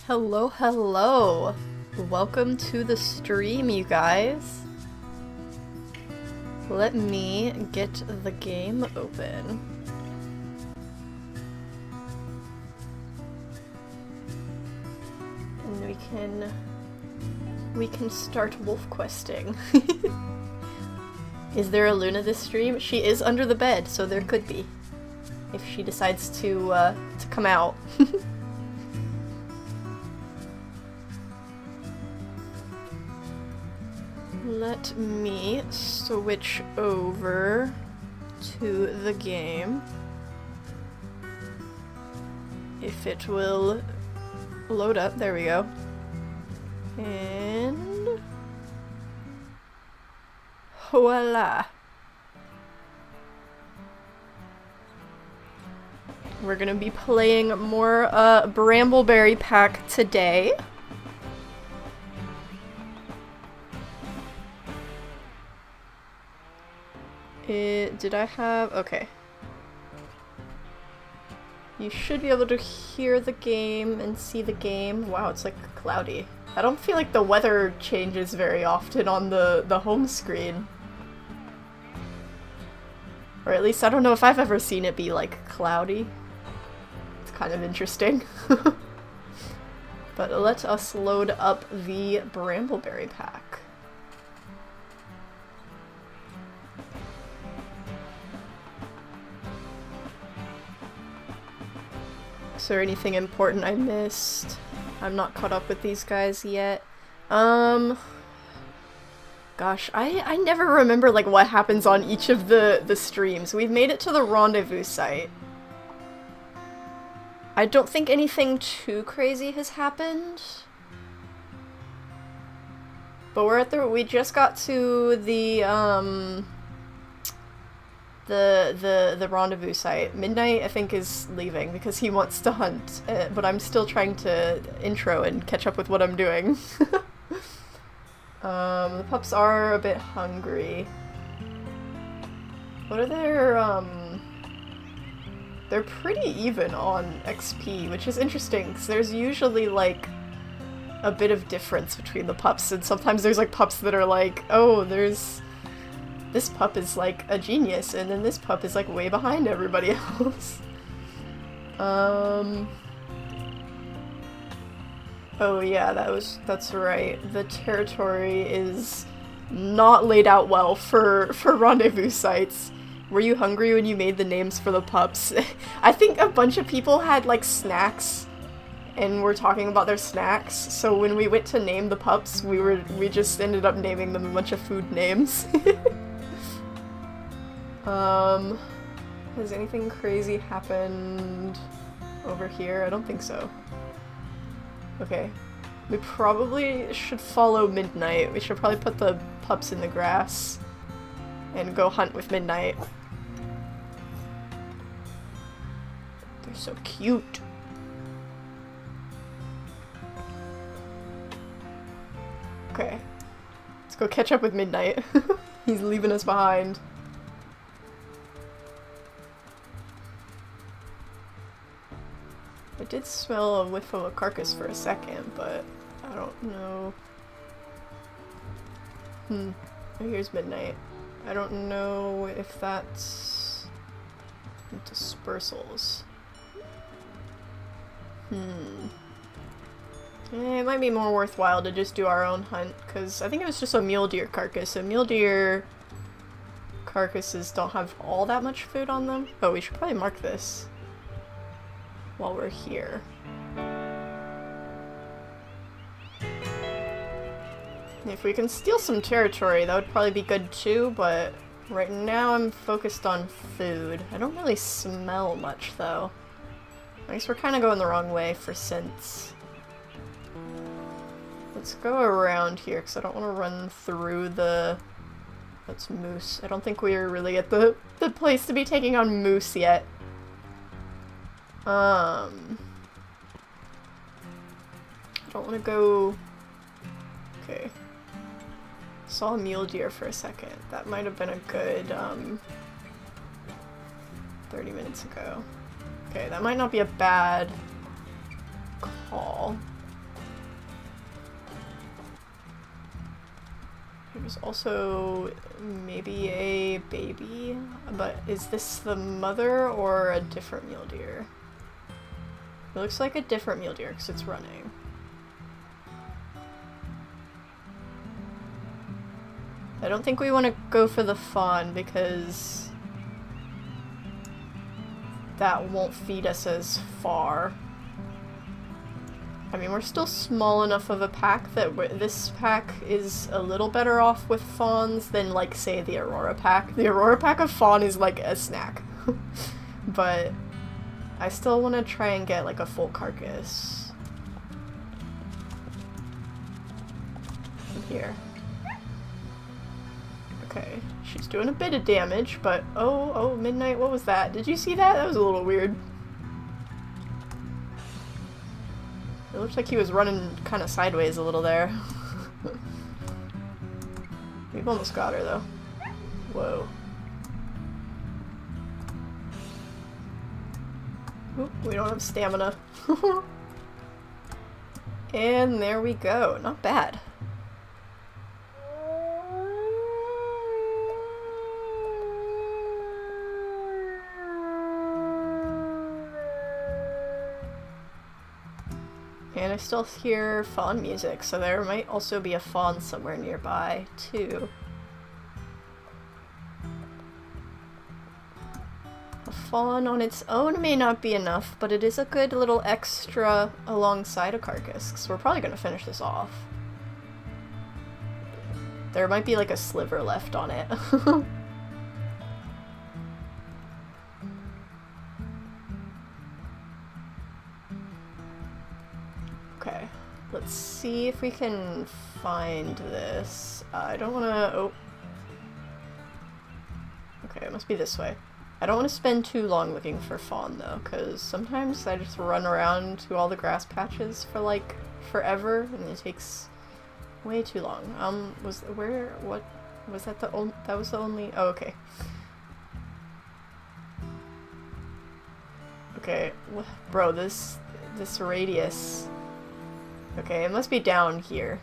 Hello, hello! Welcome to the stream, you guys. Let me get the game open. And we can start wolf questing. Is there a Luna this stream? She is under the bed, so there could be. If she decides to come out. Let me switch over to the game. If it will load up, there we go. And voila! We're gonna be playing more Brambleberry pack today. Did I have... okay. You should be able to hear the game and see the game. Wow, it's like cloudy. I don't feel like the weather changes very often on the home screen. Or at least I don't know if I've ever seen it be like cloudy. It's kind of interesting. But let us load up the Brambleberry pack. Is there anything important I missed? I'm not caught up with these guys yet. Gosh, I never remember like what happens on each of the streams. We've made it to the rendezvous site. I don't think anything too crazy has happened. But we just got to the rendezvous site. Midnight, I think, is leaving because he wants to hunt, but I'm still trying to intro and catch up with what I'm doing. The pups are a bit hungry. What are their, they're pretty even on XP, which is interesting, because there's usually, like, a bit of difference between the pups, and sometimes there's, like, pups that are like, oh, this pup is like a genius, and then this pup is like way behind everybody else. Oh yeah, that's right. The territory is not laid out well for rendezvous sites. Were you hungry when you made the names for the pups? I think a bunch of people had like snacks and were talking about their snacks, so when we went to name the pups, we just ended up naming them a bunch of food names. Has anything crazy happened over here? I don't think so. Okay. We probably should follow Midnight. We should probably put the pups in the grass and go hunt with Midnight. They're so cute. Okay. Let's go catch up with Midnight. He's leaving us behind. I did smell a whiff of a carcass for a second, but I don't know. Oh, here's Midnight. I don't know if that's dispersals. It might be more worthwhile to just do our own hunt, because I think it was just a mule deer carcass, so mule deer carcasses don't have all that much food on them. Oh, we should probably mark this while we're here. If we can steal some territory, that would probably be good too, but right now I'm focused on food. I don't really smell much though. I guess we're kind of going the wrong way for scents. Let's go around here, because I don't want to run through the... That's moose. I don't think we're really at the place to be taking on moose yet. I don't want to go... Okay. Saw a mule deer for a second. That might have been a good, 30 minutes ago. Okay, that might not be a bad call. There's also maybe a baby, but is this the mother or a different mule deer? It looks like a different mule deer because it's running. I don't think we want to go for the fawn because that won't feed us as far. I mean, we're still small enough of a pack that this pack is a little better off with fawns than, like, say, the Aurora pack. The Aurora pack of fawn is like a snack. But I still want to try and get, like, a full carcass. Here. Okay, she's doing a bit of damage, but oh, Midnight, what was that? Did you see that? That was a little weird. It looks like he was running kind of sideways a little there. We've almost got her, though. Whoa. Oop, we don't have stamina. And there we go. Not bad. And I still hear fawn music, so there might also be a fawn somewhere nearby, too. A fawn on its own may not be enough, but it is a good little extra alongside a carcass, because we're probably going to finish this off. There might be like a sliver left on it. Okay, let's see if we can find this. I don't want to... Oh. Okay, it must be this way. I don't want to spend too long looking for fawn, though, because sometimes I just run around to all the grass patches for, like, forever, and it takes way too long. What? Was that the only... That was the only... Oh, okay. Okay, bro, this radius... Okay, it must be down here.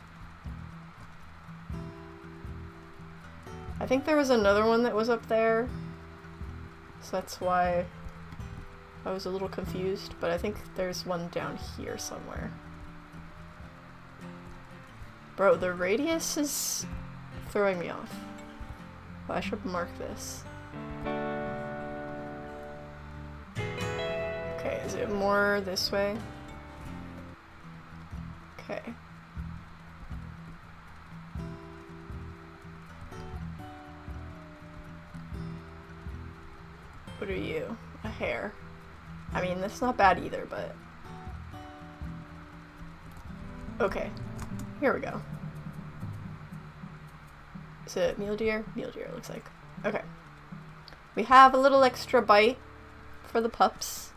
I think there was another one that was up there. So that's why I was a little confused, but I think there's one down here somewhere. Bro, the radius is throwing me off. Well, I should mark this. Okay, is it more this way? Okay. What are you? A hare. I mean, that's not bad either, but... Okay. Here we go. Is it mule deer? Mule deer, it looks like. Okay. We have a little extra bite for the pups.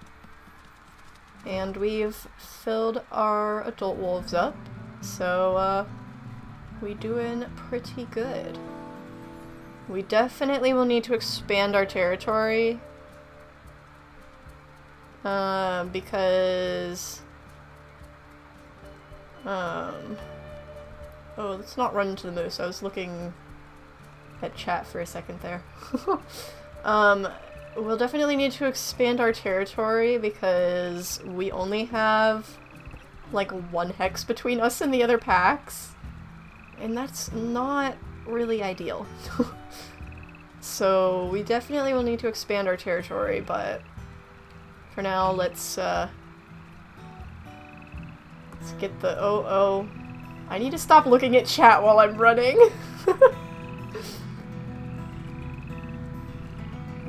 And we've filled our adult wolves up. So, we doing pretty good. We definitely will need to expand our territory. Because... Oh, let's not run into the moose. I was looking at chat for a second there. We'll definitely need to expand our territory because we only have like 1 hex between us and the other packs. And that's not really ideal. So we definitely will need to expand our territory, but for now let's get the... Oh. I need to stop looking at chat while I'm running.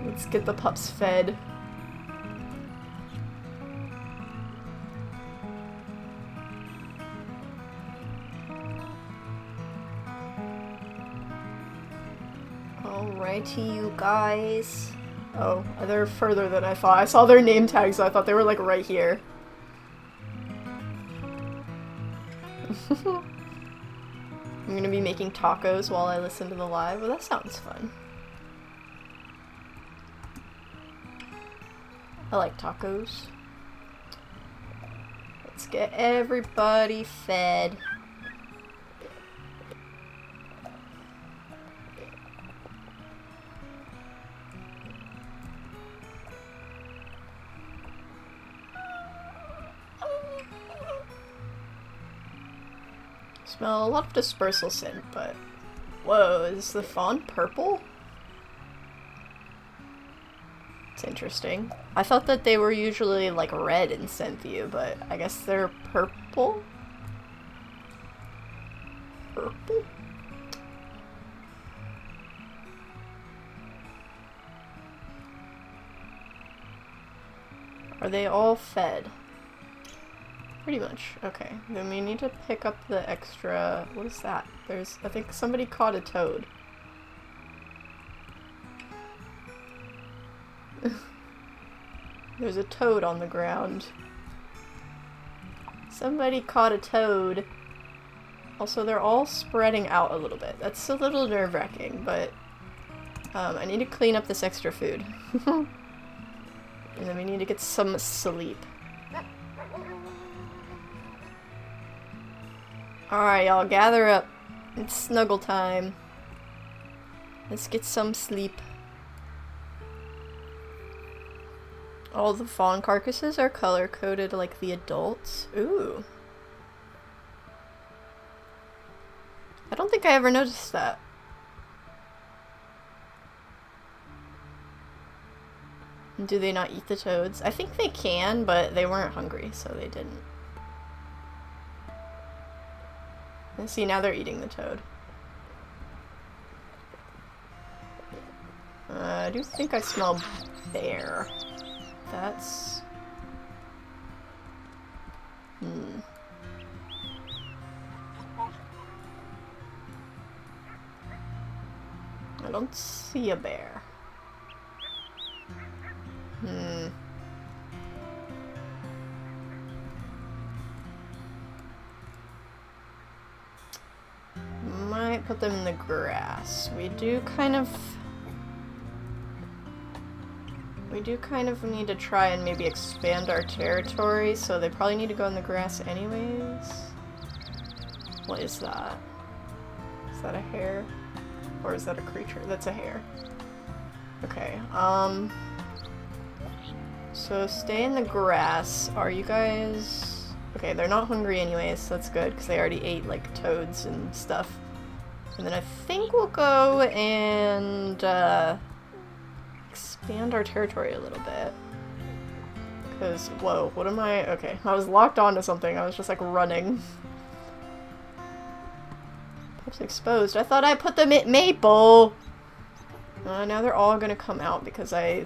Let's get the pups fed. Alrighty, you guys. Oh, they're further than I thought. I saw their name tags, so I thought they were like right here. I'm gonna be making tacos while I listen to the live. Well, that sounds fun. I like tacos. Let's get everybody fed. Smell a lot of dispersal scent, but... Whoa, is the fawn purple? It's interesting. I thought that they were usually, like, red in scent view, but I guess they're purple? Purple? Are they all fed? Pretty much. Okay. Then we need to pick up the extra... What is that? There's... I think somebody caught a toad. There's a toad on the ground. Somebody caught a toad. Also, they're all spreading out a little bit. That's a little nerve-wracking, but... I need to clean up this extra food. And then we need to get some sleep. Alright, y'all, gather up. It's snuggle time. Let's get some sleep. All the fawn carcasses are color-coded like the adults. Ooh. I don't think I ever noticed that. Do they not eat the toads? I think they can, but they weren't hungry, so they didn't. And see, now they're eating the toad. I do think I smell bear. That's... I don't see a bear. Might put them in the grass. We do kind of need to try and maybe expand our territory, so they probably need to go in the grass anyways. What is that? Is that a hare? Or is that a creature? That's a hare. Okay, so stay in the grass. Are you guys... Okay, they're not hungry anyways, so that's good, because they already ate, like, toads and stuff. And then I think we'll go and, expand our territory a little bit. Because, whoa, what am I... Okay, I was locked onto something. I was just, like, running. Pups exposed. I thought I put them at Maple! Now they're all gonna come out because I...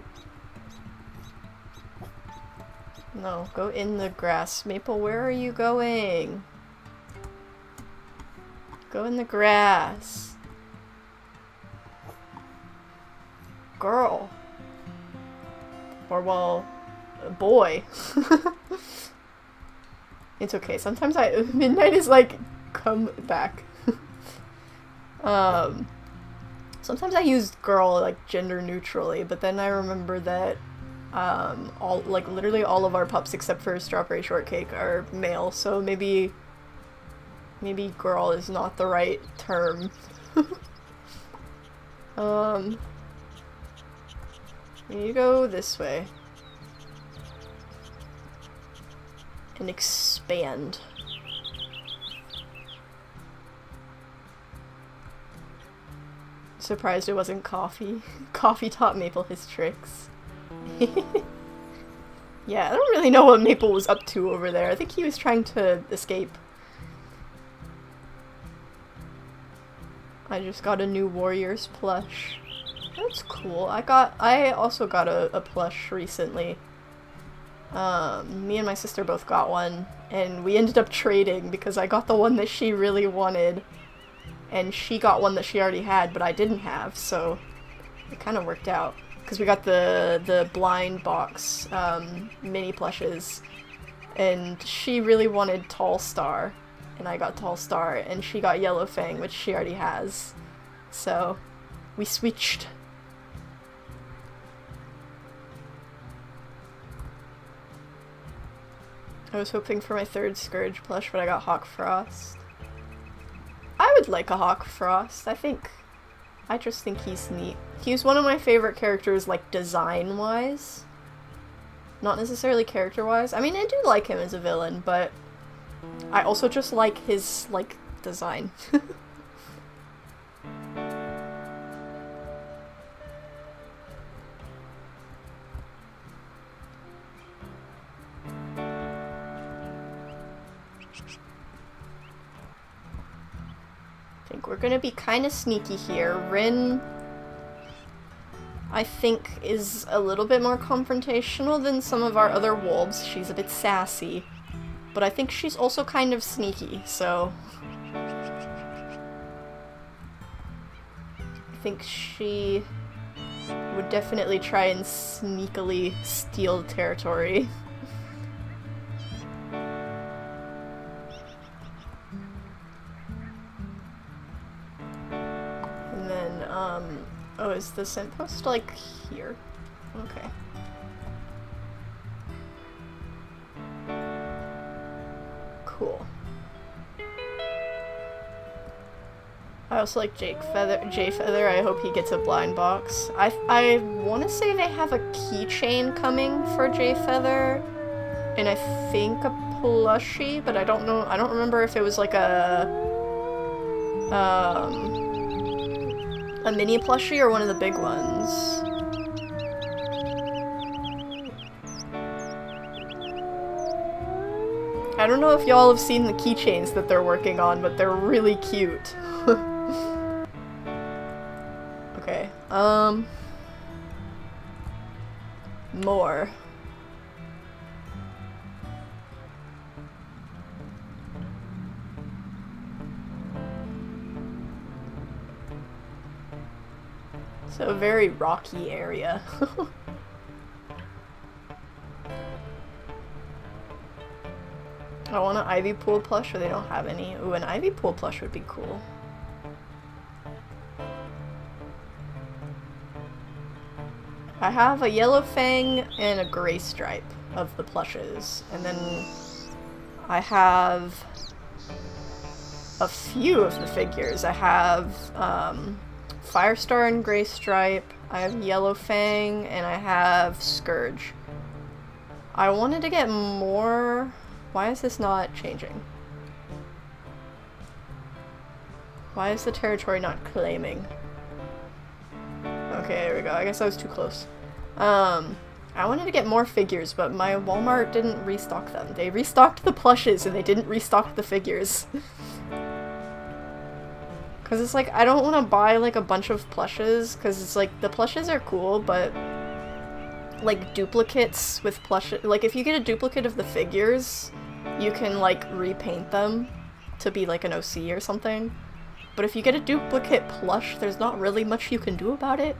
No, go in the grass. Maple, where are you going? Go in the grass. Girl. Or, well, boy. It's okay. Sometimes Midnight is like, come back. Sometimes I use girl, like, gender neutrally, but then I remember that literally all of our pups except for Strawberry Shortcake are male, so maybe girl is not the right term. We need to go this way. And expand. Surprised it wasn't Coffee. Coffee taught Maple his tricks. Yeah, I don't really know what Maple was up to over there. I think he was trying to escape. I just got a new Warriors plush. That's cool. I also got a plush recently. Me and my sister both got one, and we ended up trading because I got the one that she really wanted, and she got one that she already had, but I didn't have, so it kind of worked out. Because we got the blind box mini plushes, and she really wanted Tall Star, and I got Tall Star, and she got Yellow Fang, which she already has. So, we switched. I was hoping for my third Scourge plush, but I got Hawk Frost. I would like a Hawk Frost. I just think he's neat. He's one of my favorite characters, like, design-wise. Not necessarily character-wise. I mean, I do like him as a villain, but I also just like his, like, design. I think we're gonna be kind of sneaky here. Wren, I think, is a little bit more confrontational than some of our other wolves. She's a bit sassy, but I think she's also kind of sneaky, so I think she would definitely try and sneakily steal territory. Oh, is the scent post, like, here? Okay. Cool. I also like Jay Feather. I hope he gets a blind box. I want to say they have a keychain coming for Jay Feather, and I think a plushie, but I don't know. I don't remember if it was like a mini plushie or one of the big ones. I don't know if y'all have seen the keychains that they're working on, but they're really cute. Okay, more. So a very rocky area. I want an Ivy Pool plush, or they don't have any. Ooh, an Ivy Pool plush would be cool. I have a yellow fang and a gray stripe of the plushes, and then I have a few of the figures. I have Firestar and Gray Stripe, I have Yellow Fang, and I have Scourge. I wanted to get more. Why is this not changing? Why is the territory not claiming? Okay, there we go. I guess I was too close. I wanted to get more figures, but my Walmart didn't restock them. They restocked the plushes and they didn't restock the figures. Cause it's like, I don't want to buy like a bunch of plushes, cause it's like, the plushes are cool, but like duplicates with plushes, like if you get a duplicate of the figures, you can like repaint them to be like an OC or something. But if you get a duplicate plush, there's not really much you can do about it.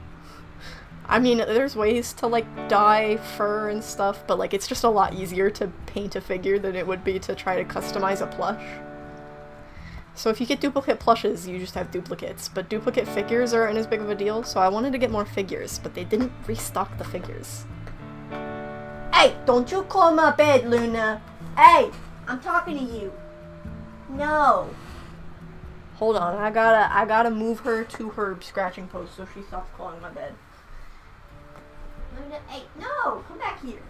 I mean, there's ways to like dye fur and stuff, but like it's just a lot easier to paint a figure than it would be to try to customize a plush. So if you get duplicate plushes, you just have duplicates, but duplicate figures aren't as big of a deal, so I wanted to get more figures, but they didn't restock the figures. Hey, don't you call my bed, Luna! Hey, I'm talking to you. No. Hold on, I gotta move her to her scratching post so she stops clawing my bed. Luna, hey, no! Come back here.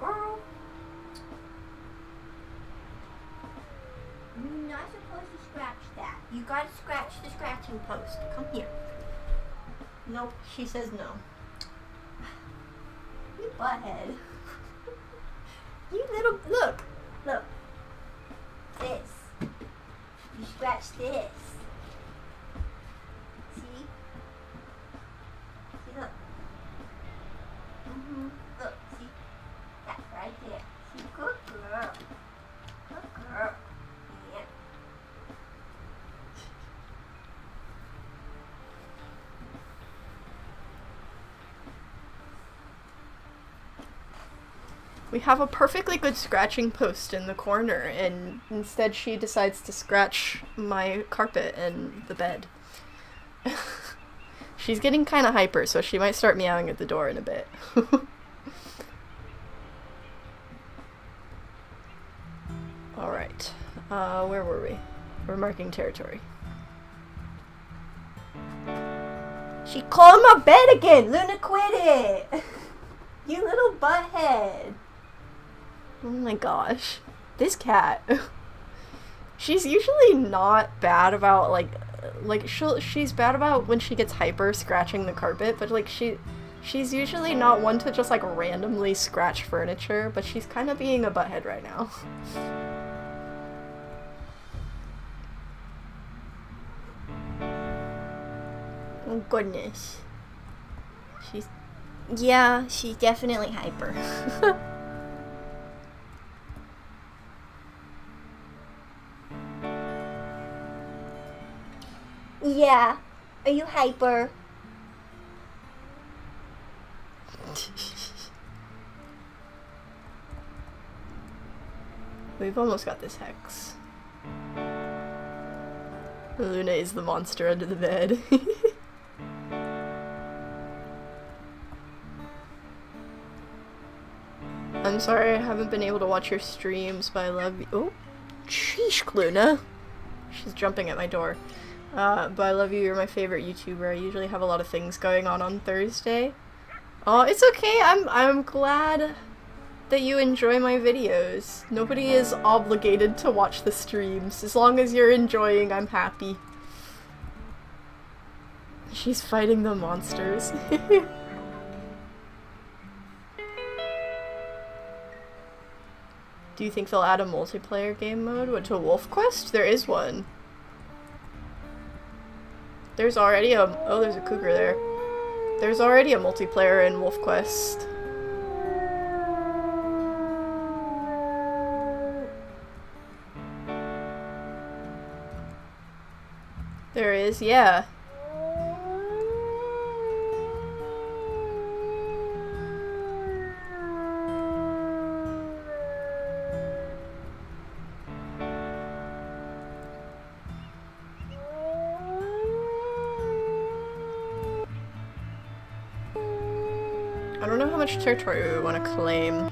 Girl. You're not supposed to scratch that. You gotta scratch the scratching post. Come here. Nope, she says no. You butthead. You little, look. This. You scratch this. See? See, look. Look, see? That's right there. See, good girl. Good girl. Yeah. We have a perfectly good scratching post in the corner, and instead she decides to scratch my carpet and the bed. She's getting kind of hyper, so she might start meowing at the door in a bit. Alright, where were we? We're marking territory. She clawed my bed again! Luna, quit it! You little butthead! Oh my gosh. This cat. She's usually not bad about, she's bad about when she gets hyper scratching the carpet, but, like, she's usually not one to just, like, randomly scratch furniture, but she's kind of being a butthead right now. Oh, goodness. Yeah, she's definitely hyper. Yeah. Are you hyper? We've almost got this hex. Luna is the monster under the bed. I'm sorry I haven't been able to watch your streams, but I love you. Oh, sheesh, Luna. She's jumping at my door. But I love you, you're my favorite YouTuber. I usually have a lot of things going on Thursday. Oh, it's okay, I'm glad that you enjoy my videos. Nobody is obligated to watch the streams. As long as you're enjoying, I'm happy. She's fighting the monsters. Do you think they'll add a multiplayer game mode? What, to Wolf Quest? There is one. There's already a- oh, there's a cougar there. There's already a multiplayer in Wolf Quest. There is, yeah. I don't know how much territory we want to claim.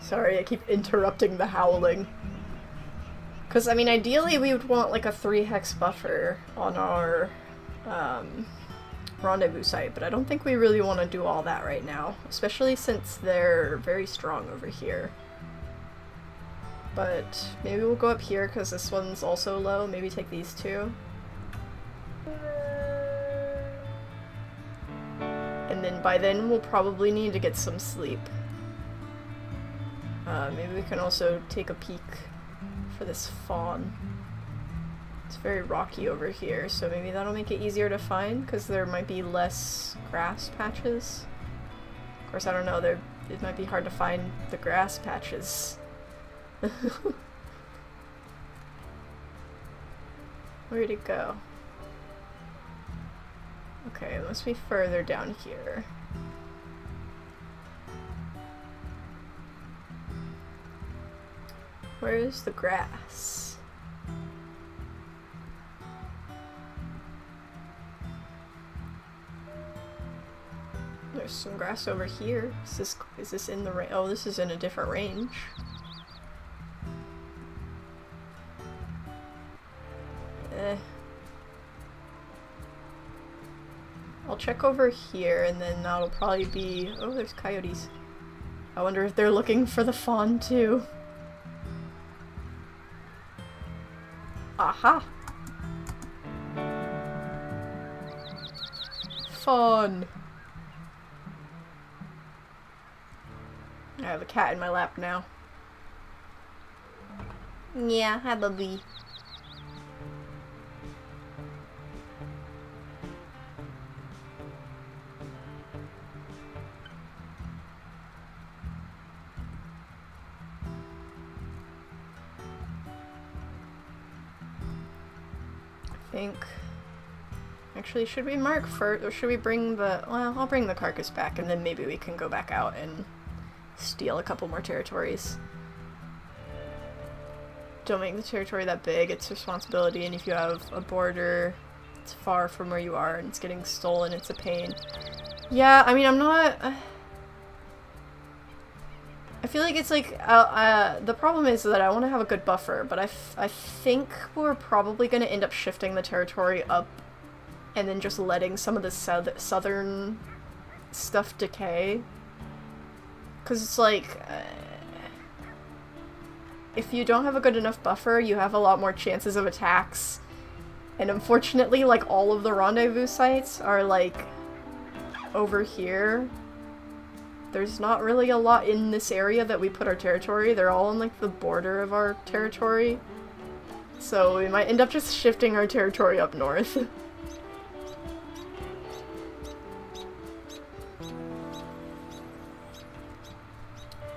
Sorry, I keep interrupting the howling. Because, I mean, ideally we would want like a 3-hex buffer on our rendezvous site, but I don't think we really want to do all that right now, especially since they're very strong over here. But maybe we'll go up here because this one's also low, maybe take these two. And then by then we'll probably need to get some sleep. Maybe we can also take a peek for this fawn. It's very rocky over here, so maybe that'll make it easier to find, because there might be less grass patches. Of course, I don't know, it might be hard to find the grass patches. Where'd it go? Okay, it must be further down here. Where is the grass? There's some grass over here. Is this in the range? Oh, this is in a different range. I'll check over here, and then that'll probably be... Oh, there's coyotes. I wonder if they're looking for the fawn, too. Aha! Fawn! I have a cat in my lap now. Yeah, hi, Bubby. Actually, should we mark first, or should we bring the... Well, I'll bring the carcass back, and then maybe we can go back out and steal a couple more territories. Don't make the territory that big, it's responsibility, and if you have a border, it's far from where you are, and it's getting stolen, it's a pain. Yeah, I mean, I'm not... I feel like it's like, the problem is that I want to have a good buffer, but I think we're probably going to end up shifting the territory up and then just letting some of the southern stuff decay. Because it's like, if you don't have a good enough buffer, you have a lot more chances of attacks. And unfortunately, like, all of the rendezvous sites are, like, over here. There's not really a lot in this area that we put our territory. They're all on, like, the border of our territory. So we might end up just shifting our territory up north.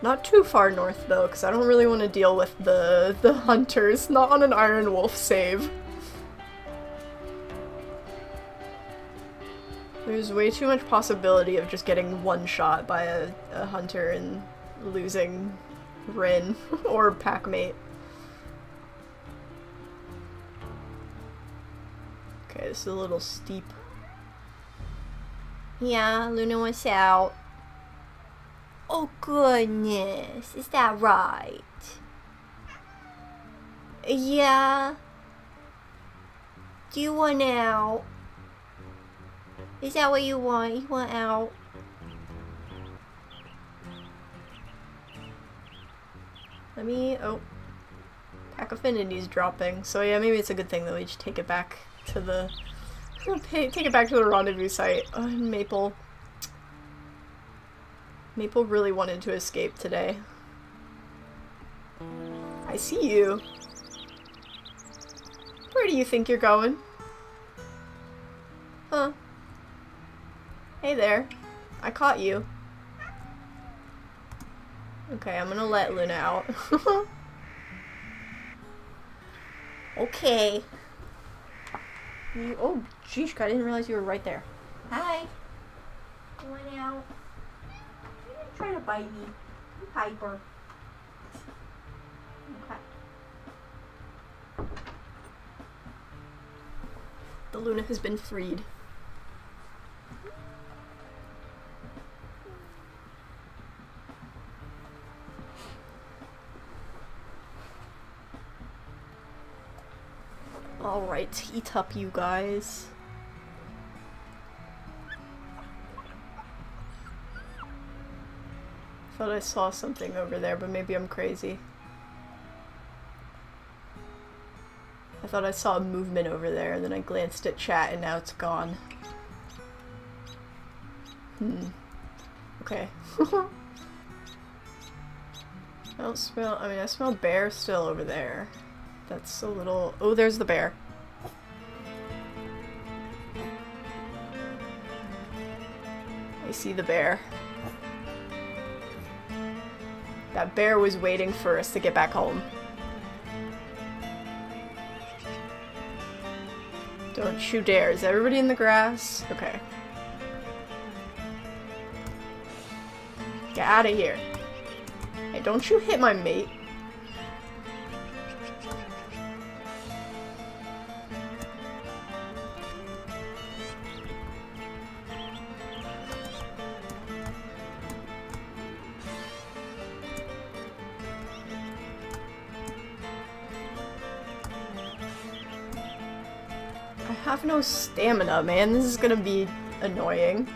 Not too far north, though, because I don't really want to deal with the hunters. Not on an Ironwolf save. There's way too much possibility of just getting one shot by a hunter and losing Wren or packmate. Okay, this is a little steep. Yeah, Luna wants out. Oh goodness, is that right? Yeah. Do you want out? Is that what you want? You want out? Let me... oh. Pack Affinity's dropping. So yeah, maybe it's a good thing that we just take it back to the... take it back to the rendezvous site. Oh, Maple. Maple really wanted to escape today. I see you. Where do you think you're going? Huh? Hey there. I caught you. Okay, I'm gonna let Luna out. Okay. Oh, jeez, I didn't realize you were right there. Hi. You want out? You didn't try to bite me. You hyper. Okay. The Luna has been freed. Alright, eat up, you guys. Thought I saw something over there, but maybe I'm crazy. I thought I saw a movement over there, and then I glanced at chat, and now it's gone. Okay. I don't smell- I mean, I smell bear still over there. That's a little- oh, there's the bear. I see the bear. That bear was waiting for us to get back home. Don't you dare. Is everybody in the grass? Okay. Get out of here. Hey, don't you hit my mate. I have no stamina, man. This is gonna be annoying.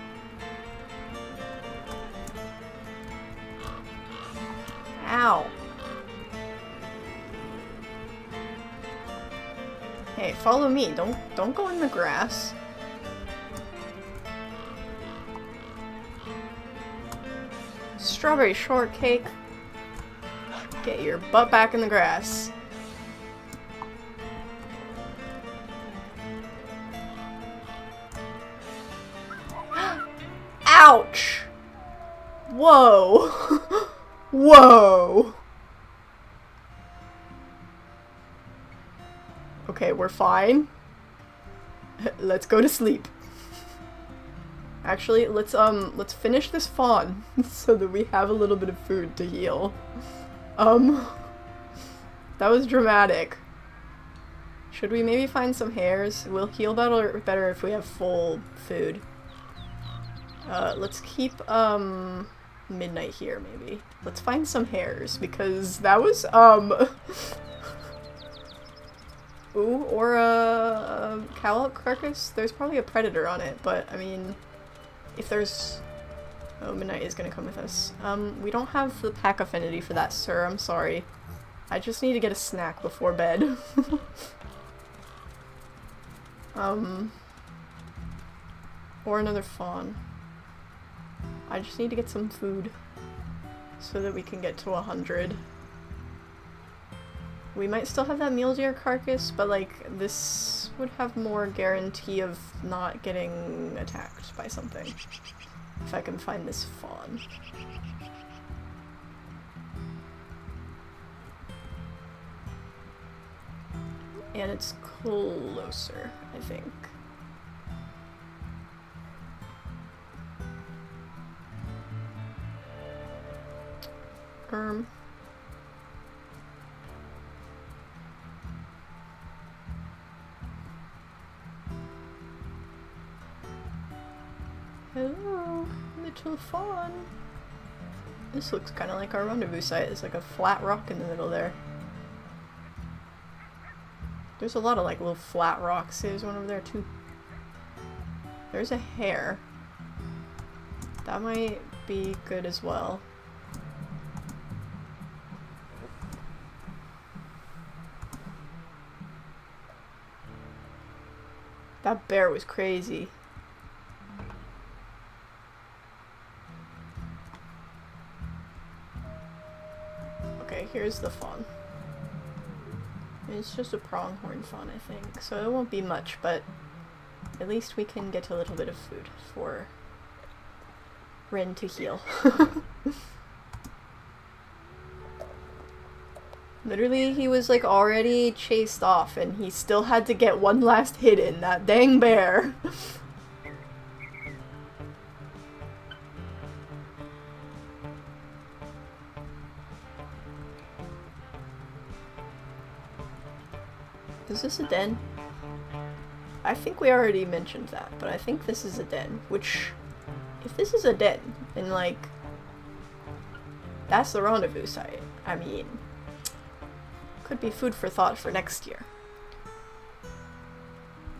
Ow. Hey, follow me. Don't go in the grass. Strawberry shortcake. Get your butt back in the grass. Ouch! Whoa! Whoa! Okay, we're fine. Let's go to sleep. Actually, let's finish this fawn so that we have a little bit of food to heal. That was dramatic. Should we maybe find some hares? We'll heal better if we have full food. Let's keep, Midnight here, maybe. Let's find some hares, because that was, ooh, or a cow carcass? There's probably a predator on it, but, I mean, if there's... Oh, Midnight is gonna come with us. We don't have the pack affinity for that, sir. I'm sorry. I just need to get a snack before bed. Or another fawn. I just need to get some food so that we can get to 100. We might still have that mule deer carcass, but like this would have more guarantee of not getting attacked by something. If I can find this fawn. And it's closer, I think. Hello, little fawn. This looks kind of like our rendezvous site. It's like a flat rock in the middle there. There's a lot of like little flat rocks. There's one over there too. There's a hare. That might be good as well. That bear was crazy. Okay, here's the fawn. It's just a pronghorn fawn, I think, so it won't be much, but at least we can get a little bit of food for Wren to heal. Literally, he was like already chased off and he still had to get one last hit in, that dang bear. Is this a den? I think we already mentioned that, but I think this is a den, which, if this is a den, then like, that's the rendezvous site. I mean, could be food for thought for next year.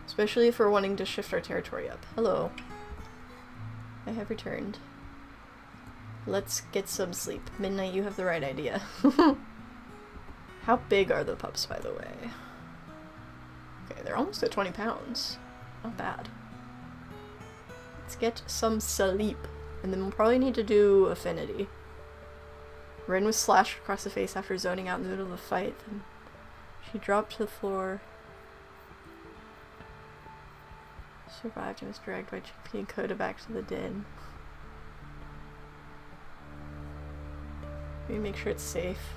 Especially if we're wanting to shift our territory up. Hello. I have returned. Let's get some sleep. Midnight, you have the right idea. How big are the pups, by the way? Okay, they're almost at 20 pounds. Not bad. Let's get some sleep. And then we'll probably need to do affinity. Wren was slashed across the face after zoning out in the middle of the fight. Then she dropped to the floor. Survived and was dragged by Yippeee and Coda back to the den. Maybe make sure it's safe.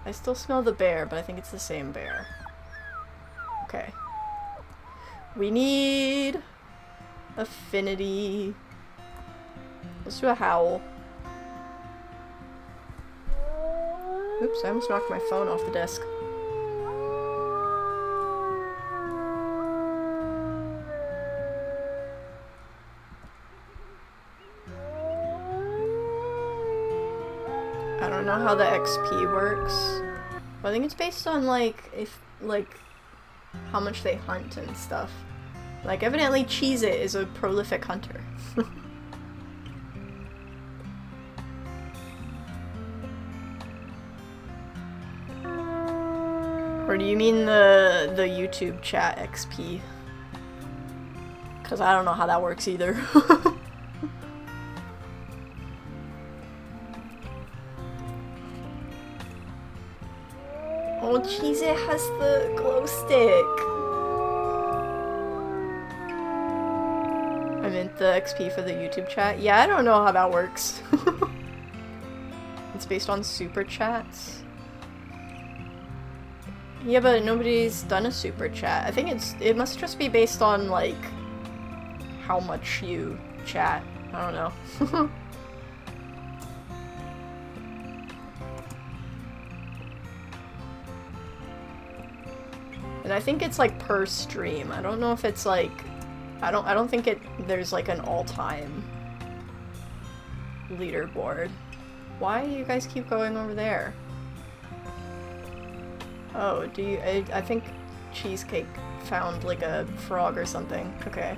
I still smell the bear, but I think it's the same bear. Okay. We need affinity. Let's do a howl. Oops, I almost knocked my phone off the desk. I don't know how the XP works. But I think it's based on like how much they hunt and stuff. Like evidently Cheez-It is a prolific hunter. Or do you mean the YouTube chat XP? Because I don't know how that works either. Oh, Cheez-It has the glow stick. I meant the XP for the YouTube chat. Yeah, I don't know how that works. It's based on super chats. Yeah, but nobody's done a super chat. I think it must just be based on like how much you chat. I don't know. And I think it's like per stream. I don't know if it's like I don't think there's like an all-time leaderboard. Why do you guys keep going over there? Oh, do you I think Cheesecake found like a frog or something. Okay.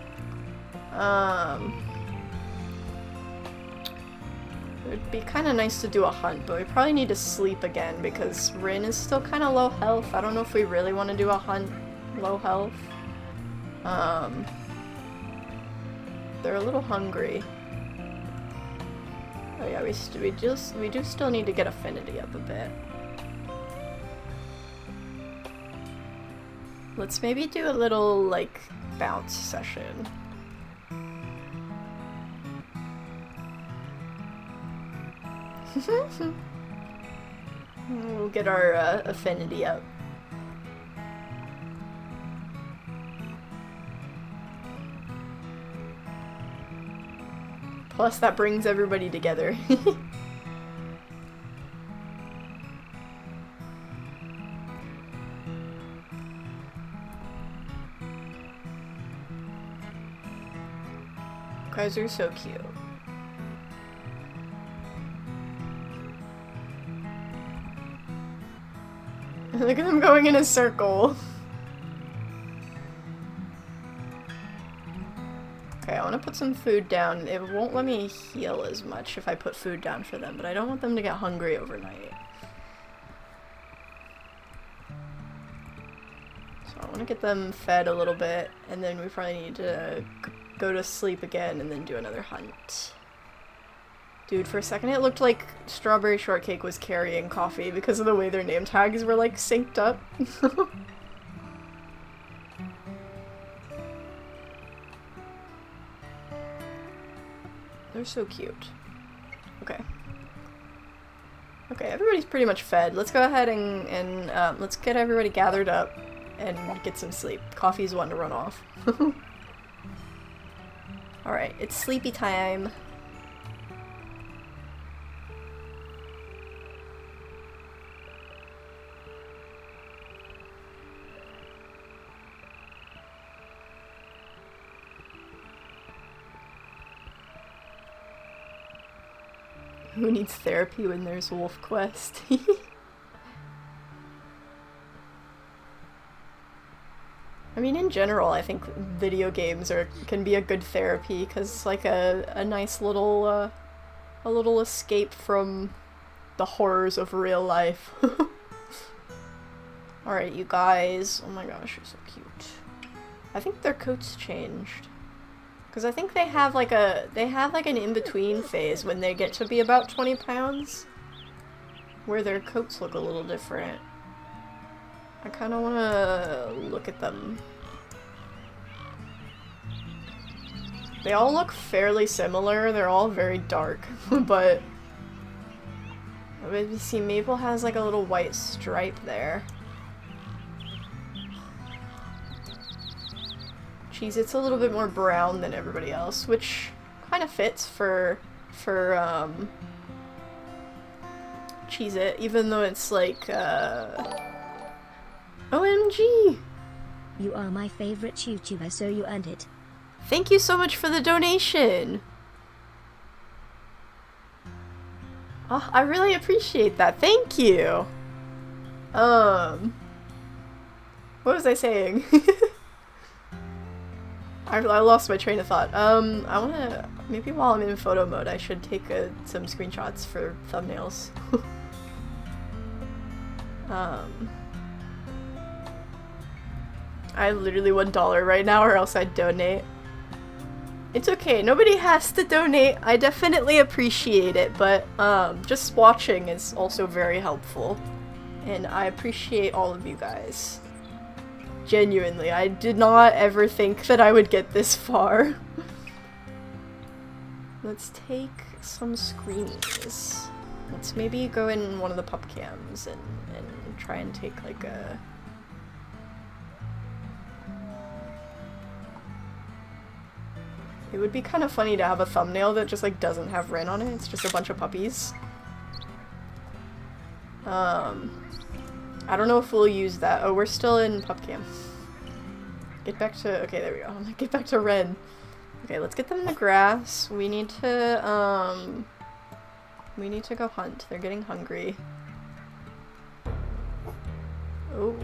It would be kind of nice to do a hunt, but we probably need to sleep again because Rin is still kind of low health. I don't know if we really want to do a hunt low health. They're a little hungry. Oh yeah, we do still need to get affinity up a bit. Let's maybe do a little, like, bounce session. We'll get our affinity up. Plus that brings everybody together. Guys are so cute. Look at them going in a circle. Okay, I want to put some food down. It won't let me heal as much if I put food down for them, but I don't want them to get hungry overnight. So I want to get them fed a little bit, and then we probably need to go to sleep again and then do another hunt. Dude, for a second it looked like Strawberry Shortcake was carrying Coffee because of the way their name tags were, like, synced up. They're so cute. Okay. Okay, everybody's pretty much fed. Let's go ahead and let's get everybody gathered up and get some sleep. Coffee's wanting to run off. Alright, it's sleepy time. Who needs therapy when there's Wolf Quest? I mean, in general, I think video games can be a good therapy because, like, a nice little a little escape from the horrors of real life. All right, you guys. Oh my gosh, you're so cute. I think their coats changed. Because I think they have like an in-between phase when they get to be about 20 pounds, where their coats look a little different. I kind of want to look at them. They all look fairly similar. They're all very dark, but you see Maple has like a little white stripe there. Cheez-It's a little bit more brown than everybody else, which kind of fits for Cheez-It, even though it's like, OMG! You are my favorite YouTuber, so you earned it. Thank you so much for the donation! Oh, I really appreciate that. Thank you! What was I saying? I lost my train of thought. I wanna, maybe while I'm in photo mode, I should take some screenshots for thumbnails. I literally $1 right now, or else I'd donate. It's okay, nobody has to donate. I definitely appreciate it, but just watching is also very helpful. And I appreciate all of you guys. Genuinely, I did not ever think that I would get this far. Let's take some screenies. Let's maybe go in one of the pup cams and try and take like a... It would be kind of funny to have a thumbnail that just like doesn't have Wren on it, it's just a bunch of puppies. I don't know if we'll use that. Oh, we're still in pup cam. Get back to, okay, there we go. Get back to Wren. Okay, let's get them in the grass. We need to go hunt. They're getting hungry. Oh,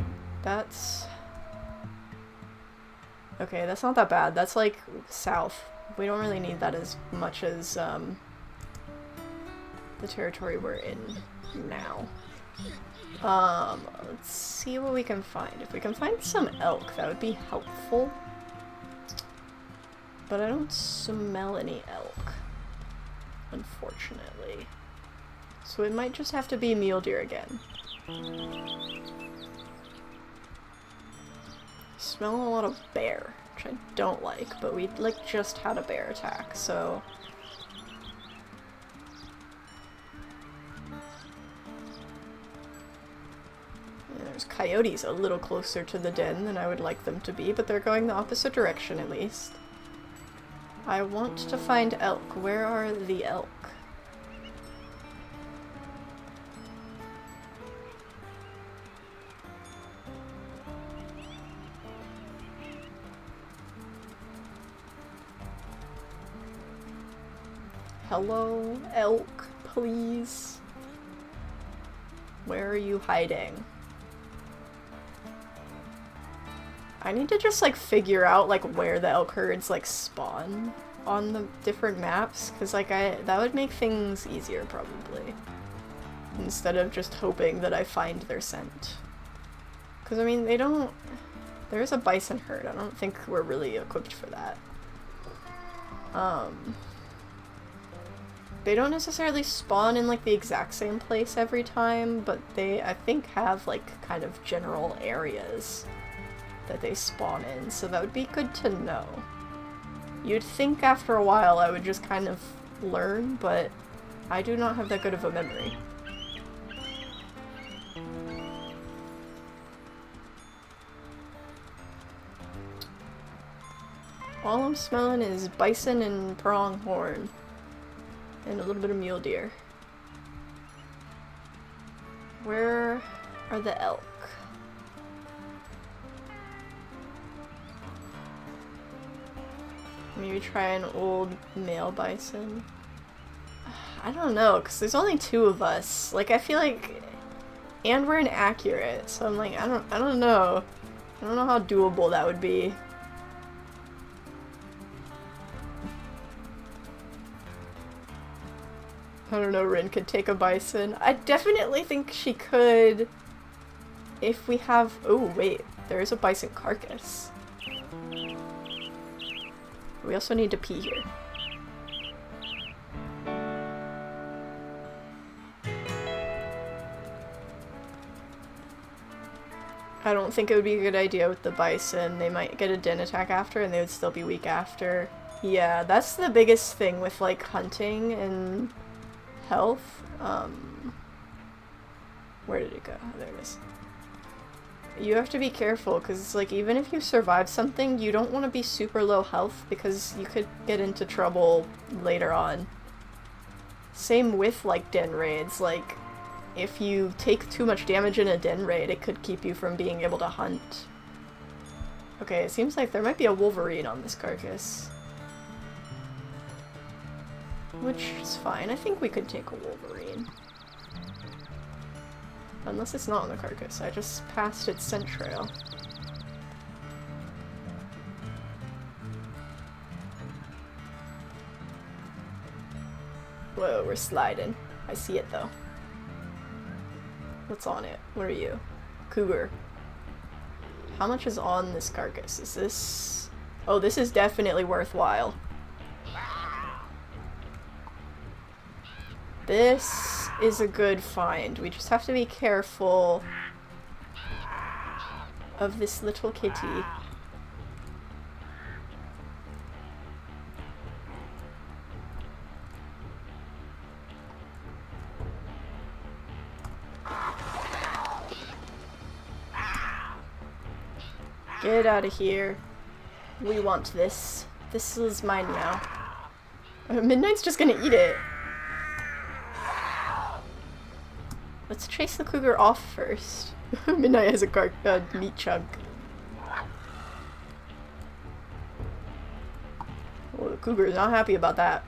that's... Okay, that's not that bad. That's like south. We don't really need that as much as the territory we're in now. Let's see what we can find. If we can find some elk, that would be helpful. But I don't smell any elk, unfortunately. So it might just have to be mule deer again. Smell a lot of bear, which I don't like, but we like just had a bear attack, so... There's coyotes a little closer to the den than I would like them to be, but they're going the opposite direction at least. I want to find elk. Where are the elk? Hello, elk, please. Where are you hiding? I need to just, like, figure out, like, where the elk herds, like, spawn on the different maps, because, like, that would make things easier, probably. Instead of just hoping that I find their scent. Because, I mean, they don't... There's a bison herd. I don't think we're really equipped for that. They don't necessarily spawn in, like, the exact same place every time, but they, I think, have, like, kind of general areas that they spawn in, so that would be good to know. You'd think after a while I would just kind of learn, but I do not have that good of a memory. All I'm smelling is bison and pronghorn. And a little bit of mule deer. Where are the elk? Maybe try an old male bison. I don't know, because there's only 2 of us. Like, I feel like... And we're inaccurate, so I'm like, I don't know. I don't know how doable that would be. I don't know, Wren could take a bison. I definitely think she could if we have... Oh, wait. There is a bison carcass. We also need to pee here. I don't think it would be a good idea with the bison. They might get a den attack after and they would still be weak after. Yeah, that's the biggest thing with, like, hunting and health. Where did it go? Oh, there it is. You have to be careful, because, like, even if you survive something, you don't want to be super low health, because you could get into trouble later on. Same with, like, den raids. Like, if you take too much damage in a den raid, it could keep you from being able to hunt. Okay, it seems like there might be a wolverine on this carcass. Which is fine. I think we could take a wolverine. Unless it's not on the carcass. I just passed its scent trail. Whoa, we're sliding. I see it though. What's on it? What are you? Cougar. How much is on this carcass? Is this... Oh, this is definitely worthwhile. This is a good find. We just have to be careful of this little kitty. Get out of here. We want this. This is mine now. Midnight's just gonna eat it. Let's chase the cougar off first. Midnight has a meat chunk. Well, the cougar is not happy about that.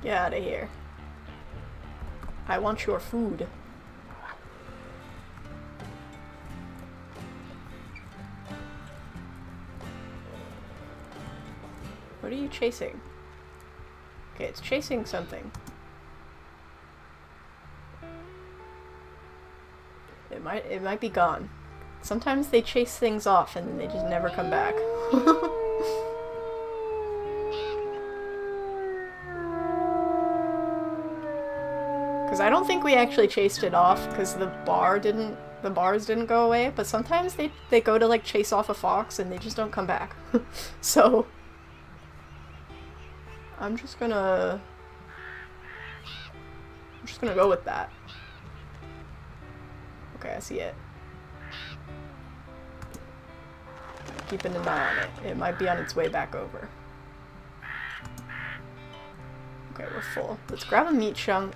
Get out of here. I want your food. What are you chasing? Okay, it's chasing something. It might be gone. Sometimes they chase things off and then they just never come back. Because I don't think we actually chased it off because the bars didn't go away, but sometimes they go to like chase off a fox and they just don't come back. So I'm just gonna go with that. Okay, I see it. Keeping an eye on it. It might be on its way back over. Okay, we're full. Let's grab a meat chunk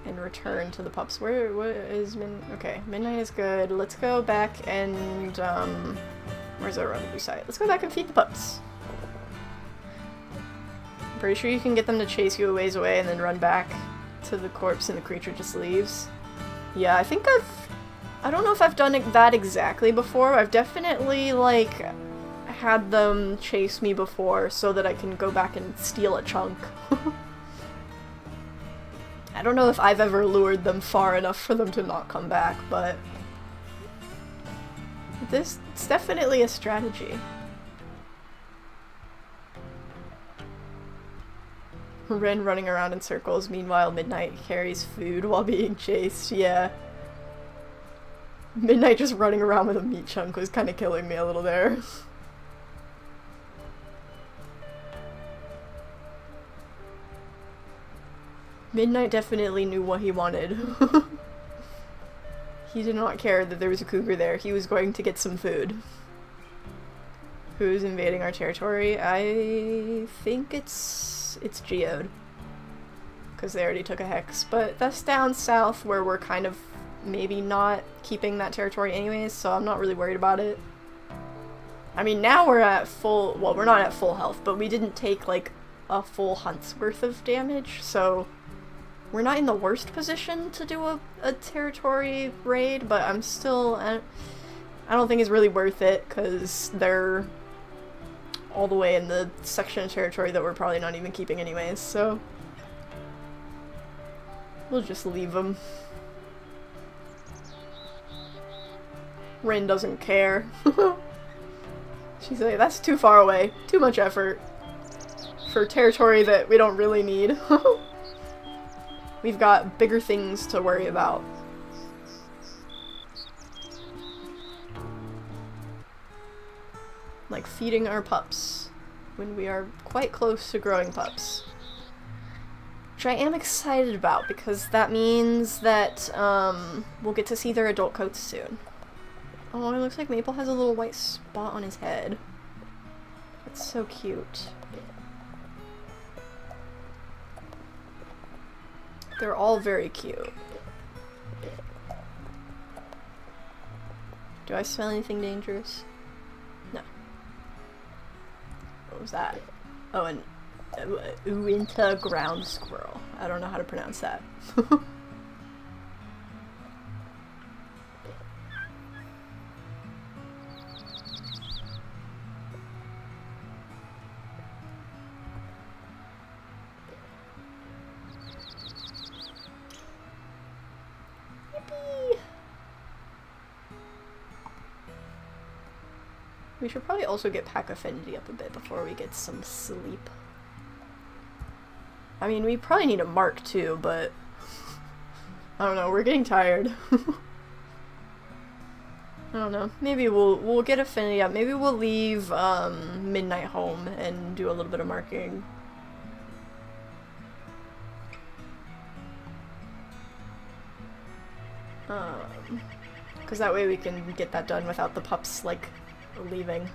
and return to the pups. What is okay, midnight is good. Let's go back and where's our rendezvous site? Let's go back and feed the pups. I'm pretty sure you can get them to chase you a ways away and then run back to the corpse and the creature just leaves. Yeah, I think I don't know if I've done that exactly before. I've definitely, like, had them chase me before so that I can go back and steal a chunk. I don't know if I've ever lured them far enough for them to not come back, but it's definitely a strategy. Wren running around in circles, meanwhile Midnight carries food while being chased, yeah. Midnight just running around with a meat chunk was kind of killing me a little there. Midnight definitely knew what he wanted. He did not care that there was a cougar there. He was going to get some food. Who's invading our territory? I think it's Geode. Because they already took a hex. But that's down south where we're kind of maybe not keeping that territory anyways, so I'm not really worried about it. I mean, now we're at full, well, we're not at full health, but we didn't take, like, a full hunt's worth of damage, so we're not in the worst position to do a territory raid, but I'm still, I don't think it's really worth it, because they're all the way in the section of territory that we're probably not even keeping anyways, so we'll just leave them. Wren doesn't care. She's like, that's too far away. Too much effort. For territory that we don't really need. We've got bigger things to worry about. Like feeding our pups. When we are quite close to growing pups. Which I am excited about, because that means that we'll get to see their adult coats soon. Oh, it looks like Maple has a little white spot on his head. That's so cute. They're all very cute. Do I smell anything dangerous? No. What was that? Oh, an Uinta ground squirrel. I don't know how to pronounce that. Yippee! We should probably also get pack affinity up a bit before we get some sleep. I mean, we probably need a mark too, but I don't know, we're getting tired. I don't know, maybe we'll get affinity up. Maybe we'll leave Midnight home and do a little bit of marking. Because that way we can get that done without the pups, like, leaving.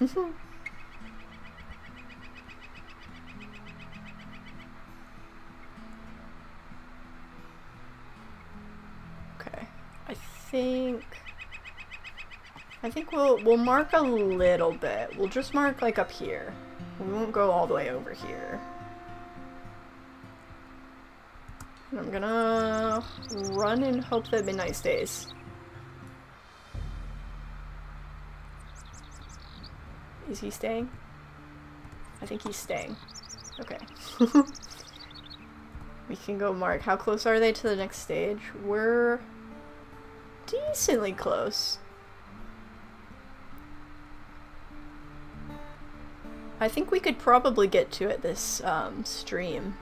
Okay. I think we'll mark a little bit. We'll just mark like up here. We won't go all the way over here. And I'm gonna run and hope that Midnight stays. Is he staying? I think he's staying. Okay. We can go mark. How close are they to the next stage? We're decently close. I think we could probably get to it this stream.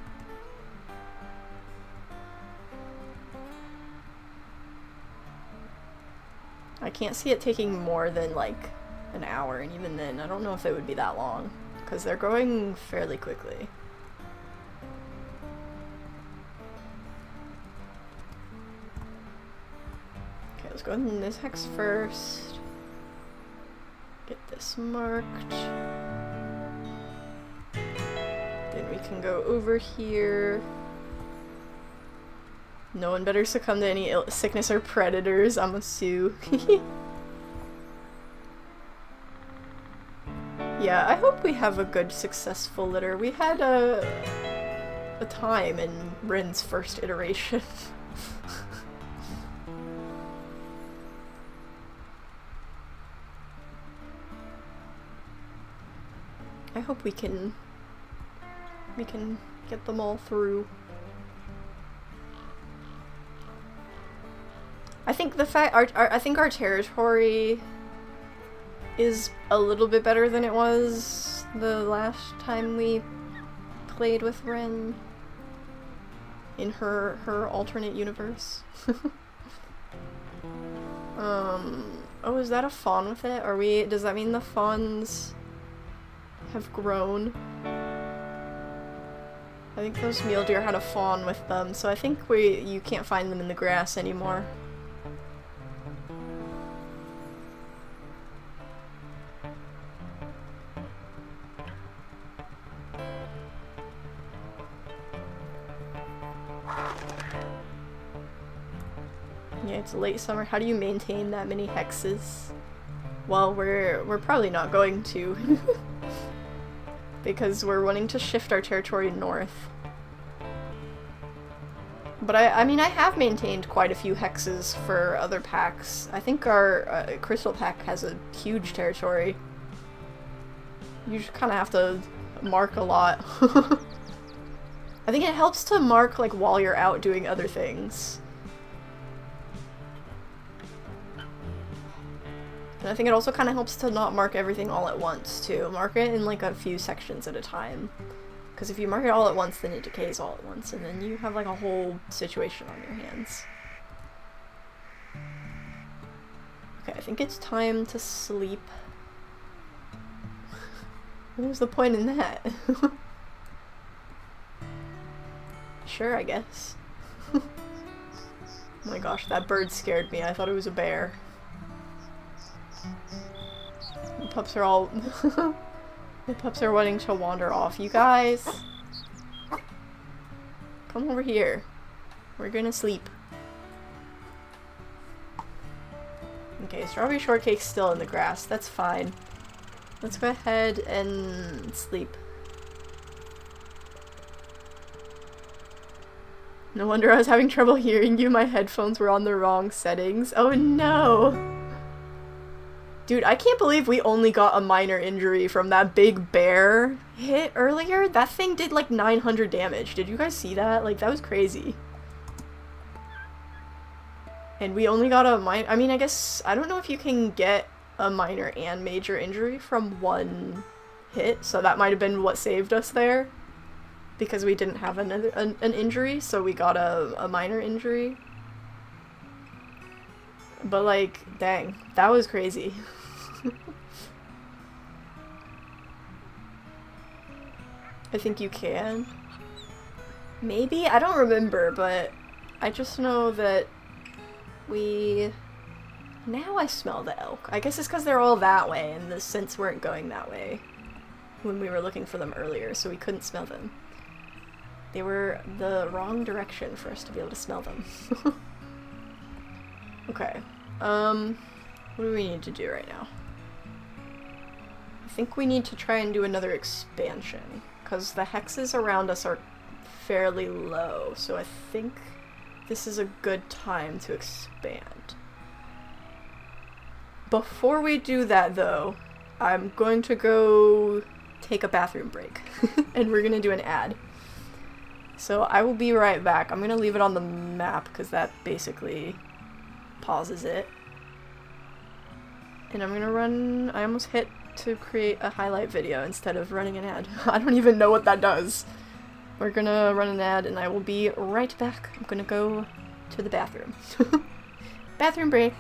I can't see it taking more than like an hour, and even then I don't know if it would be that long because they're going fairly quickly. Okay, let's go in this hex first. Get this marked. Then we can go over here. No one better succumb to any sickness or predators, I'm a sue. Yeah, I hope we have a good, successful litter. We had a time in Wren's first iteration. I hope we can get them all through. I think I think our territory is a little bit better than it was the last time we played with Wren in her alternate universe. Oh, is that a fawn with it? Does that mean the fawns have grown? I think those mule deer had a fawn with them, so I think you can't find them in the grass anymore. Yeah, it's late summer. How do you maintain that many hexes? Well, we're probably not going to. Because we're wanting to shift our territory north. But I mean, I have maintained quite a few hexes for other packs. I think our Crystal pack has a huge territory. You just kind of have to mark a lot. I think it helps to mark like while you're out doing other things. And I think it also kind of helps to not mark everything all at once, too. Mark it in, like, a few sections at a time. Because if you mark it all at once, then it decays all at once, and then you have, like, a whole situation on your hands. Okay, I think it's time to sleep. What was the point in that? Sure, I guess. Oh my gosh, that bird scared me. I thought it was a bear. The pups are all the pups are wanting to wander off. You guys, come over here. We're gonna sleep. Okay, strawberry shortcake's still in the grass. That's fine. Let's go ahead and sleep. No wonder I was having trouble hearing you. My headphones were on the wrong settings. Oh no! Dude, I can't believe we only got a minor injury from that big bear hit earlier. That thing did like 900 damage. Did you guys see that? Like, that was crazy. And we only got a minor— I mean, I guess— I don't know if you can get a minor and major injury from one hit, so that might have been what saved us there. Because we didn't have an injury, so we got a minor injury. But like, dang, that was crazy. I think you can. Maybe? I don't remember, but I just know that we— now I smell the elk. I guess it's because they're all that way, and the scents weren't going that way when we were looking for them earlier, so we couldn't smell them. They were the wrong direction for us to be able to smell them. Okay. What do we need to do right now? I think we need to try and do another expansion, because the hexes around us are fairly low, so I think this is a good time to expand. Before we do that, though, I'm going to go take a bathroom break, and we're gonna do an ad. So I will be right back. I'm gonna leave it on the map, because that basically pauses it. And I'm gonna run... I almost hit to create a highlight video instead of running an ad. I don't even know what that does. We're gonna run an ad, and I will be right back. I'm gonna go to the bathroom. Bathroom break!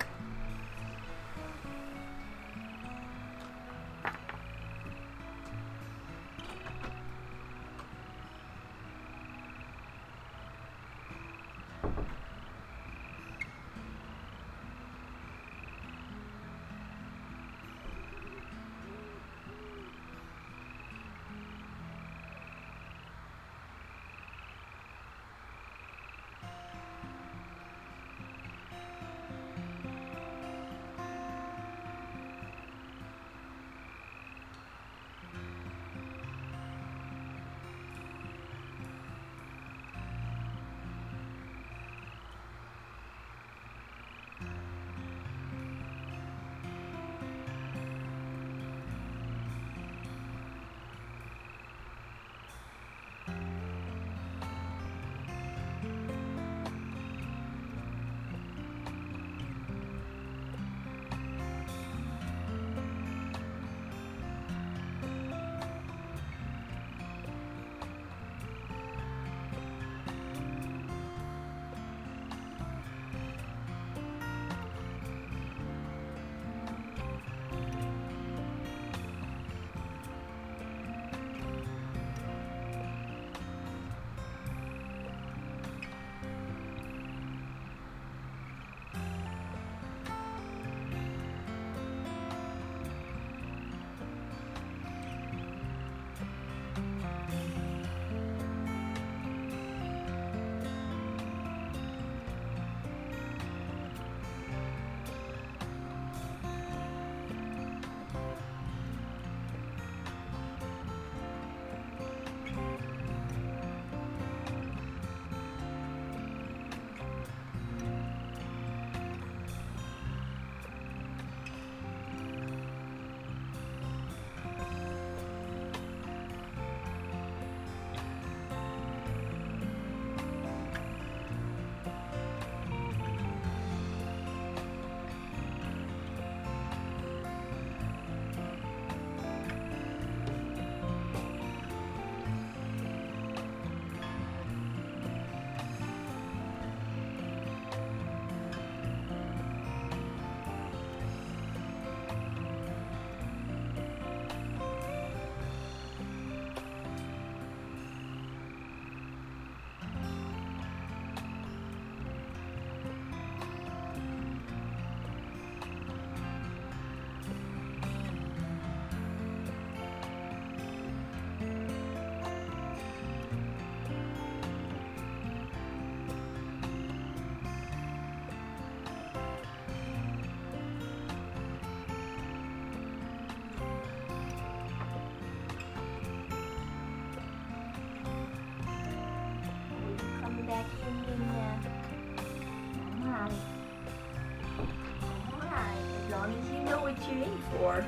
you in for?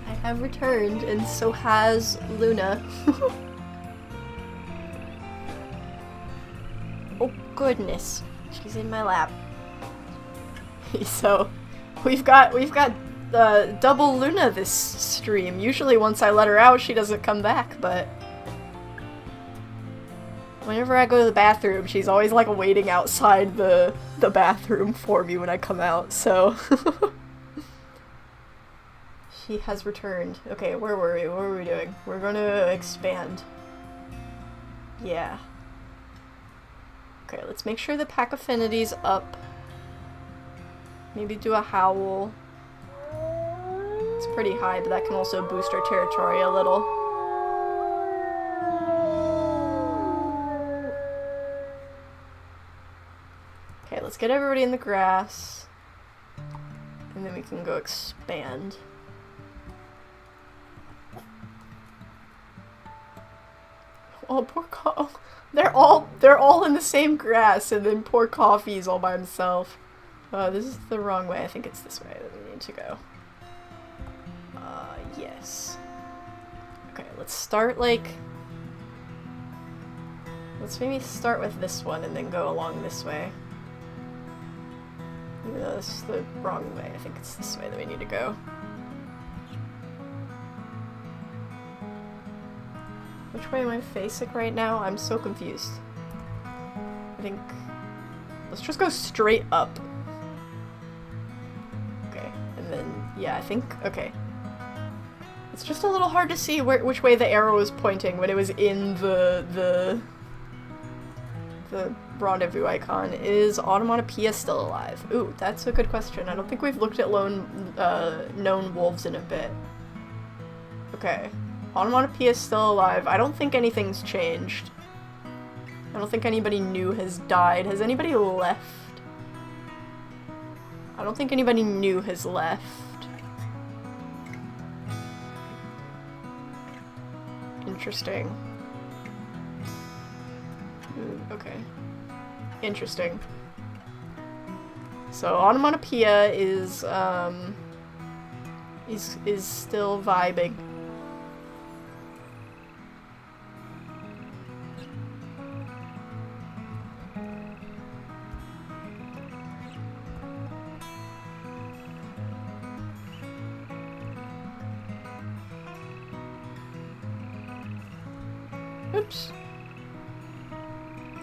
I have returned, and so has Luna. Oh goodness, she's in my lap. So, we've got double Luna this stream. Usually once I let her out, she doesn't come back, but whenever I go to the bathroom, she's always like waiting outside the bathroom for me when I come out, so she has returned. Okay, where were we? What were we doing? We're gonna expand. Yeah. Okay, let's make sure the pack affinity's up. Maybe do a howl. It's pretty high, but that can also boost our territory a little. let's get everybody in the grass. And then we can go expand. Oh, they're all in the same grass, and then poor Coffee's all by himself. This is the wrong way. I think it's this way that we need to go. Yes. Okay, let's start, like... Let's maybe start with this one and then go along this way. Even though this is the wrong way, I think it's this way that we need to go. Which way am I facing right now? I'm so confused. I think... Let's just go straight up. Okay, and then... Yeah, I think... Okay. It's just a little hard to see which way the arrow was pointing when it was in the rendezvous icon. Is Onomatopoeia still alive? Ooh, that's a good question. I don't think we've looked at known wolves in a bit. Okay. Onomatopoeia is still alive. I don't think anything's changed. I don't think anybody new has died. Has anybody left? I don't think anybody new has left. Interesting. Okay. Interesting. So Onomatopoeia is still vibing. Oops.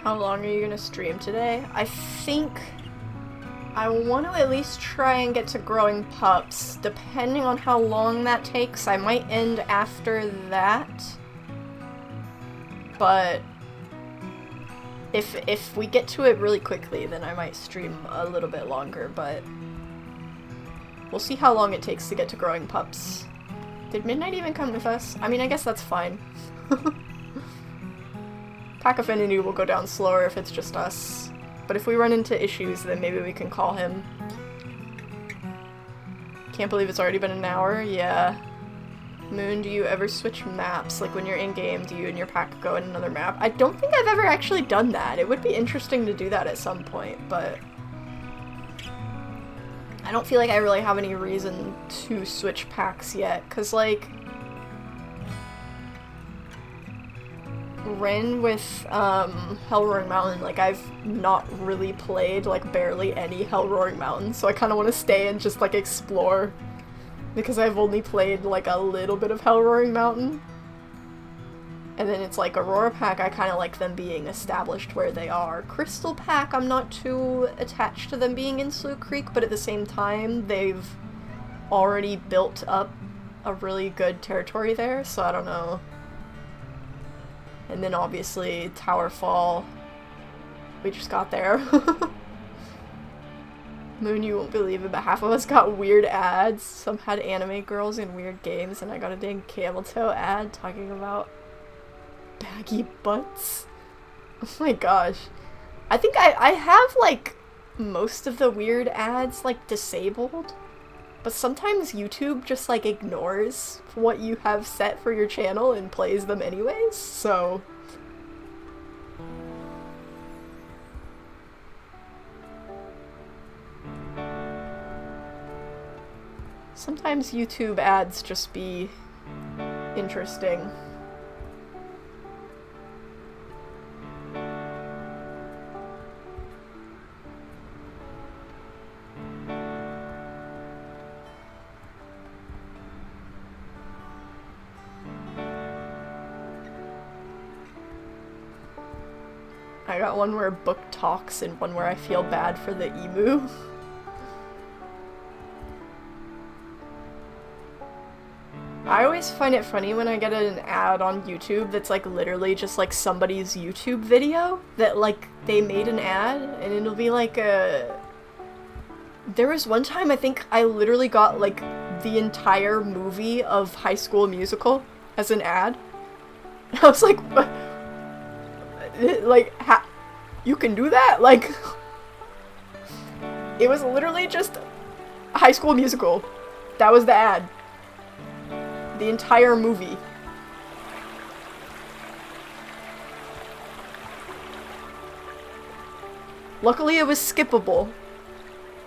How long are you gonna stream today? I think I want to at least try and get to growing pups. Depending on how long that takes, I might end after that. But if we get to it really quickly, then I might stream a little bit longer, but we'll see how long it takes to get to growing pups. Did Midnight even come with us? I mean, I guess that's fine. Pack Affinity will go down slower if it's just us. But if we run into issues, then maybe we can call him. Can't believe it's already been an hour? Yeah. Moon, do you ever switch maps? Like when you're in-game, do you and your pack go in another map? I don't think I've ever actually done that. It would be interesting to do that at some point, but I don't feel like I really have any reason to switch packs yet, because like Wren with Hellroaring Mountain, like I've not really played like barely any Hellroaring Mountain, so I kind of want to stay and just like explore, because I've only played like a little bit of Hellroaring Mountain. And then it's like Aurora Pack, I kind of like them being established where they are. Crystal Pack, I'm not too attached to them being in Slough Creek, but at the same time they've already built up a really good territory there, so I don't know. And then obviously Towerfall, we just got there. Moon, you won't believe it, but half of us got weird ads. Some had anime girls in weird games, and I got a dang camel toe ad talking about baggy butts. Oh my gosh. I think I have like most of the weird ads like disabled, but sometimes YouTube just like ignores what you have set for your channel and plays them anyways, so sometimes YouTube ads just be interesting. I got one where a book talks and one where I feel bad for the emu. I always find it funny when I get an ad on YouTube that's like literally just like somebody's YouTube video that like they made an ad, and it'll be like a... There was one time I think I literally got like the entire movie of High School Musical as an ad. I was like, like, you can do that? Like, It was literally just High School Musical. That was the ad. The entire movie. Luckily it was skippable.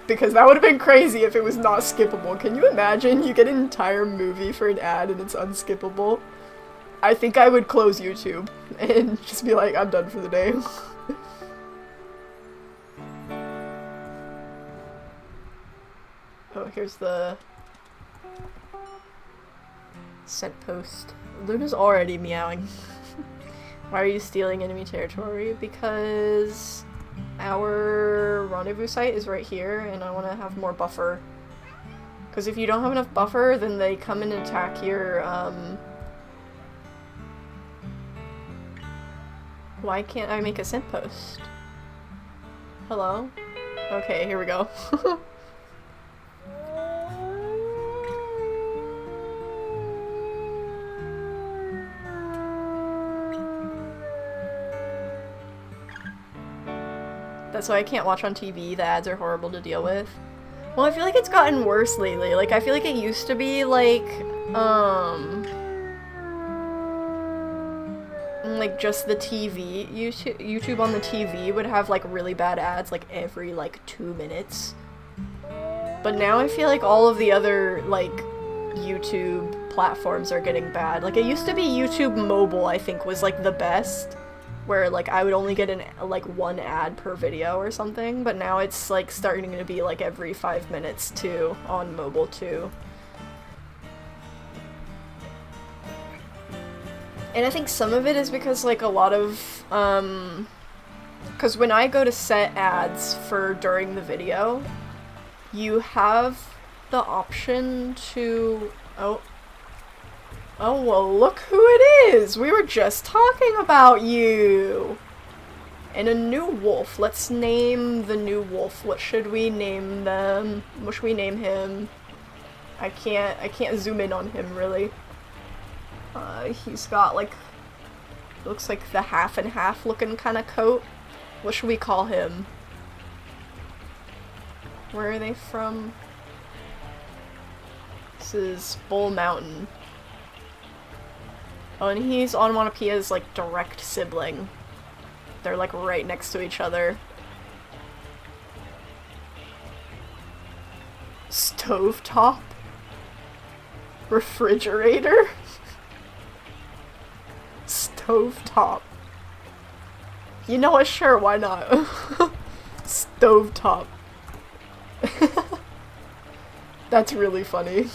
Because that would have been crazy if it was not skippable. Can you imagine? You get an entire movie for an ad and it's unskippable. I think I would close YouTube and just be like, I'm done for the day. Oh, here's the scent post. Luna's already meowing. Why are you stealing enemy territory? Because our rendezvous site is right here and I want to have more buffer. Because if you don't have enough buffer, then they come and attack your, Why can't I make a scent post? Hello? Okay, here we go. That's why I can't watch on TV. The ads are horrible to deal with. Well, I feel like it's gotten worse lately. Like, I feel like it used to be, like just the TV. YouTube on the TV would have, like, really bad ads, like, every, like, 2 minutes. But now I feel like all of the other, like, YouTube platforms are getting bad. Like, it used to be YouTube Mobile, I think, was, like, the best. Where, like, I would only get one ad per video or something, but now it's, like, starting to be, like, every 5 minutes, too, on mobile, too. And I think some of it is because, like, a lot of, because when I go to set ads for during the video, you have the option to, Oh, well, look who it is! We were just talking about you! And a new wolf. Let's name the new wolf. What should we name them? What should we name him? I can't zoom in on him, really. He's got, like, looks like the half and half looking kind of coat. What should we call him? Where are they from? This is Bull Mountain. Oh, and he's Onomatopoeia's, like, direct sibling. They're, like, right next to each other. Stovetop? Refrigerator? Stovetop. You know what? Sure, why not? Stovetop. That's really funny.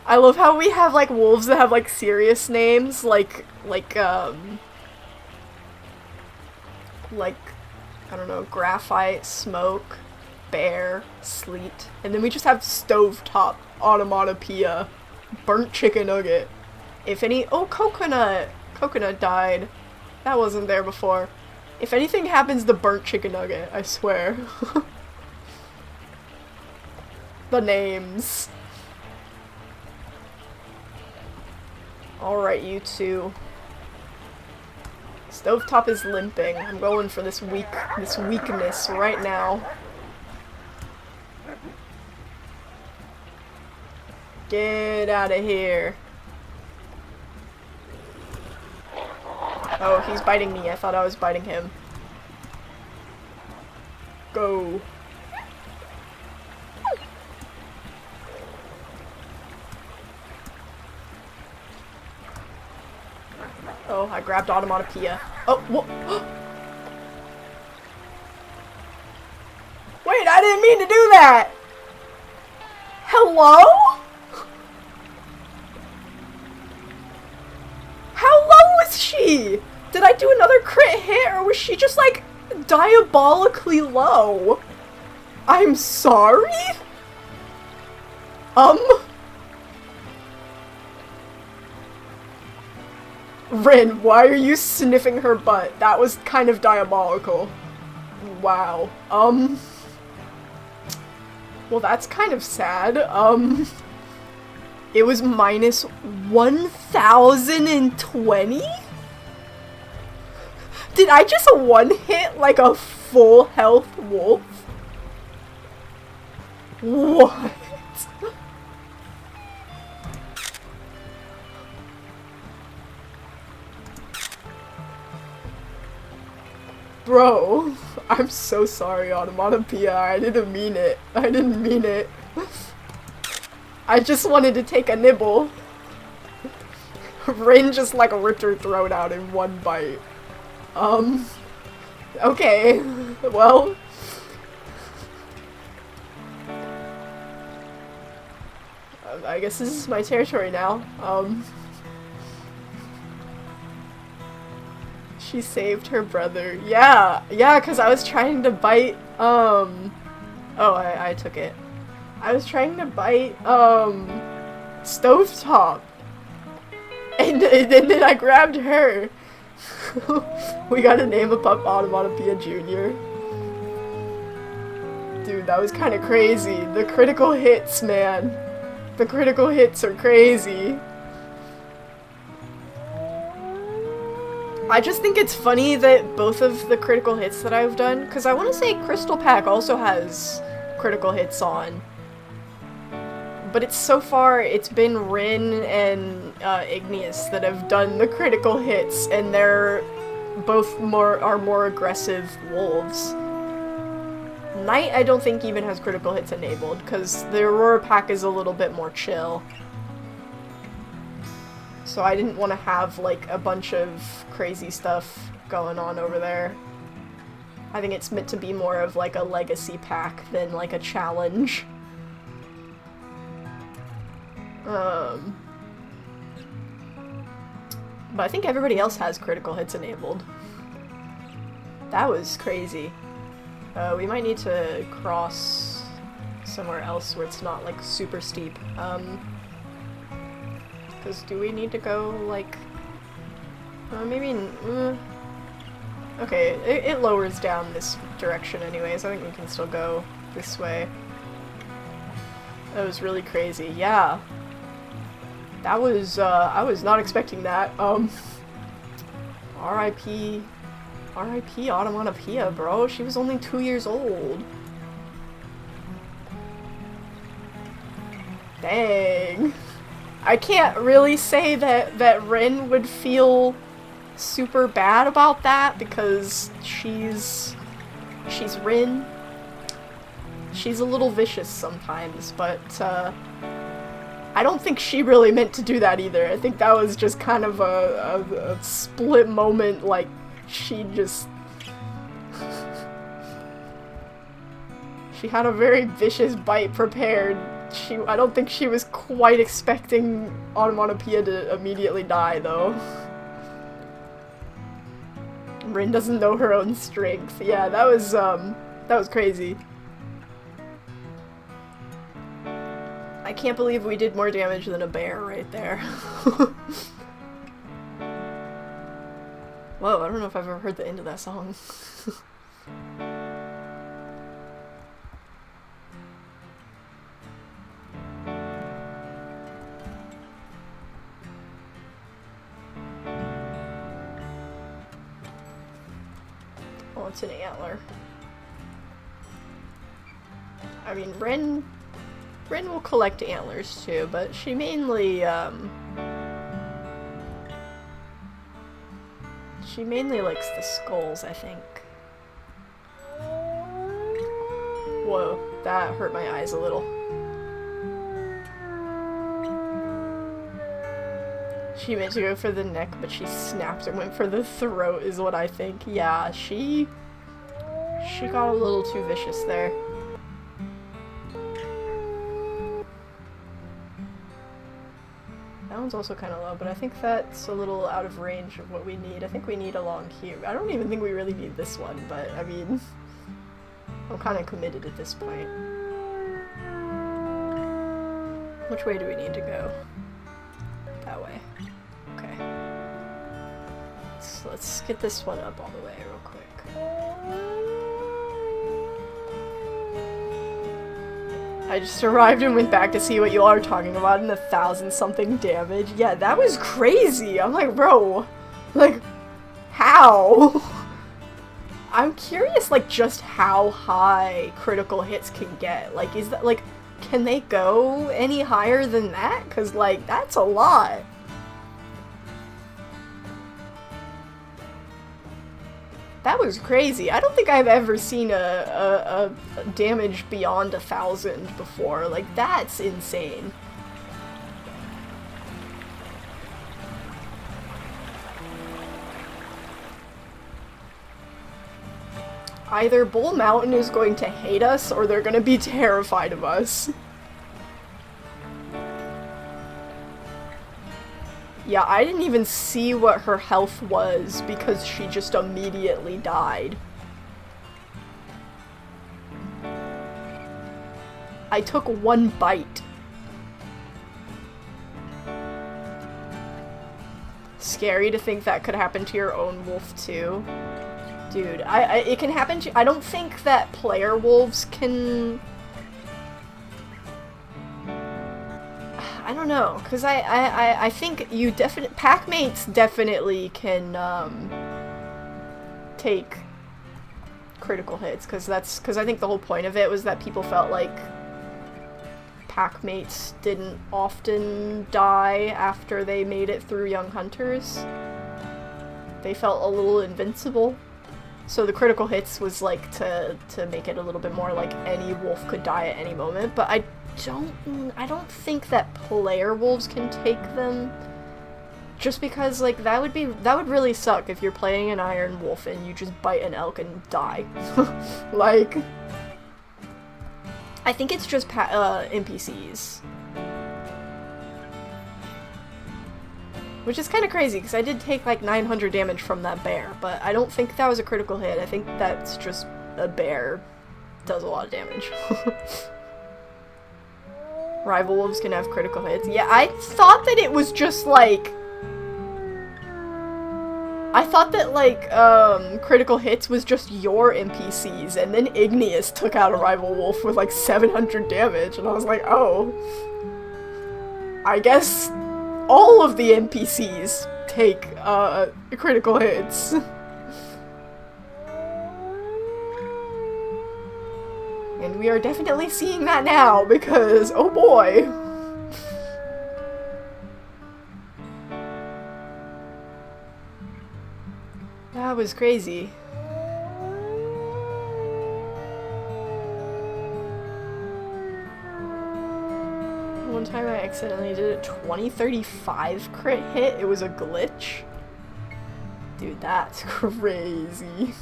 I love how we have, like, wolves that have, like, serious names, like, I don't know, Graphite, Smoke, Bear, Sleet, and then we just have Stovetop, Onomatopoeia, Burnt Chicken Nugget. If any- oh, Coconut! Coconut died. That wasn't there before. If anything happens to Burnt Chicken Nugget, I swear. The names. Alright, you two. Stovetop is limping. I'm going for this weakness right now. Get out of here. Oh, he's biting me. I thought I was biting him. Go. Oh, I grabbed Onomatopoeia. Oh, whoa. Wait, I didn't mean to do that! Hello? How low was she? Did I do another crit hit, or was she just, like, diabolically low? I'm sorry? Wren, why are you sniffing her butt? That was kind of diabolical. Wow. Well, that's kind of sad. It was minus 1,020? Did I just one-hit, like, a full health wolf? What? Bro, I'm so sorry, Onomatopoeia. I didn't mean it. I didn't mean it. I just wanted to take a nibble. Wren just like ripped her throat out in one bite. Okay. Well. I guess this is my territory now. She saved her brother. Yeah, because I was trying to bite, oh, I took it. I was trying to bite, Stovetop. And then I grabbed her. We gotta name a pup Onomatopoeia Jr. Dude, that was kind of crazy. The critical hits, man. The critical hits are crazy. I just think it's funny that both of the critical hits that I've done, because I want to say Crystal Pack also has critical hits on. But so far, it's been Wren and Igneous that have done the critical hits, and they're both more aggressive wolves. Knight, I don't think even has critical hits enabled, because the Aurora Pack is a little bit more chill. So I didn't want to have, like, a bunch of crazy stuff going on over there. I think it's meant to be more of, like, a legacy pack than, like, a challenge. But I think everybody else has critical hits enabled. That was crazy. We might need to cross somewhere else where it's not, like, super steep. Because do we need to go, like... maybe... Okay, it lowers down this direction anyways. I think we can still go this way. That was really crazy. Yeah. That was, I was not expecting that. R.I.P. R.I.P. Onomatopoeia, bro. She was only 2 years old. Dang. I can't really say that Wren would feel super bad about that because she's Wren. She's a little vicious sometimes, but I don't think she really meant to do that either. I think that was just kind of a split moment, like she just... She had a very vicious bite prepared. I don't think she was quite expecting Onomatopoeia to immediately die, though. Wren doesn't know her own strength. Yeah, that was crazy. I can't believe we did more damage than a bear right there. Whoa, I don't know if I've ever heard the end of that song. Oh, it's an antler. I mean, Wren will collect antlers too, but she mainly likes the skulls, I think. Whoa, that hurt my eyes a little. She meant to go for the neck, but she snapped and went for the throat, is what I think. Yeah, she got a little too vicious there. That one's also kind of low, but I think that's a little out of range of what we need. I think we need along here. I don't even think we really need this one, but I mean, I'm kind of committed at this point. Which way do we need to go? That way. Okay. So let's get this one up all the way real quick. I just arrived and went back to see what you all are talking about and 1,000-something damage. Yeah, that was crazy. I'm like, bro, like, how? I'm curious, like, just how high critical hits can get. Like, is that, like, can they go any higher than that? Because, like, that's a lot. That was crazy. I don't think I've ever seen a damage beyond 1,000 before. Like, that's insane. Either Bull Mountain is going to hate us, or they're gonna be terrified of us. Yeah, I didn't even see what her health was because she just immediately died. I took one bite. Scary to think that could happen to your own wolf too. Dude, it can happen to- I don't think that player wolves can... I don't know, because I think you definitely... Packmates definitely can, take critical hits, because I think the whole point of it was that people felt like packmates didn't often die after they made it through Young Hunters. They felt a little invincible. So the critical hits was like to make it a little bit more like any wolf could die at any moment, but I don't think that player wolves can take them. Just because like that would really suck if you're playing an Iron Wolf and you just bite an elk and die. Like, I think it's just NPCs. Which is kind of crazy, because I did take like 900 damage from that bear, but I don't think that was a critical hit. I think that's just a bear does a lot of damage. Rival wolves can have critical hits. Yeah, I thought that it was just like... I thought that like, critical hits was just your NPCs, and then Igneous took out a rival wolf with like 700 damage, and I was like, oh. I guess... all of the NPCs take, critical hits. And we are definitely seeing that now, because, oh boy! That was crazy. One time I accidentally did a 2035 crit hit. It was a glitch. Dude, that's crazy.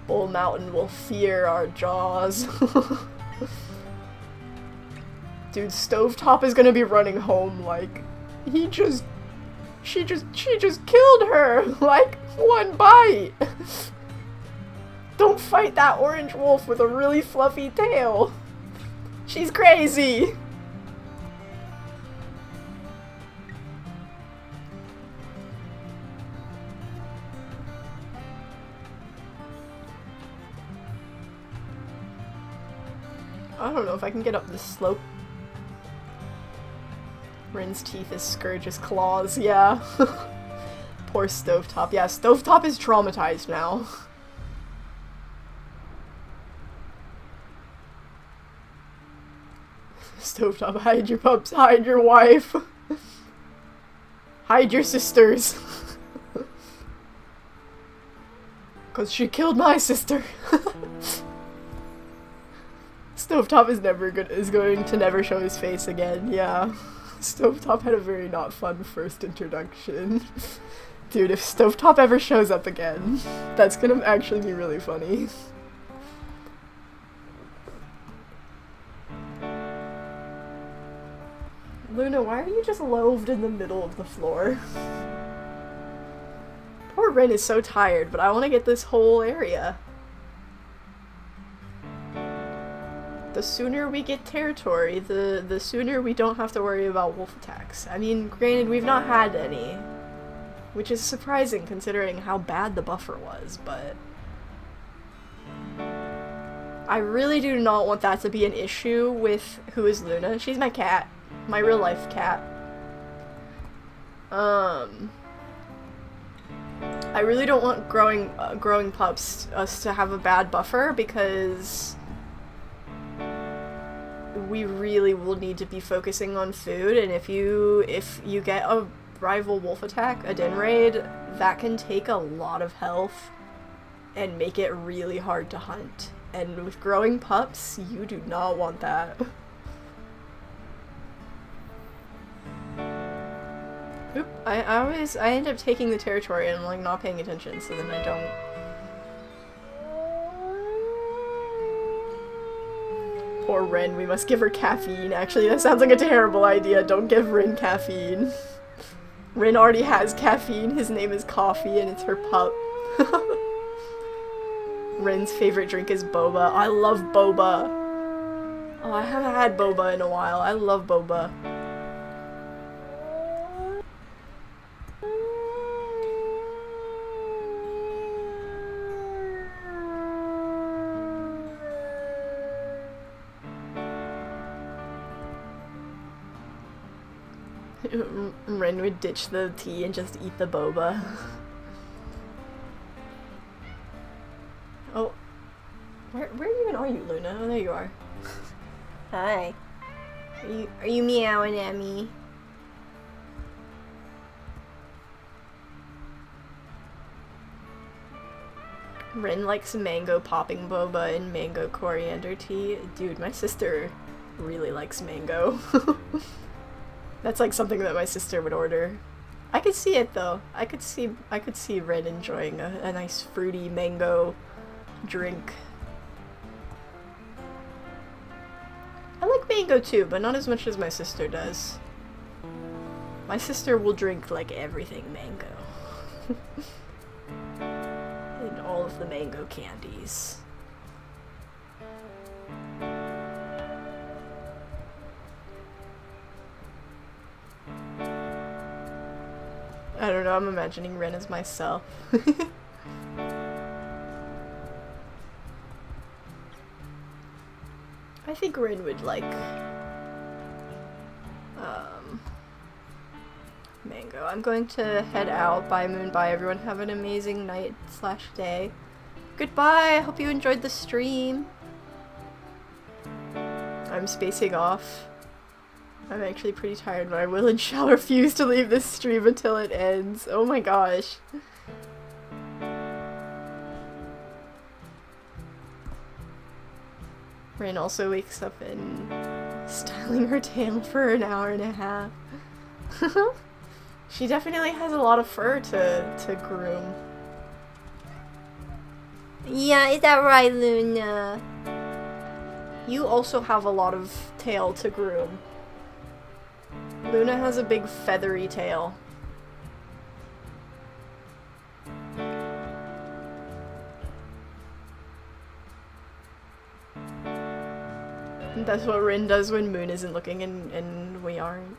Bull Mountain will fear our jaws. Dude, Stovetop is gonna be running home like, she just killed her! Like, one bite! Don't fight that orange wolf with a really fluffy tail! She's crazy! I don't know if I can get up this slope. Wren's teeth is Scourge's claws, yeah. Poor Stovetop. Yeah, Stovetop is traumatized now. Stovetop, hide your pups, hide your wife. Hide your sisters. 'Cause she killed my sister. Stovetop is going to never show his face again, yeah. Stovetop had a very not fun first introduction. Dude, if Stovetop ever shows up again, that's gonna actually be really funny. Luna, why are you just loaved in the middle of the floor? Poor Wren is so tired, but I want to get this whole area. The sooner we get territory, the sooner we don't have to worry about wolf attacks. I mean, granted, we've not had any, which is surprising considering how bad the buffer was, but I really do not want that to be an issue with Who is Luna. She's my cat. My real life cat. I really don't want growing pups us to have a bad buffer because we really will need to be focusing on food, and if you get a rival wolf attack, a den raid, that can take a lot of health and make it really hard to hunt. And with growing pups, you do not want that. Oop, I end up taking the territory and like not paying attention, so then I don't. Poor Wren, we must give her caffeine. Actually, that sounds like a terrible idea. Don't give Wren caffeine. Wren already has caffeine. His name is Coffee, and it's her pup. Wren's favorite drink is boba. I love boba. Oh, I haven't had boba in a while. I love boba. Wren would ditch the tea and just eat the boba. Oh. Where even are you, Luna? Oh, there you are. Hi. Are you meowing at me? Wren likes mango popping boba and mango coriander tea. Dude, my sister really likes mango. That's like something that my sister would order. I could see it though. I could see Wren enjoying a nice fruity mango drink. I like mango too, but not as much as my sister does. My sister will drink like everything mango. And all of the mango candies. I don't know, I'm imagining Wren as myself. I think Wren would like mango. I'm going to head out. Bye Moon, bye everyone. Have an amazing night / day. Goodbye, I hope you enjoyed the stream. I'm spacing off. I'm actually pretty tired, but I will and shall refuse to leave this stream until it ends. Oh my gosh. Wren also wakes up and styling her tail for an hour and a half. She definitely has a lot of fur to groom. Yeah, is that right, Luna? You also have a lot of tail to groom. Luna has a big feathery tail. That's what Wren does when Moon isn't looking and we aren't.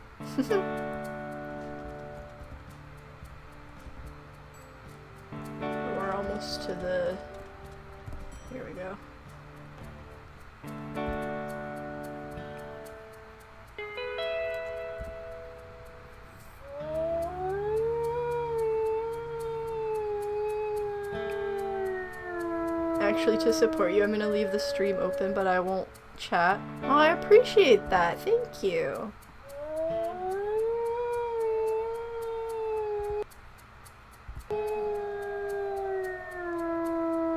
We're almost to the... Here we go. Actually, to support you, I'm gonna leave the stream open, but I won't chat. Oh, I appreciate that. Thank you.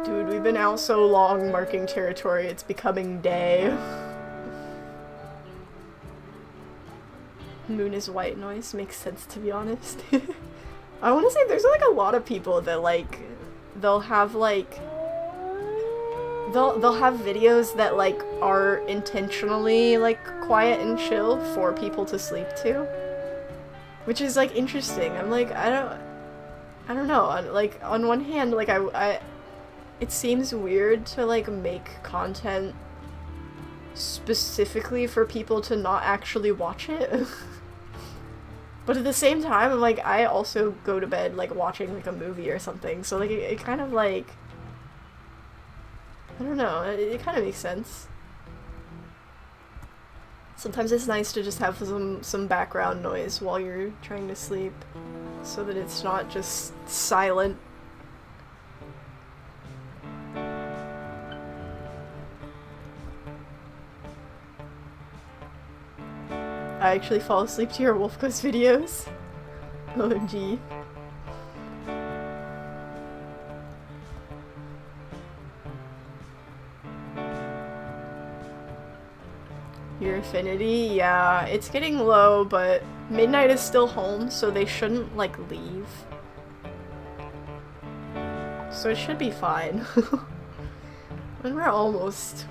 Dude, we've been out so long marking territory, it's becoming day. Moon is white noise. Makes sense, to be honest. I want to say there's like a lot of people that like, they'll have like... They'll have videos that like are intentionally like quiet and chill for people to sleep to, which is like interesting. I'm like, I don't know. Like on one hand, like it seems weird to like make content specifically for people to not actually watch it. But at the same time, I'm like, I also go to bed like watching like a movie or something, so like it kind of like, I don't know, it kind of makes sense. Sometimes it's nice to just have some background noise while you're trying to sleep, so that it's not just silent. I actually fall asleep to your Wolf Ghost videos. OMG. Your affinity? Yeah, it's getting low, but Midnight is still home, so they shouldn't, like, leave. So it should be fine. And we're almost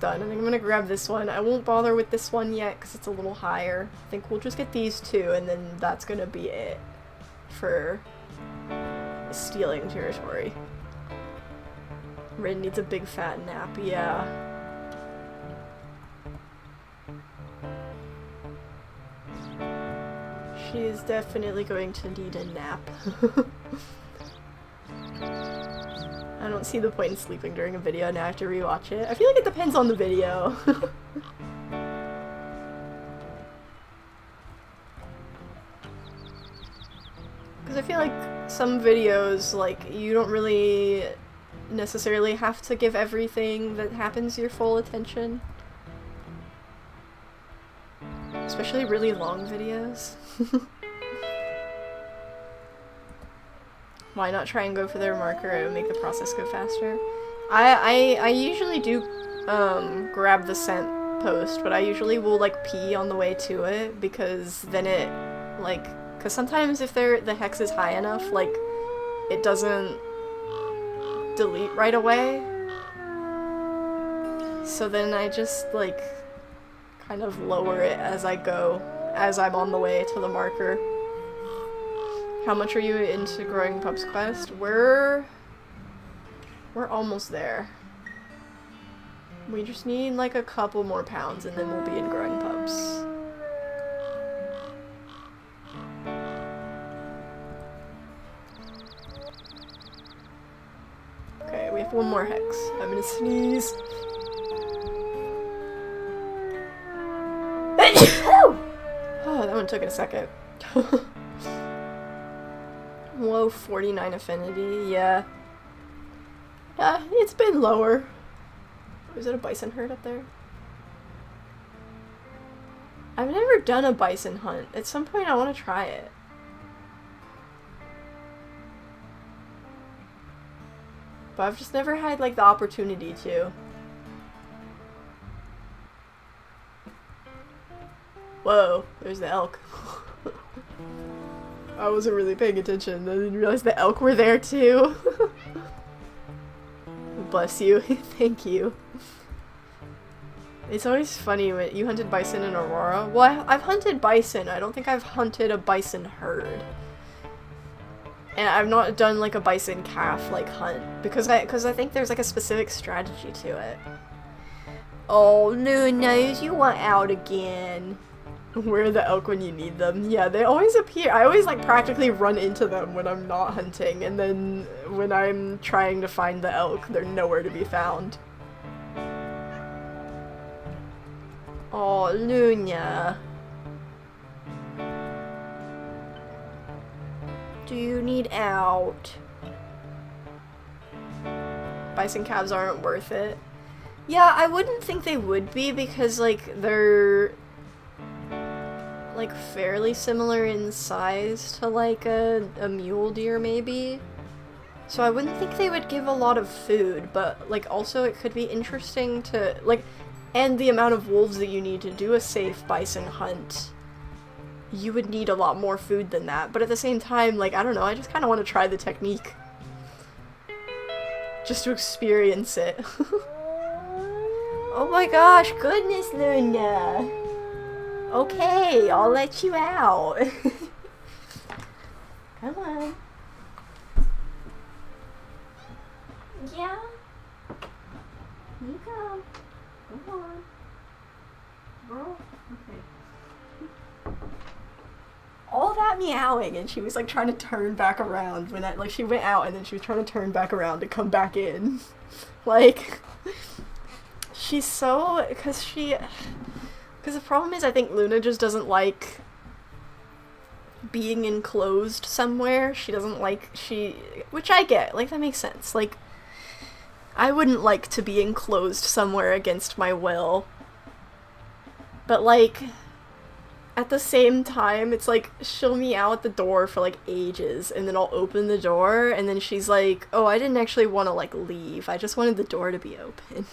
done. I think I'm gonna grab this one. I won't bother with this one yet, because it's a little higher. I think we'll just get these two, and then that's gonna be it for stealing territory. Rin needs a big fat nap, yeah. She is definitely going to need a nap. I don't see the point in sleeping during a video, now I have to rewatch it. I feel like it depends on the video. Because I feel like some videos, like, you don't really necessarily have to give everything that happens your full attention. Especially really long videos. Why not try and go for their marker? It would make the process go faster. I usually do grab the scent post, but I usually will like pee on the way to it, because then it like, because sometimes if the hex is high enough, like it doesn't delete right away. So then I just like kind of lower it as I go, as I'm on the way to the marker. How much are you into growing Pups Quest? We're almost there. We just need like a couple more pounds and then we'll be in growing pups. Okay, we have one more hex. I'm gonna sneeze. Oh, that one took a second. Low 49 affinity, yeah. Yeah, it's been lower. Is it a bison herd up there? I've never done a bison hunt. At some point I want to try it. But I've just never had like the opportunity to. Whoa, there's the elk. I wasn't really paying attention. I didn't realize the elk were there too. Bless you. Thank you. It's always funny when you hunted bison in Aurora. Well, I've hunted bison. I don't think I've hunted a bison herd. And I've not done like a bison calf like hunt because I think there's like a specific strategy to it. Oh, Lunas, you want out again. Where are the elk when you need them? Yeah, they always appear. I always like practically run into them when I'm not hunting, and then when I'm trying to find the elk, they're nowhere to be found. Oh, Luna. Do you need out? Bison calves aren't worth it. Yeah, I wouldn't think they would be because like they're like fairly similar in size to like a mule deer maybe. So I wouldn't think they would give a lot of food, but like also it could be interesting to like, and the amount of wolves that you need to do a safe bison hunt, you would need a lot more food than that. But at the same time, like, I don't know, I just kind of want to try the technique. Just to experience it. Oh my gosh, goodness, Luna! Okay, I'll let you out. Come on. Yeah? You go. Come on. Girl. Okay. All that meowing, and she was like trying to turn back around when like she went out and then she was trying to turn back around to come back in. Like, she's so, because she, Because the problem is I think Luna just doesn't like being enclosed somewhere. She doesn't like, which I get, like, that makes sense. Like, I wouldn't like to be enclosed somewhere against my will. But, like, at the same time, it's like, she'll meow at the door for, like, ages, and then I'll open the door, and then she's like, oh, I didn't actually want to, like, leave. I just wanted the door to be open.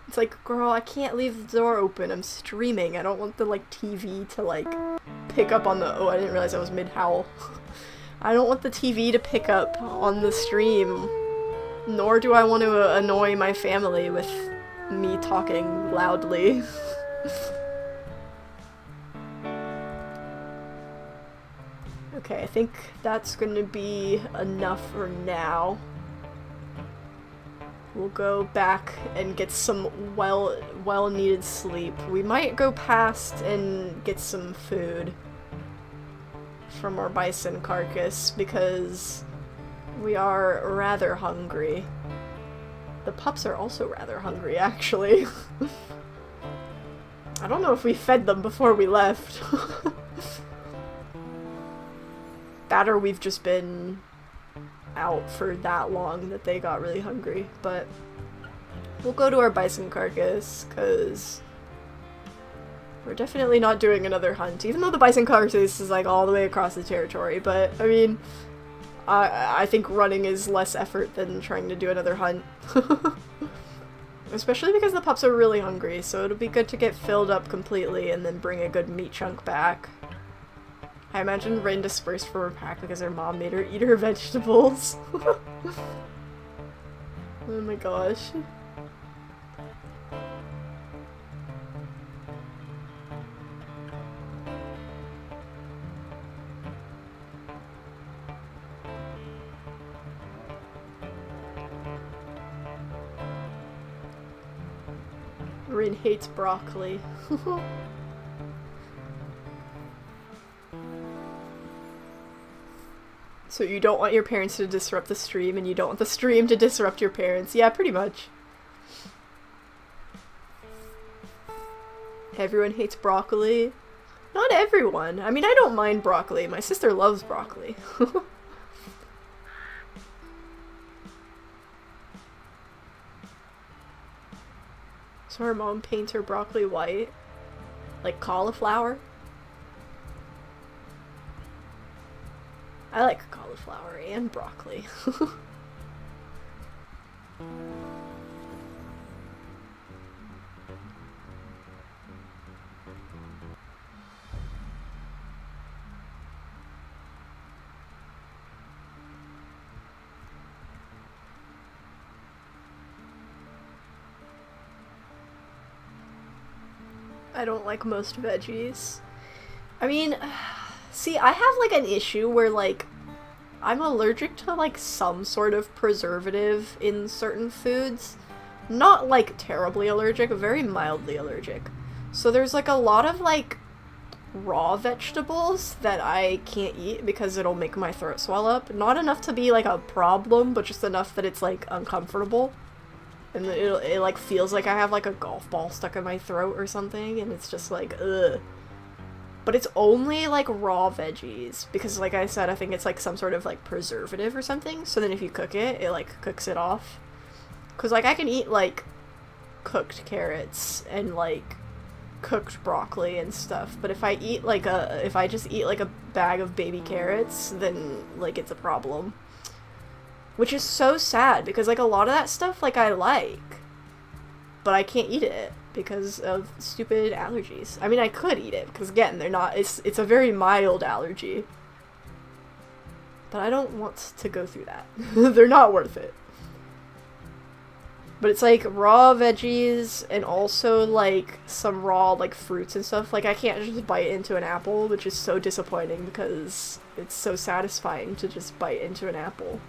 It's like, girl, I can't leave the door open. I'm streaming. I don't want the, like, TV to, like, pick up on the— oh, I didn't realize I was mid-howl. I don't want the TV to pick up on the stream, nor do I want to annoy my family with me talking loudly. Okay, I think that's gonna be enough for now. We'll go back and get some well-needed sleep. We might go past and get some food from our bison carcass because we are rather hungry. The pups are also rather hungry, actually. I don't know if we fed them before we left. That or we've just been out for that long that they got really hungry, but we'll go to our bison carcass because we're definitely not doing another hunt, even though the bison carcass is like all the way across the territory. But I mean, I think running is less effort than trying to do another hunt. Especially because the pups are really hungry, so it'll be good to get filled up completely and then bring a good meat chunk back. I imagine Rin dispersed from her pack because her mom made her eat her vegetables. Oh my gosh. Rin hates broccoli. So you don't want your parents to disrupt the stream, and you don't want the stream to disrupt your parents. Yeah, pretty much. Everyone hates broccoli. Not everyone. I mean, I don't mind broccoli. My sister loves broccoli. So her mom paints her broccoli white. Like cauliflower. I like cauliflower and broccoli. I don't like most veggies. I mean, see, I have like an issue where like I'm allergic to like some sort of preservative in certain foods. Not like terribly allergic, very mildly allergic. So there's like a lot of like raw vegetables that I can't eat because it'll make my throat swell up. Not enough to be like a problem, but just enough that it's like uncomfortable. And it like feels like I have like a golf ball stuck in my throat or something, and it's just like, ugh. But it's only like raw veggies, because like I said, I think it's like some sort of like preservative or something, so then if you cook it, it like cooks it off. Because like I can eat like cooked carrots and like cooked broccoli and stuff, but if I just eat like a bag of baby carrots, then like it's a problem. Which is so sad, because, like, a lot of that stuff, like, I like. But I can't eat it because of stupid allergies. I mean, I could eat it, because, again, they're not— it's a very mild allergy. But I don't want to go through that. They're not worth it. But it's, like, raw veggies, and also, like, some raw, like, fruits and stuff. Like, I can't just bite into an apple, which is so disappointing, because it's so satisfying to just bite into an apple.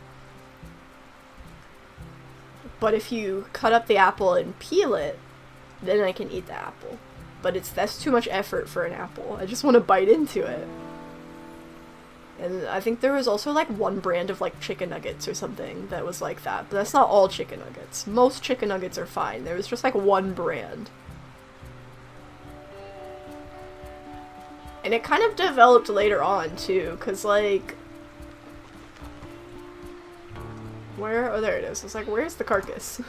But if you cut up the apple and peel it, then I can eat the apple. But that's too much effort for an apple. I just want to bite into it. And I think there was also like one brand of like chicken nuggets or something that was like that. But that's not all chicken nuggets. Most chicken nuggets are fine. There was just like one brand. And it kind of developed later on, too, because, like... Where? Oh, there it is. It's like, where's the carcass?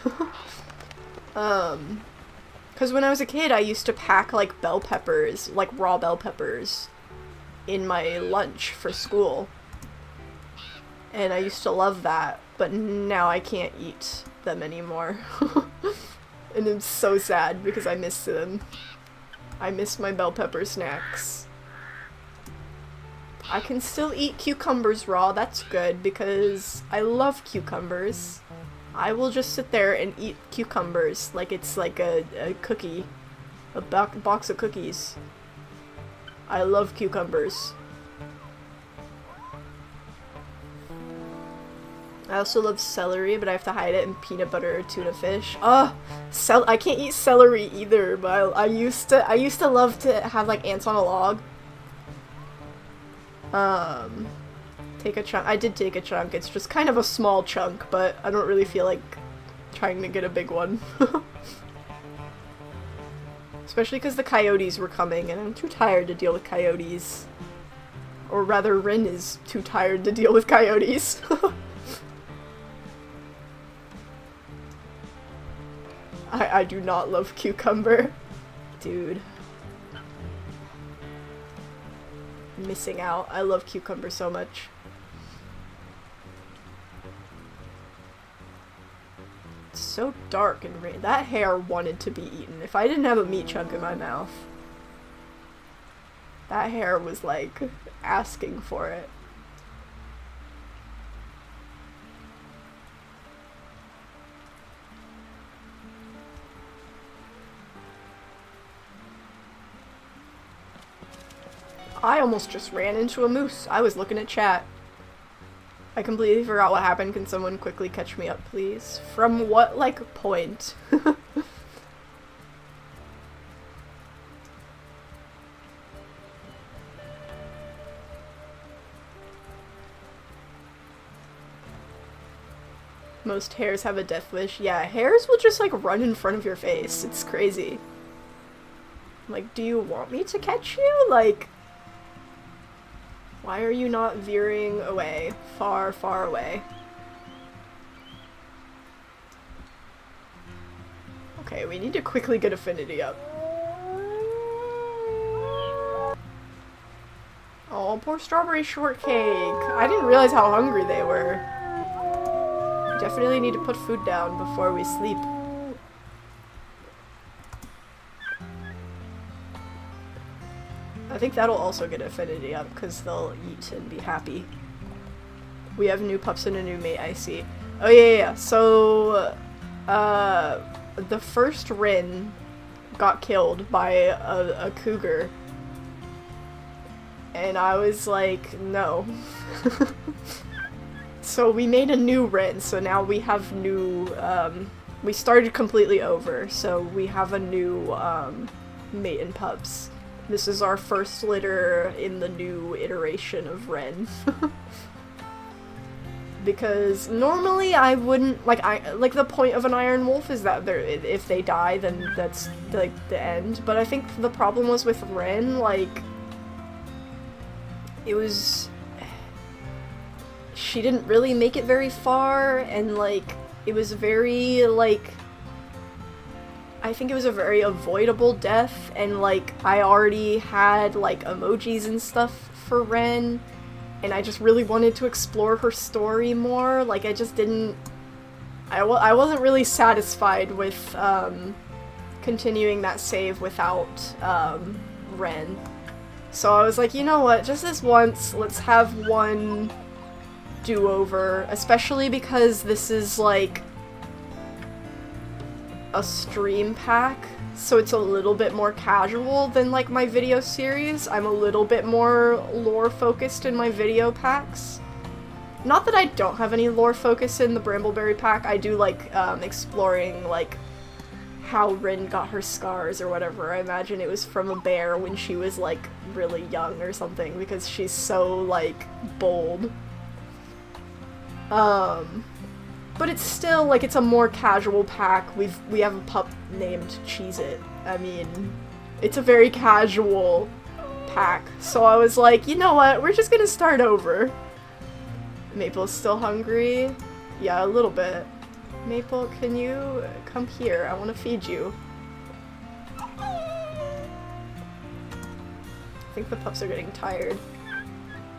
Because when I was a kid, I used to pack, like, bell peppers, like, raw bell peppers, in my lunch for school. And I used to love that, but now I can't eat them anymore. And I'm so sad because I miss them. I miss my bell pepper snacks. I can still eat cucumbers raw, that's good, because I love cucumbers. I will just sit there and eat cucumbers like it's like a cookie. A box of cookies. I love cucumbers. I also love celery, but I have to hide it in peanut butter or tuna fish. Ugh! I can't eat celery either, but I used to love to have like ants on a log. Take a chunk. I did take a chunk. It's just kind of a small chunk, but I don't really feel like trying to get a big one. Especially because the coyotes were coming, and I'm too tired to deal with coyotes. Or rather, Wren is too tired to deal with coyotes. I do not love cucumber. Dude. Missing out. I love cucumber so much. It's so dark and rain. That hare wanted to be eaten. If I didn't have a meat chunk in my mouth, that hare was like asking for it. I almost just ran into a moose. I was looking at chat. I completely forgot what happened. Can someone quickly catch me up, please? From what, like, point? Most hares have a death wish. Yeah, hares will just, like, run in front of your face. It's crazy. Like, do you want me to catch you? Like... Why are you not veering away? Far, far away. Okay, we need to quickly get affinity up. Oh, poor strawberry shortcake. I didn't realize how hungry they were. Definitely need to put food down before we sleep. I think that'll also get affinity up, because they'll eat and be happy. We have new pups and a new mate, I see. Oh yeah. So, the first Wren got killed by a cougar. And I was like, no. So we made a new Wren, so now we have new, we started completely over, so we have a new, mate and pups. This is our first litter in the new iteration of Wren. Because normally I wouldn't, like the point of an Ironwolf is that if they die, then that's like the end. But I think the problem was with Wren, like, it was, she didn't really make it very far, and like, it was very, like, I think it was a very avoidable death, and like, I already had like emojis and stuff for Wren, and I just really wanted to explore her story more. Like, I just didn't, I wasn't really satisfied with continuing that save without Wren. So I was like, you know what, just this once, let's have one do-over, especially because this is like a stream pack, so it's a little bit more casual than like my video series. I'm a little bit more lore focused in my video packs. Not that I don't have any lore focus in the Brambleberry pack. I do like exploring like how Wren got her scars or whatever. I imagine it was from a bear when she was like really young or something, because she's so like bold. But it's still, like, it's a more casual pack. We have a pup named Cheez-It. I mean, it's a very casual pack. So I was like, you know what, we're just gonna start over. Maple's still hungry. Yeah, a little bit. Maple, can you come here? I want to feed you. I think the pups are getting tired.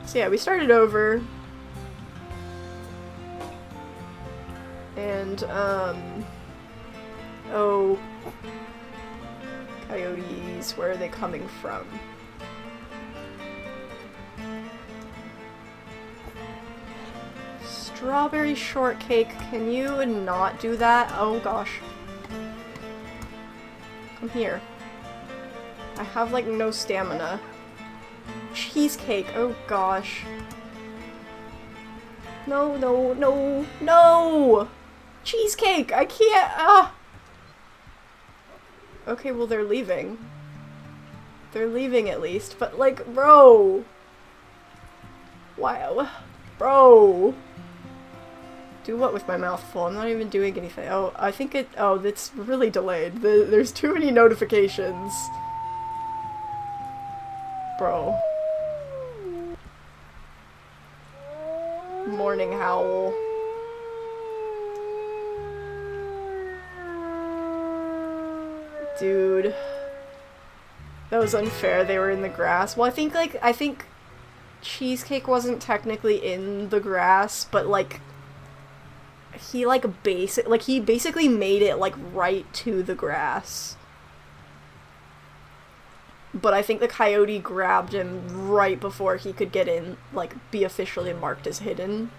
So yeah, we started over. And, oh, coyotes, where are they coming from? Strawberry shortcake, can you not do that? Oh gosh. Come here. I have like no stamina. Cheesecake, oh gosh. No, no, no, no! Cheesecake! I can't! Ah! Okay, well they're leaving. They're leaving at least, but like, bro! Wow. Bro! Do what with my mouth full? I'm not even doing anything. Oh, I think it- oh, it's really delayed. There's too many notifications. Bro. Morning howl. Dude. That was unfair, they were in the grass. Well, I think Cheesecake wasn't technically in the grass, but like, he he basically made it like right to the grass. But I think the coyote grabbed him right before he could get in, like, be officially marked as hidden.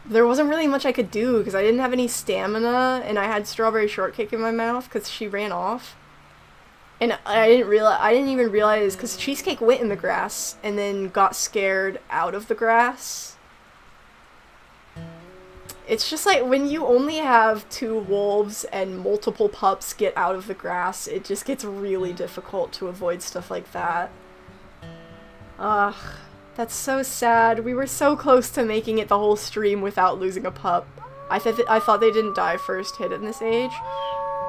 There wasn't really much I could do because I didn't have any stamina and I had strawberry shortcake in my mouth because she ran off. And I didn't even realize because Cheesecake went in the grass and then got scared out of the grass. It's just like when you only have 2 wolves and multiple pups get out of the grass, it just gets really difficult to avoid stuff like that. Ugh, that's so sad. We were so close to making it the whole stream without losing a pup. I thought they didn't die first hit in this age.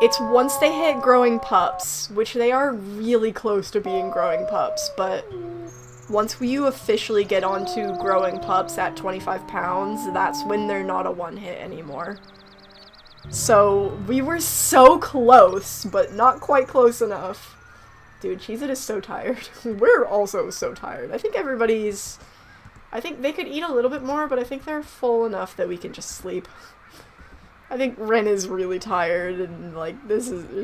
It's once they hit growing pups, which they are really close to being growing pups, but once you officially get onto growing pups at 25 pounds, that's when they're not a one-hit anymore. So, we were so close, but not quite close enough. Dude, Cheez-It is so tired. We're also so tired. I think they could eat a little bit more, but I think they're full enough that we can just sleep. I think Wren is really tired, and like,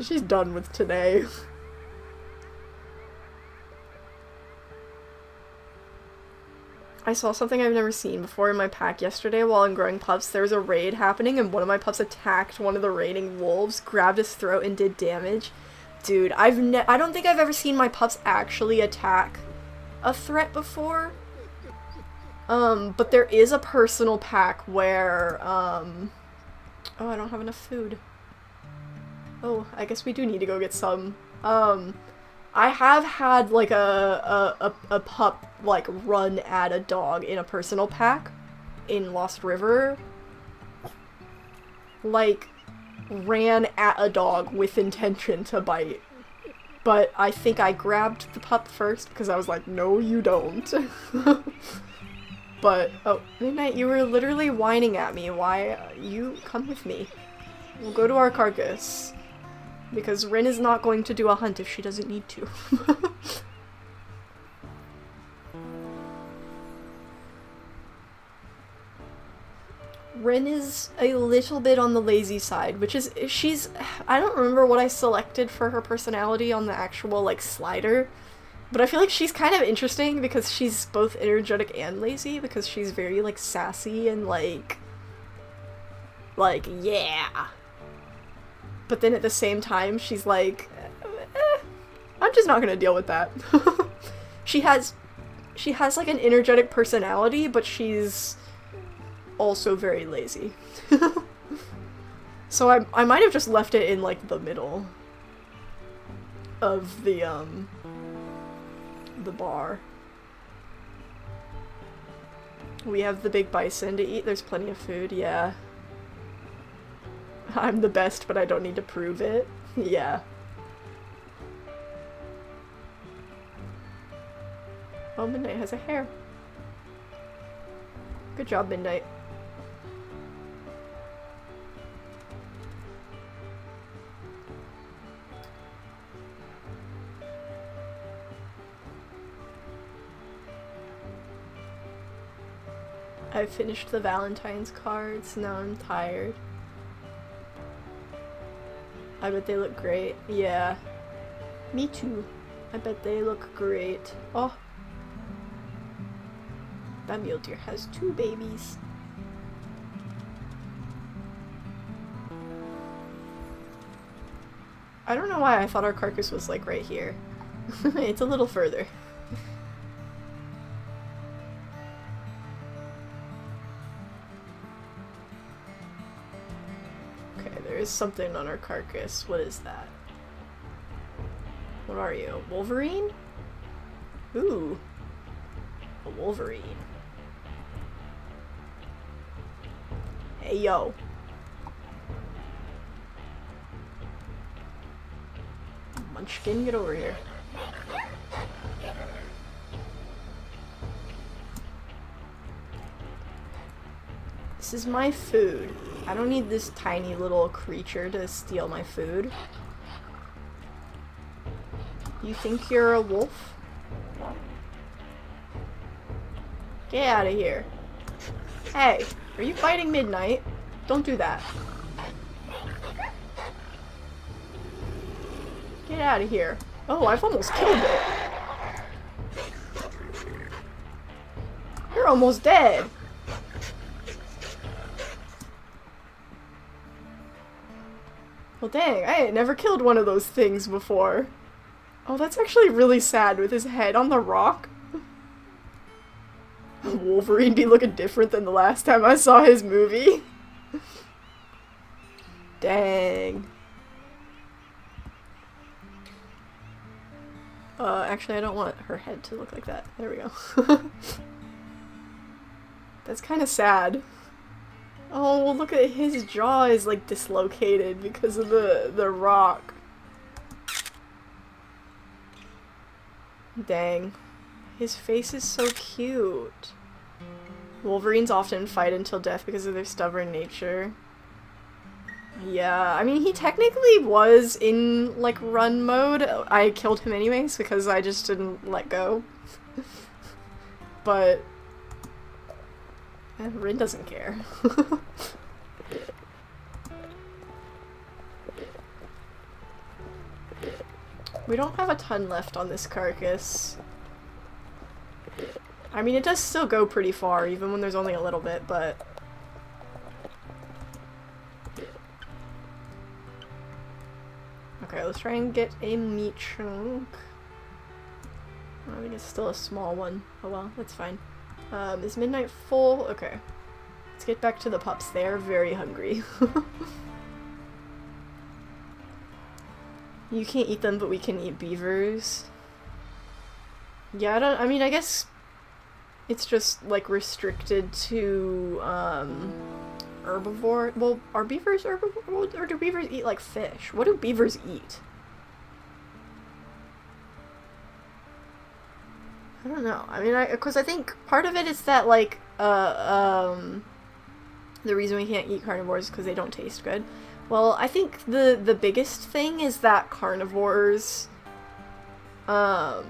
she's done with today. I saw something I've never seen before in my pack yesterday while I'm growing pups. There was a raid happening and one of my pups attacked one of the raiding wolves, grabbed his throat and did damage. Dude, I don't think I've ever seen my pups actually attack a threat before. But there is a personal pack where, oh, I don't have enough food. Oh, I guess we do need to go get some. I have had, like, a pup, like, run at a dog in a personal pack in Lost River. Like, ran at a dog with intention to bite. But I think I grabbed the pup first because I was like, no, you don't. But, oh, Midnight, you were literally whining at me. Why? You come with me. We'll go to our carcass. Because Wren is not going to do a hunt if she doesn't need to. Wren is a little bit on the lazy side, which is, I don't remember what I selected for her personality on the actual, like, slider. But I feel like she's kind of interesting because she's both energetic and lazy, because she's very, like, sassy and, like, yeah. But then at the same time, she's like, I'm just not gonna deal with that. She has like an energetic personality, but she's also very lazy. So I might have just left it in like the middle of the bar. We have the big bison to eat. There's plenty of food, yeah. I'm the best, but I don't need to prove it. Yeah. Oh, Midnight has a hair. Good job, Midnight. I finished the Valentine's cards, now I'm tired. I bet they look great. Yeah. Me too. I bet they look great. Oh. That mule deer has 2 babies. I don't know why I thought our carcass was like right here. It's a little further. Okay, there is something on our carcass. What is that? What are you? A Wolverine? Ooh. A Wolverine. Hey, yo. Munchkin, get over here. This is my food. I don't need this tiny little creature to steal my food. You think you're a wolf? Get out of here. Hey, are you fighting Midnight? Don't do that. Get out of here. Oh, I've almost killed it. You're almost dead. Well, dang, I ain't never killed one of those things before. Oh, that's actually really sad with his head on the rock. Wolverine be looking different than the last time I saw his movie. Dang. Actually, I don't want her head to look like that. There we go. That's kind of sad. Oh, look at his jaw is like dislocated because of the rock. Dang. His face is so cute. Wolverines often fight until death because of their stubborn nature. Yeah, I mean, he technically was in, like, run mode. I killed him anyways because I just didn't let go. But Wren doesn't care. We don't have a ton left on this carcass. I mean, it does still go pretty far, even when there's only a little bit, but... Okay, let's try and get a meat chunk. I think it's still a small one. Oh well, that's fine. Is Midnight full? Okay. Let's get back to the pups. They are very hungry. You can't eat them, but we can eat beavers. Yeah, I mean, I guess it's just, like, restricted to, herbivore. Well, are beavers herbivore? Or do beavers eat, like, fish? What do beavers eat? I don't know. I mean, because I think part of it is that, like, the reason we can't eat carnivores is because they don't taste good. Well, I think the biggest thing is that carnivores, like,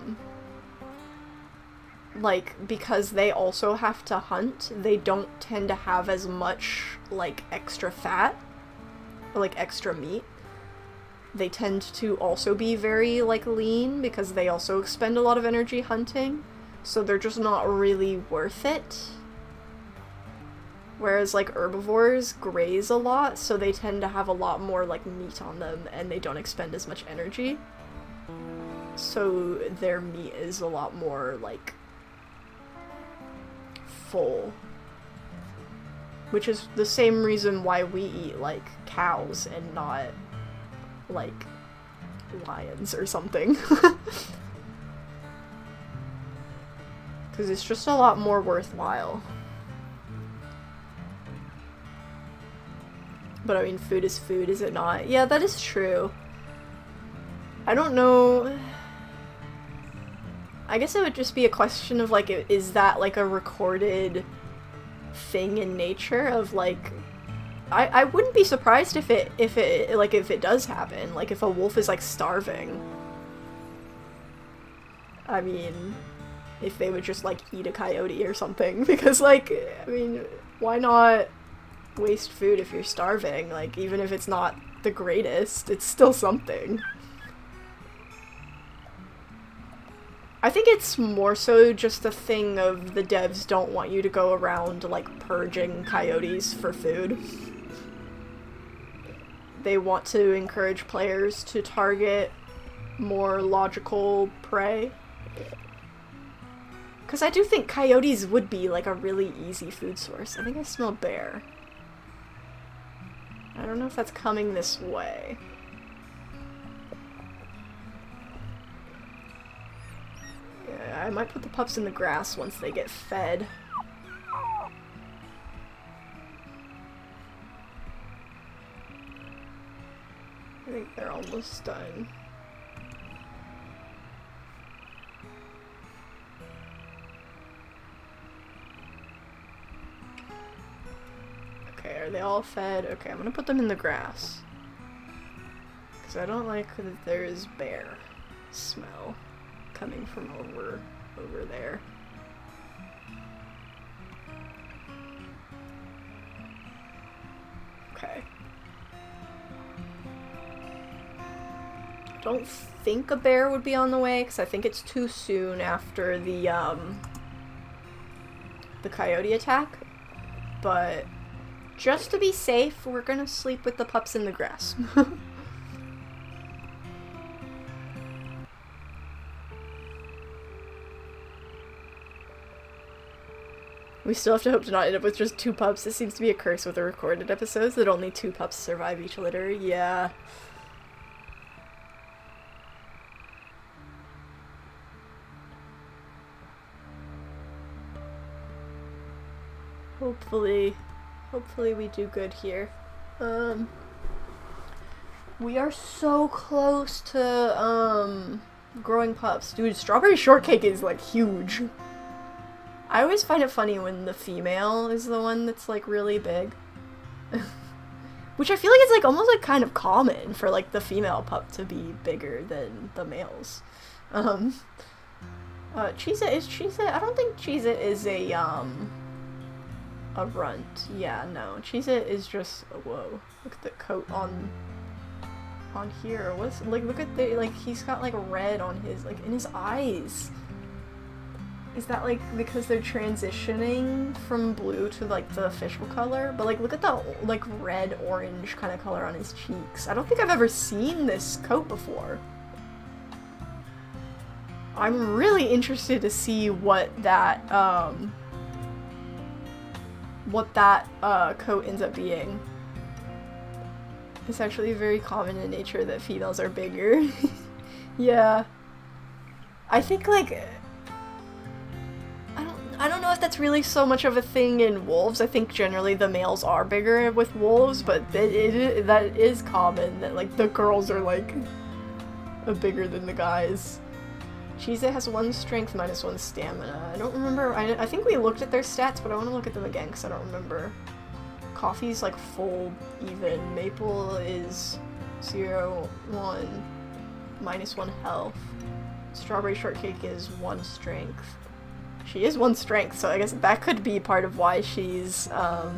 because they also have to hunt, they don't tend to have as much, like, extra fat, or, like, extra meat. They tend to also be very, like, lean, because they also expend a lot of energy hunting, so they're just not really worth it. Whereas, like, herbivores graze a lot, so they tend to have a lot more, like, meat on them, and they don't expend as much energy. So their meat is a lot more, like, full. Which is the same reason why we eat, like, cows and not, like, lions or something. Because it's just a lot more worthwhile. But I mean, food is food, is it not? Yeah, that is true. I don't know... I guess it would just be a question of, like, is that, like, a recorded thing in nature of, like... I wouldn't be surprised if it does happen. Like, if a wolf is, like, starving. I mean, if they would just, like, eat a coyote or something. Because, like, I mean, why not waste food if you're starving? Like, even if it's not the greatest, it's still something. I think it's more so just a thing of the devs don't want you to go around, like, purging coyotes for food. They want to encourage players to target more logical prey. Because I do think coyotes would be, like, a really easy food source. I think I smell bear. I don't know if that's coming this way. Yeah, I might put the pups in the grass once they get fed. I think they're almost done. Okay, are they all fed? Okay, I'm gonna put them in the grass. Because I don't like that there is bear smell coming from over there. Okay. Don't think a bear would be on the way, because I think it's too soon after the coyote attack. But just to be safe, we're gonna sleep with the pups in the grass. We still have to hope to not end up with just 2 pups. This seems to be a curse with the recorded episodes, that only 2 pups survive each litter. Yeah. Hopefully we do good here. We are so close to, growing pups. Dude, strawberry shortcake is, like, huge. I always find it funny when the female is the one that's, like, really big. Which I feel like it's, like, almost, like, kind of common for, like, the female pup to be bigger than the males. Cheez-It, is Cheez-It? I don't think Cheez-It is a runt. Yeah, no. Cheez-It is just, whoa. Look at the coat on here. What's, like, look at the, like, he's got, like, red on his, like, in his eyes. Is that, like, because they're transitioning from blue to, like, the official color? But, like, look at the, like, red-orange kind of color on his cheeks. I don't think I've ever seen this coat before. I'm really interested to see what that coat ends up being. It's actually very common in nature that females are bigger. Yeah. I think, like, I don't know if that's really so much of a thing in wolves. I think generally the males are bigger with wolves, but that is common that, like, the girls are, like, bigger than the guys. Cheez-It has 1 strength minus 1 stamina. I don't remember. I think we looked at their stats, but I want to look at them again because I don't remember. Coffee's, like, full even. Maple is 0, 1, minus 1 health. Strawberry shortcake is 1 strength. She is 1 strength, so I guess that could be part of why she's a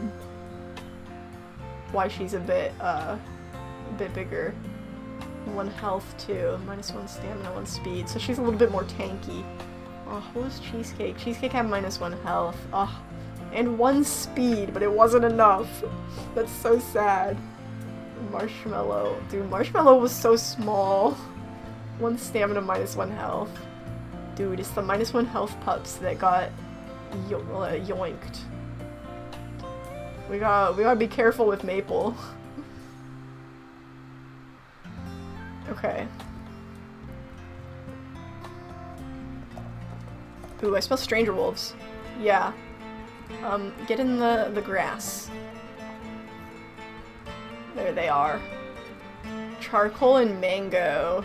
bit bigger. 1 health too, minus 1 stamina, 1 speed, so she's a little bit more tanky. Oh, what was Cheesecake? Cheesecake had minus 1 health. Oh, and 1 speed, but it wasn't enough. That's so sad. Marshmallow. Dude, Marshmallow was so small. 1 stamina, minus 1 health. Dude, it's the minus 1 health pups that got yoinked. We gotta be careful with Maple. Okay. Ooh, I smell stranger wolves. Yeah. Get in the grass. There they are. Charcoal and mango.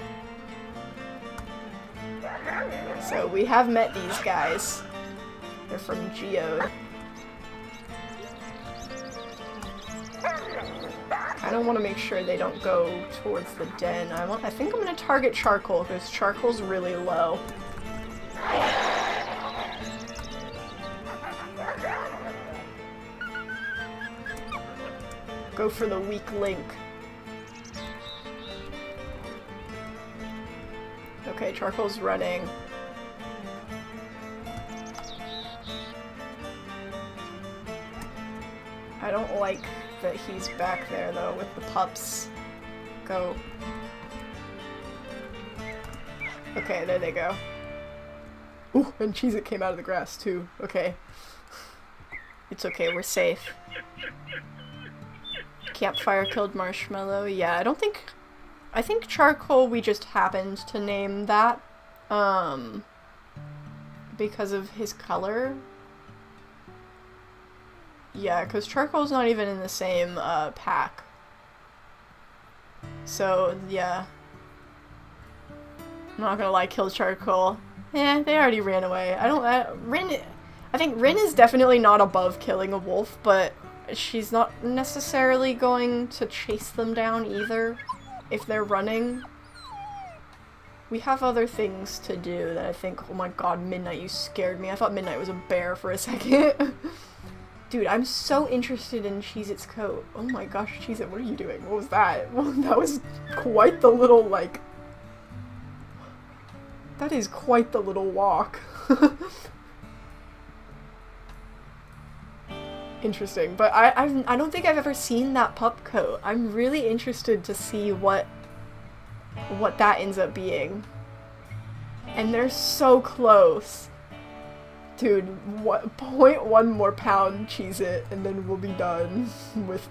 So we have met these guys. They're from Geode. I don't want to make sure they don't go towards the den. I think I'm going to target Charcoal because Charcoal's really low. Go for the weak link. Okay, Charcoal's running. I don't like that he's back there though with the pups. Go. Okay, there they go. Ooh, and Cheez-It came out of the grass too. Okay. It's okay, we're safe. Campfire killed Marshmallow. Yeah, I think Charcoal we just happened to name that because of his color. Yeah, because Charcoal's not even in the same pack. So, yeah. I'm not gonna lie, kill Charcoal. Eh, they already ran away. I think Wren is definitely not above killing a wolf, but she's not necessarily going to chase them down either if they're running. We have other things to do that I think— oh my god, Midnight, you scared me. I thought Midnight was a bear for a second. Dude, I'm so interested in Cheez-It's coat. Oh my gosh, Cheez-It, what are you doing? What was that? Well, that was quite the little, like— that is quite the little walk. Interesting, but I don't think I've ever seen that pup coat. I'm really interested to see what that ends up being. And they're so close. Dude, 0.1 more pound Cheez-It, and then we'll be done with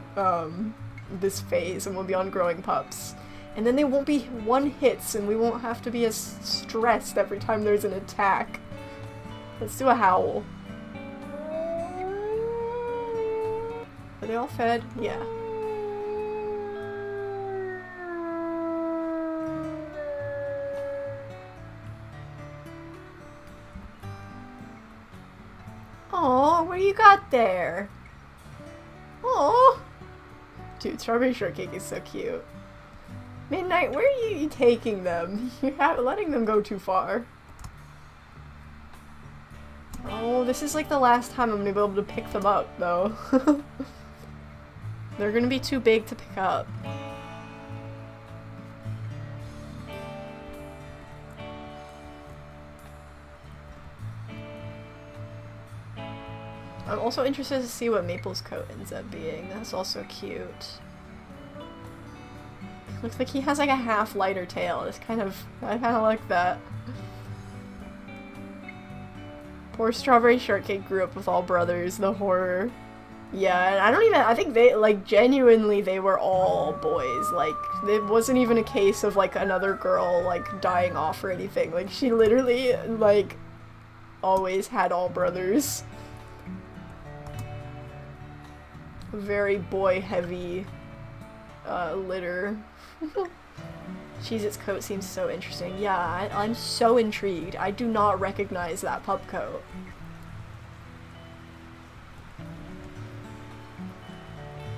this phase, and we'll be on growing pups. And then they won't be one hits, and we won't have to be as stressed every time there's an attack. Let's do a howl. Are they all fed? Yeah. Aw, what do you got there? Aw. Dude, Strawberry Shortcake is so cute. Midnight, where are you taking them? You're letting them go too far. Oh, this is like the last time I'm gonna be able to pick them up, though. They're gonna be too big to pick up. I'm also interested to see what Maple's coat ends up being. That's also cute. Looks like he has like a half lighter tail. It's kind of— I kind of like that. Poor Strawberry Shortcake grew up with all brothers. The horror. Yeah, and I think they, like, genuinely they were all boys. Like, it wasn't even a case of like another girl like dying off or anything. Like, she literally like always had all brothers. Very boy heavy litter. Cheez-It's coat seems so interesting. Yeah, I'm so intrigued. I do not recognize that pup coat.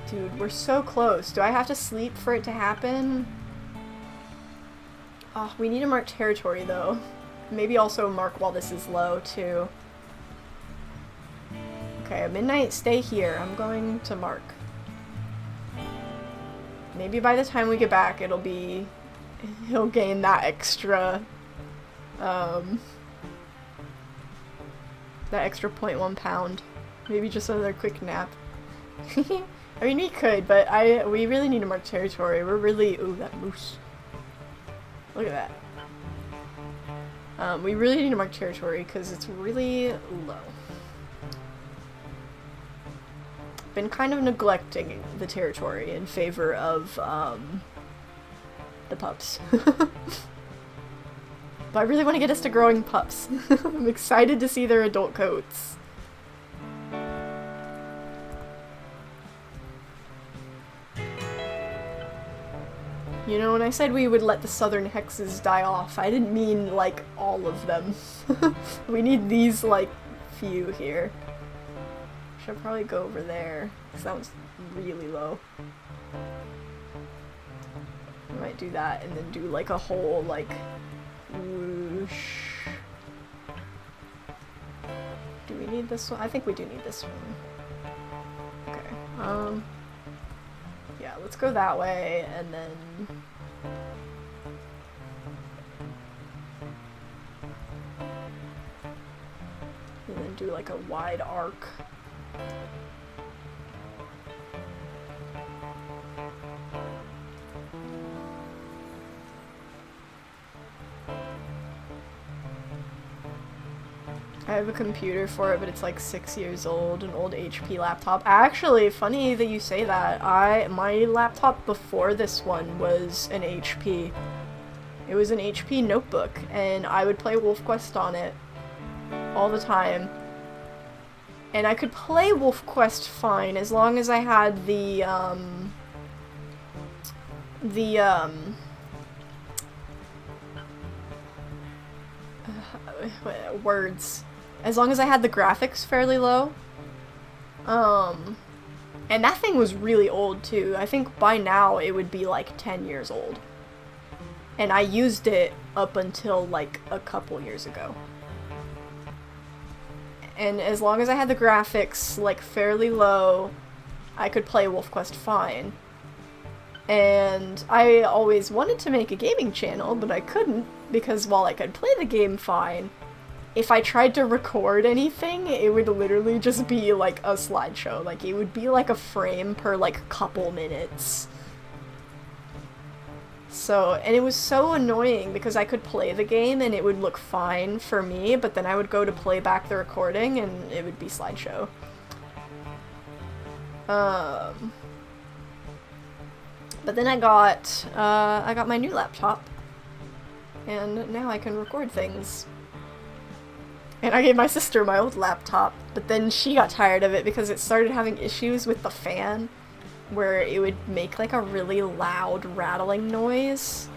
Dude, we're so close. Do I have to sleep for it to happen? Oh, we need to mark territory though. Maybe also mark while this is low too. Okay, Midnight, stay here. I'm going to mark. Maybe by the time we get back, he'll gain that extra, that extra 0.1 pound. Maybe just another quick nap. I mean, we could, but we really need to mark territory. We're really— ooh, that moose. Look at that. We really need to mark territory because it's really low. Been kind of neglecting the territory in favor of the pups. But I really want to get us to growing pups. I'm excited to see their adult coats. You know, when I said we would let the southern hexes die off, I didn't mean, like, all of them. We need these, like, few here. Should probably go over there, because that one's really low. I might do that and then do, like, a whole, like, whoosh. Do we need this one? I think we do need this one. Okay, yeah, let's go that way, and then... and then do, like, a wide arc. I have a computer for it, but it's like 6 years old, an old HP laptop. Actually, funny that you say that. My laptop before this one was an HP. It was an HP notebook, and I would play WolfQuest on it all the time. And I could play WolfQuest fine as long as I had the words. As long as I had the graphics fairly low. And that thing was really old too. I think by now it would be like 10 years old. And I used it up until like a couple years ago. And as long as I had the graphics like fairly low, I could play WolfQuest fine. And I always wanted to make a gaming channel, but I couldn't, because while I could play the game fine, if I tried to record anything, it would literally just be like a slideshow. Like, it would be like a frame per like couple minutes. So, and it was so annoying because I could play the game and it would look fine for me, but then I would go to play back the recording and it would be slideshow. But then I got my new laptop, and now I can record things. And I gave my sister my old laptop, but then she got tired of it because it started having issues with the fan, where it would make like a really loud rattling noise.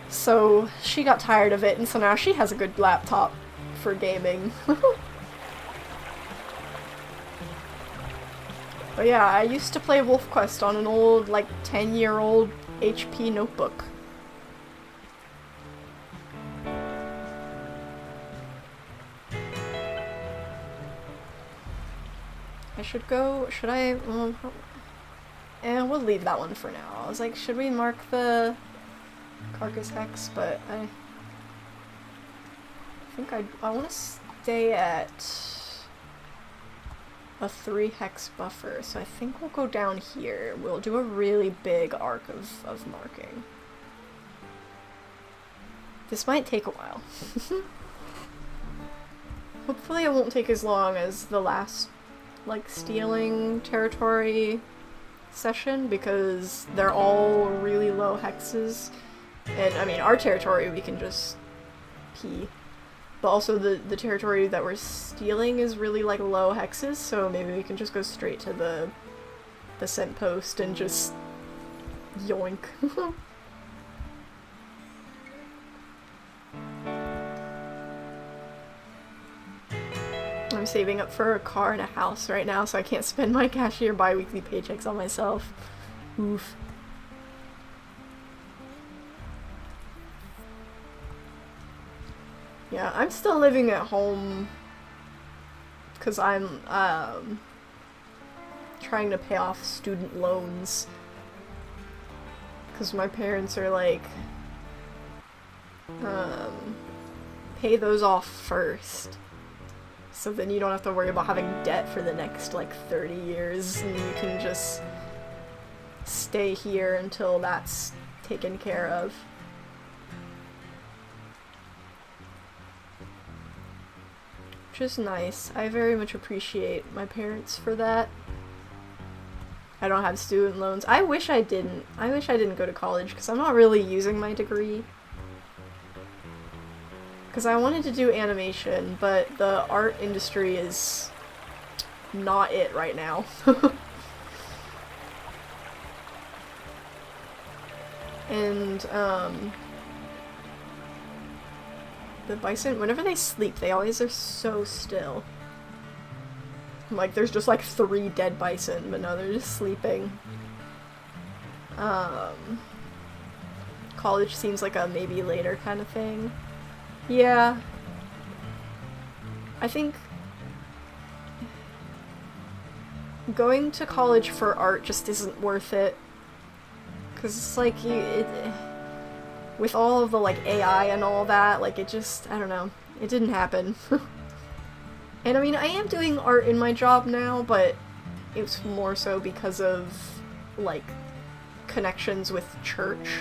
So she got tired of it, and so now she has a good laptop for gaming. But yeah, I used to play WolfQuest on an old, like, 10-year-old HP notebook. Should I, we'll leave that one for now. I was like, should we mark the carcass hex? But I think I want to stay at a 3 hex buffer, so I think we'll go down here. We'll do a really big arc of marking. This might take a while. Hopefully it won't take as long as the last, like, stealing territory session, because they're all really low hexes. And, I mean, our territory we can just pee. But also the territory that we're stealing is really, like, low hexes, so maybe we can just go straight to the scent post and just yoink. I'm saving up for a car and a house right now, so I can't spend my cashier bi-weekly paychecks on myself. Oof. Yeah, I'm still living at home because I'm trying to pay off student loans, because my parents are like, pay those off first, so then you don't have to worry about having debt for the next like 30 years, and you can just stay here until that's taken care of. Which is nice. I very much appreciate my parents for that. I don't have student loans. I wish I didn't. I wish I didn't go to college, because I'm not really using my degree. Because I wanted to do animation, but the art industry is not it right now. And, the bison, whenever they sleep, they always are so still. Like, there's just like 3 dead bison, but no, they're just sleeping. College seems like a maybe later kind of thing. Yeah. I think going to college for art just isn't worth it. Cause it's like with all of the like AI and all that, like it just, I don't know, it didn't happen. And I mean, I am doing art in my job now, but it's more so because of like connections with church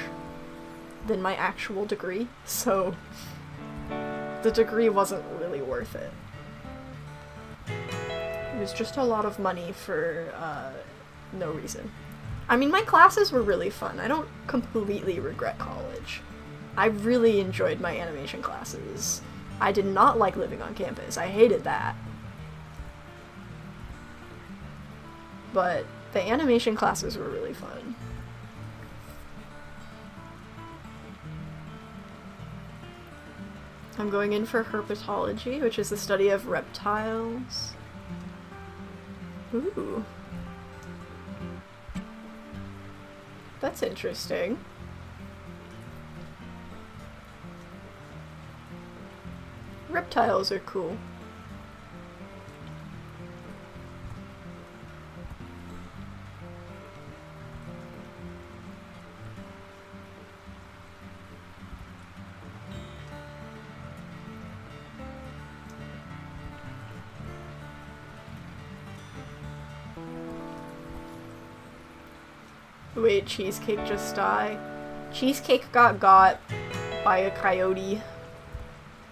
than my actual degree, so the degree wasn't really worth it. It was just a lot of money for no reason. I mean, my classes were really fun. I don't completely regret college. I really enjoyed my animation classes. I did not like living on campus. I hated that. But the animation classes were really fun. I'm going in for herpetology, which is the study of reptiles. Ooh. That's interesting. Reptiles are cool. Wait, Cheesecake just died? Cheesecake got by a coyote,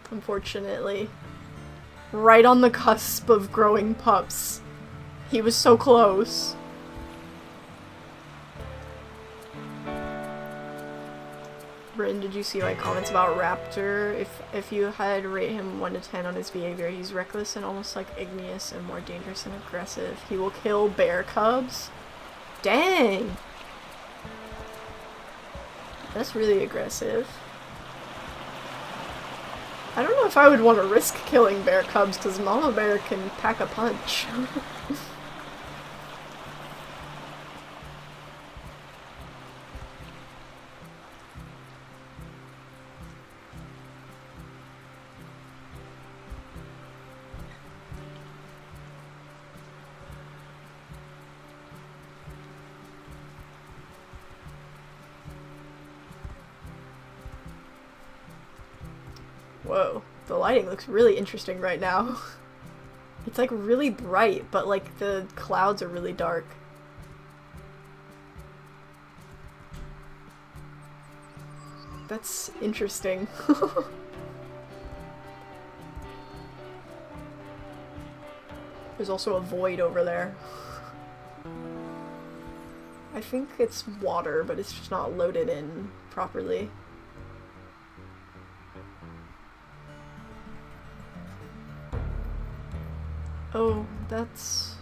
unfortunately. Right on the cusp of growing pups. He was so close. Bryn, did you see my comments about Raptor? If you had to rate him 1 to 10 on his behavior, he's reckless and almost like igneous and more dangerous and aggressive. He will kill bear cubs? Dang! That's really aggressive. I don't know if I would want to risk killing bear cubs, because Mama Bear can pack a punch. Whoa, the lighting looks really interesting right now. It's like really bright, but like the clouds are really dark. That's interesting. There's also a void over there. I think it's water, but it's just not loaded in properly. Oh, that's...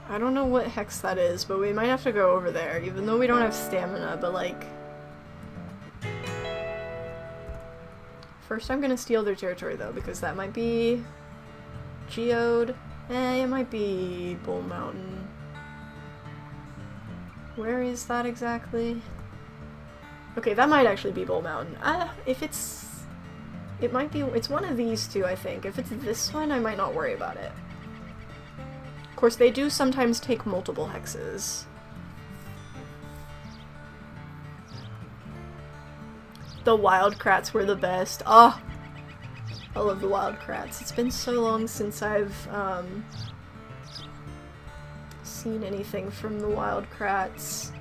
I don't know what hex that is, but we might have to go over there, even though we don't have stamina, but like... First I'm gonna steal their territory though, because that might be... Geode. It might be Bull Mountain. Where is that exactly? Okay, that might actually be Bull Mountain. If it's... It might be- it's one of these two, I think. If it's this one, I might not worry about it. Of course, they do sometimes take multiple hexes. The wild krats were the best. Ah! I love the wild krats. It's been so long since I've, seen anything from the wild krats.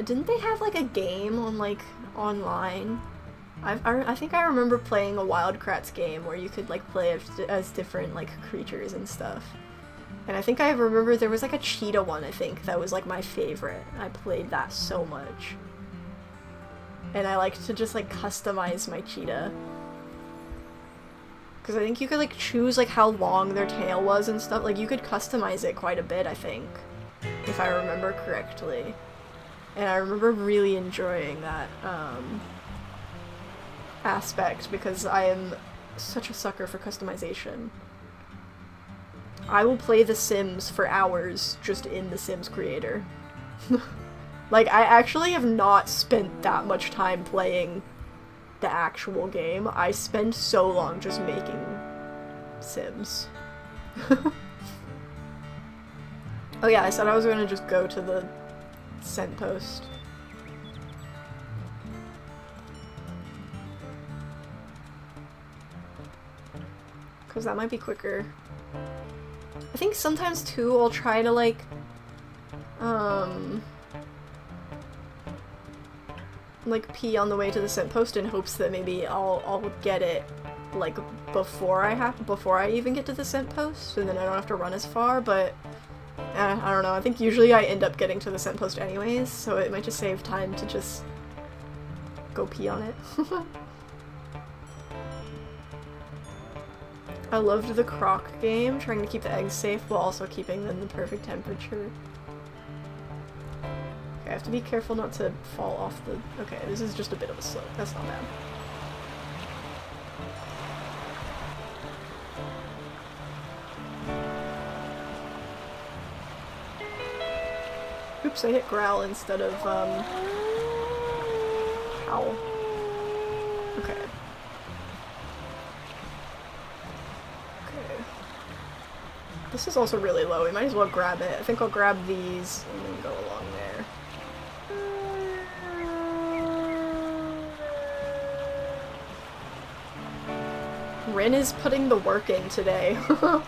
Didn't they have like a game on like online? I think I remember playing a Wild Kratts game where you could like play as different like creatures and stuff. And I think I remember there was like a cheetah one, I think, that was like my favorite. I played that so much. And I liked to just like customize my cheetah. Because I think you could, like, choose, like, how long their tail was and stuff. Like, you could customize it quite a bit, I think. If I remember correctly. And I remember really enjoying that, aspect, because I am such a sucker for customization. I will play The Sims for hours just in The Sims Creator. Like, I actually have not spent that much time playing the actual game. I spend so long just making Sims. Oh yeah, I said I was gonna just go to the scent post. Because that might be quicker. I think sometimes too I'll try to like pee on the way to the scent post in hopes that maybe I'll get it like before I even get to the scent post, and then I don't have to run as far, but I don't know, I think usually I end up getting to the scent post anyways, so it might just save time to just go pee on it. I loved the crock game, trying to keep the eggs safe while also keeping them the perfect temperature. Okay, I have to be careful not to fall off the... Okay, this is just a bit of a slope. That's not bad. Oops, I hit growl instead of, howl. Okay. This is also really low, we might as well grab it. I think I'll grab these and then go along there. Wren is putting the work in today. Okay,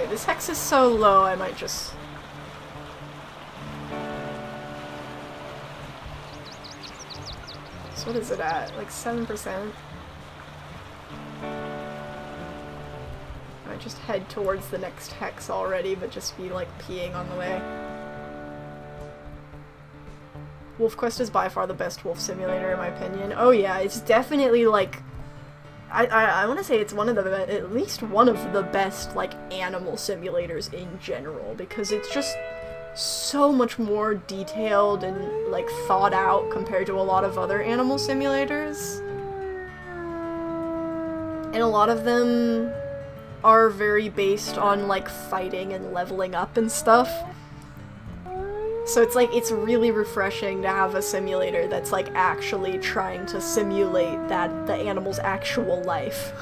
this hex is so low, I might just... What is it at? Like 7%? I might just head towards the next hex already, but just be like peeing on the way. Wolf Quest is by far the best wolf simulator in my opinion. Oh yeah, it's definitely like... I want to say it's one of the at least one of the best like animal simulators in general, because it's just so much more detailed and like thought out compared to a lot of other animal simulators. And a lot of them are very based on like fighting and leveling up and stuff. So it's like, it's really refreshing to have a simulator that's like actually trying to simulate the animal's actual life.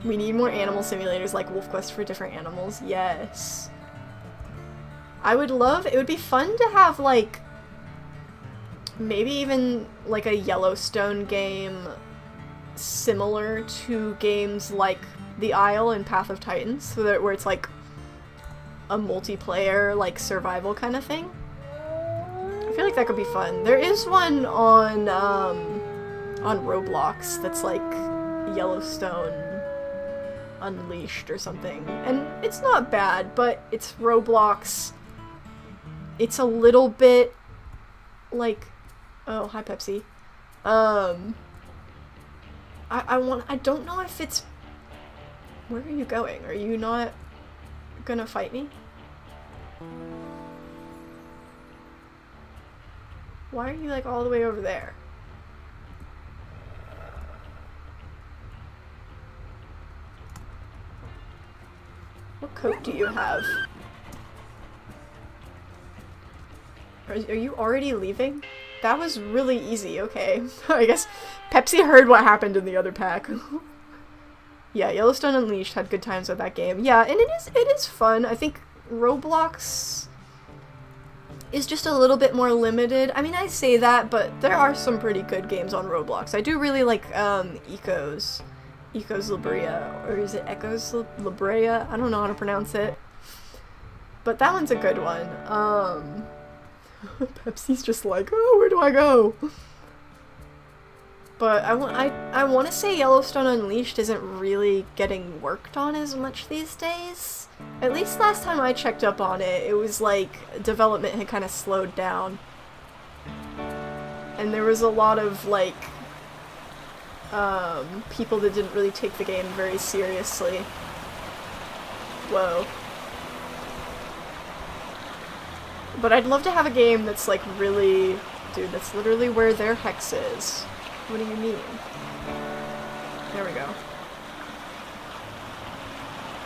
We need more animal simulators like Wolf Quest for different animals, yes. I would love, it would be fun to have, like, maybe even, like, a Yellowstone game similar to games like The Isle and Path of Titans, so that where it's, like, a multiplayer, like, survival kind of thing. I feel like that could be fun. There is one on Roblox that's, like, Yellowstone Unleashed or something, and it's not bad, but it's Roblox. It's a little bit like, oh, hi Pepsi. I don't know if it's, where are you going? Are you not gonna fight me? Why are you like all the way over there? What coat do you have? Are you already leaving? That was really easy, okay. I guess Pepsi heard what happened in the other pack. Yeah, Yellowstone Unleashed had good times with that game. Yeah, and it is fun. I think Roblox is just a little bit more limited. I mean, I say that, but there are some pretty good games on Roblox. I do really like Ecos La Brea, or is it Echoes La Brea? I don't know how to pronounce it. But that one's a good one. Pepsi's just like, oh, where do I go? But I want to say Yellowstone Unleashed isn't really getting worked on as much these days. At least last time I checked up on it, it was like development had kind of slowed down. And there was a lot of like people that didn't really take the game very seriously. Whoa. But I'd love to have a game that's like really... Dude, that's literally where their hex is. What do you mean? There we go.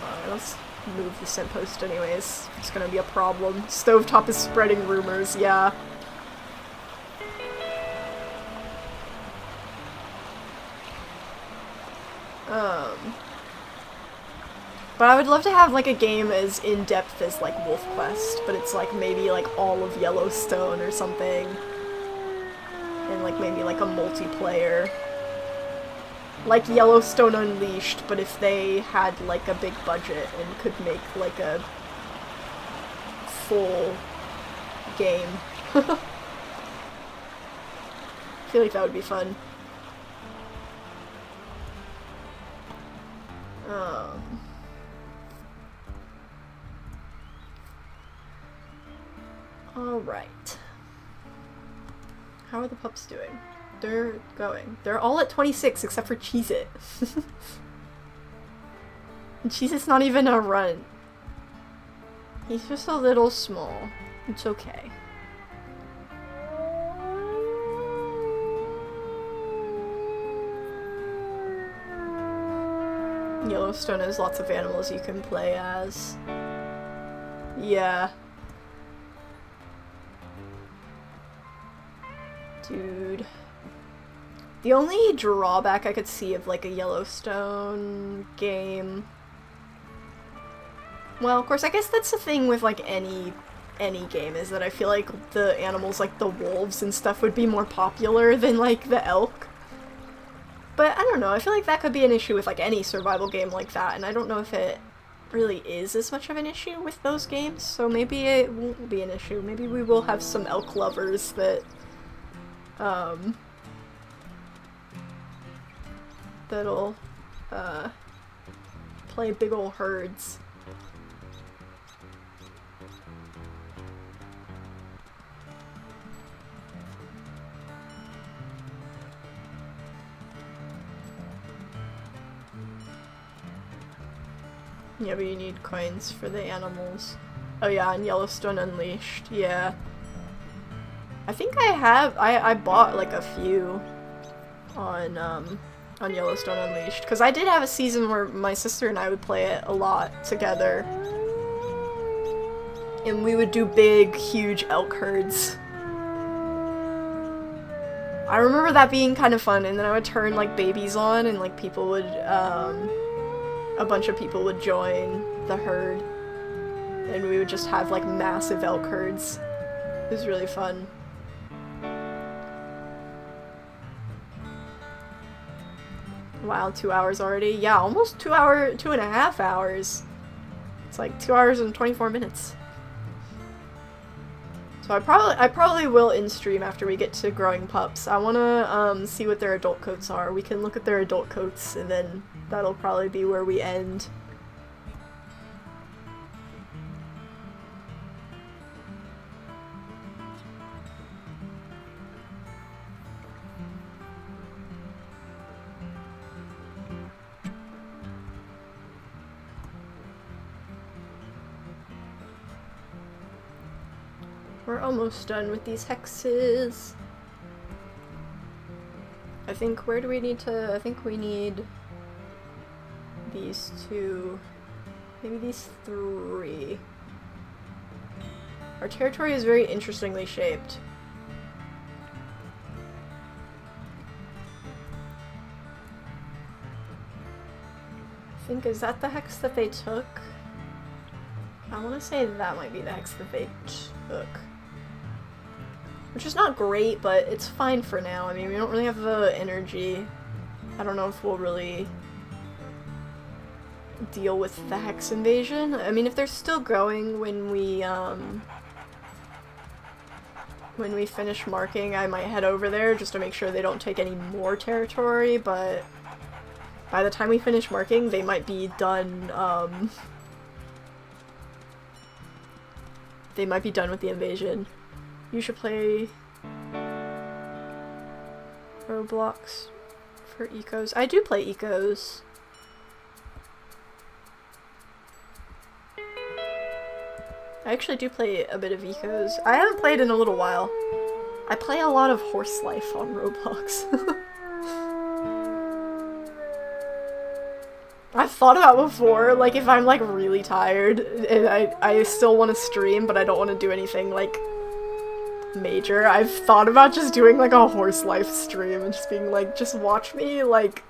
Alright, let's move the scent post anyways. It's gonna be a problem. Stovetop is spreading rumors, yeah. But I would love to have like a game as in-depth as like Wolf Quest, but it's like maybe like all of Yellowstone or something. And like maybe like a multiplayer. Like Yellowstone Unleashed, but if they had like a big budget and could make like a full game. I feel like that would be fun. Alright. How are the pups doing? They're going. They're all at 26 except for Cheez-It. And Cheez-It's not even a runt. He's just a little small. It's okay. Yellowstone has lots of animals you can play as. Yeah. Dude. The only drawback I could see of like a Yellowstone game... Well, of course, I guess that's the thing with like any game, is that I feel like the animals like the wolves and stuff would be more popular than like the elk. But I don't know, I feel like that could be an issue with like any survival game like that, and I don't know if it really is as much of an issue with those games, so maybe it won't be an issue. Maybe we will have some elk lovers that that'll play big ol' herds. Yeah, but you need coins for the animals. Oh yeah, and Yellowstone Unleashed, yeah. I think I bought like a few on Yellowstone Unleashed, because I did have a season where my sister and I would play it a lot together. And we would do big, huge elk herds. I remember that being kind of fun, and then I would turn like babies on and like people would, a bunch of people would join the herd. And we would just have like massive elk herds. It was really fun. Wow, 2 hours already? Yeah, almost 2.5 hours. It's like 2 hours and 24 minutes. So I probably will in-stream after we get to growing pups. I wanna see what their adult coats are. We can look at their adult coats and then that'll probably be where we end. We're almost done with these hexes. I think, where do we need to, I think we need these two, maybe these three. Our territory is very interestingly shaped. I think, is that the hex that they took? I want to say that might be the hex that they took. Which is not great, but it's fine for now. I mean, we don't really have the energy. I don't know if we'll really deal with the hex invasion. I mean, if they're still going when we when we finish marking, I might head over there just to make sure they don't take any more territory, but by the time we finish marking, they might be done, they might be done with the invasion. You should play Roblox for ecos. I do play ecos. I actually do play a bit of ecos. I haven't played in a little while. I play a lot of horse life on Roblox. I've thought about before, like, if I'm, like, really tired and I still want to stream, but I don't want to do anything, like, major, I've thought about just doing, like, a horse life stream and just being like, just watch me, like,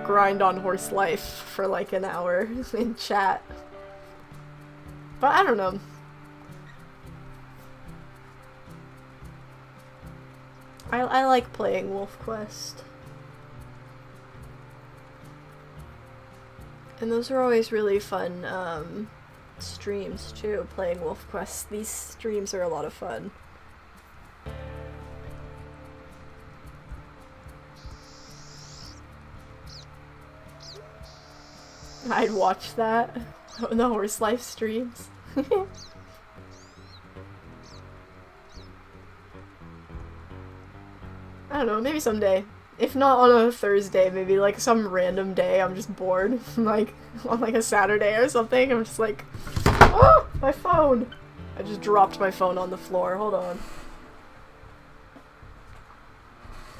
grind on horse life for, like, an hour in chat. But I don't know. I like playing Wolf Quest. And those are always really fun streams too, playing Wolf Quest. These streams are a lot of fun. I'd watch that. The horse life streams. I don't know, maybe someday. If not on a Thursday, maybe like some random day I'm just bored. Like, on like a Saturday or something, I'm just like, oh, my phone! I just dropped my phone on the floor, hold on.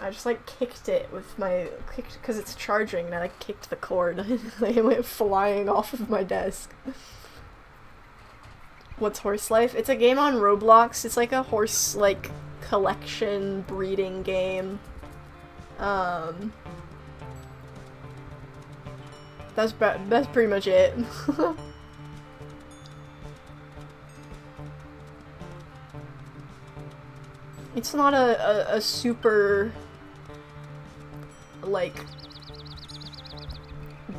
I just like kicked it with my, because it's charging, and I like kicked the cord. Like, it went flying off of my desk. What's Horse Life? It's a game on Roblox. It's like a horse, like, collection breeding game. That's pretty much it. It's not a super, like,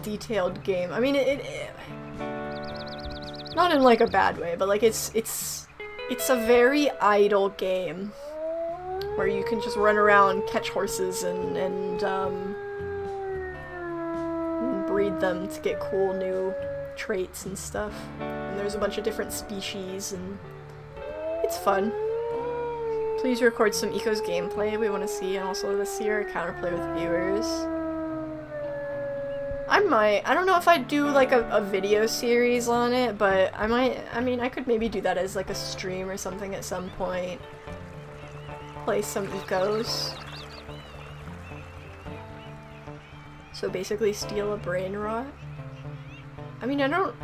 detailed game. I mean, it not in like a bad way, but like it's a very idle game where you can just run around, catch horses, and breed them to get cool new traits and stuff. And there's a bunch of different species, and it's fun. Please record some Ecos gameplay we want to see, and also this year a counterplay with viewers. I don't know if I'd do like a video series on it, but I mean, I could maybe do that as like a stream or something at some point. Play some Ecos. So basically steal a brain rot. I mean, I don't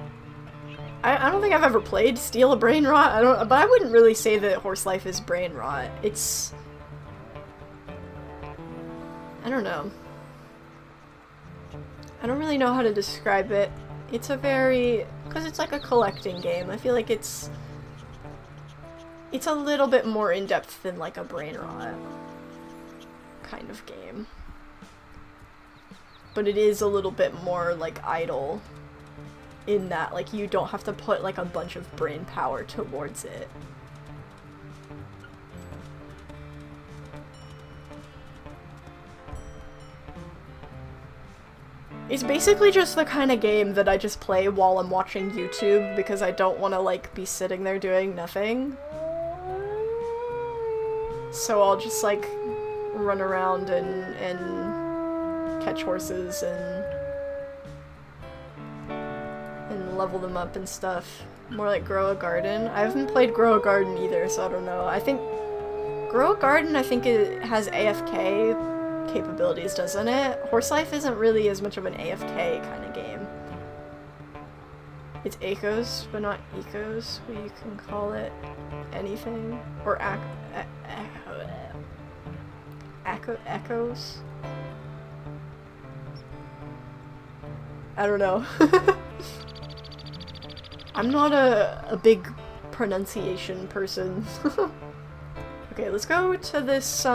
think I've ever played Steal a Brain Rot. But I wouldn't really say that Horse Life is brain rot. It's, I don't know. I don't really know how to describe it. It's a very, because it's like a collecting game. I feel like it's a little bit more in-depth than like a brain rot kind of game. But it is a little bit more like idle in that like you don't have to put like a bunch of brain power towards it. It's basically just the kind of game that I just play while I'm watching YouTube because I don't want to like be sitting there doing nothing. So I'll just like run around and catch horses and level them up and stuff. More like Grow a Garden. I haven't played Grow a Garden either, so I don't know. I think Grow a Garden, I think it has AFK capabilities, doesn't it? Horse Life isn't really as much of an AFK kind of game. It's Ecos, but not Ecos. You can call it anything. Or Echoes? I don't know. I'm not a big pronunciation person. Okay, let's go to this,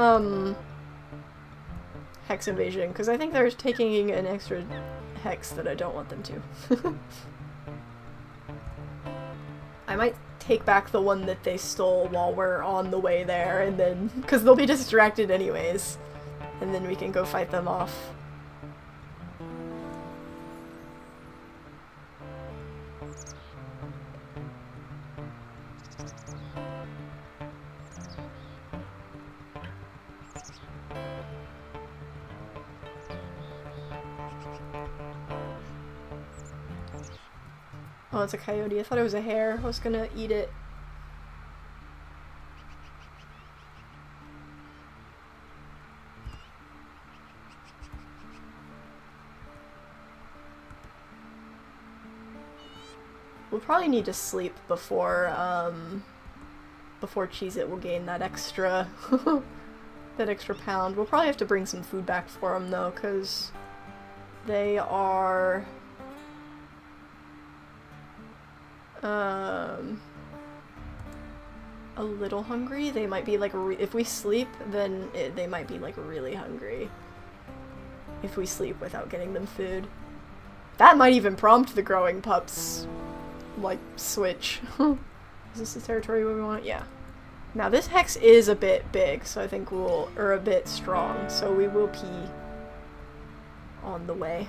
Hex Invasion, because I think they're taking an extra hex that I don't want them to. I might take back the one that they stole while we're on the way there, and then, because they'll be distracted anyways, and then we can go fight them off. Oh, it's a coyote. I thought it was a hare. I was gonna eat it. We'll probably need to sleep before Cheez-It will gain that extra that extra pound. We'll probably have to bring some food back for them though, because they are a little hungry. They might be like, if we sleep, then they might be like really hungry. If we sleep without getting them food. That might even prompt the growing pups, like, switch. Is this the territory where we want it? Yeah. Now this hex is a bit big, so I think or a bit strong, so we will pee on the way.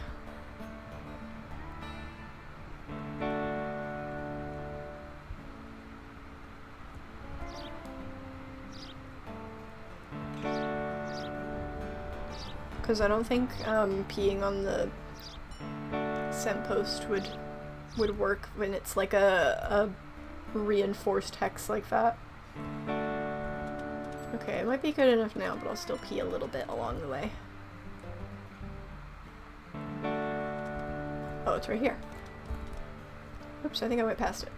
Because I don't think peeing on the scent post would work when it's like a reinforced hex like that. Okay, it might be good enough now, but I'll still pee a little bit along the way. Oh, it's right here. Oops, I think I went past it.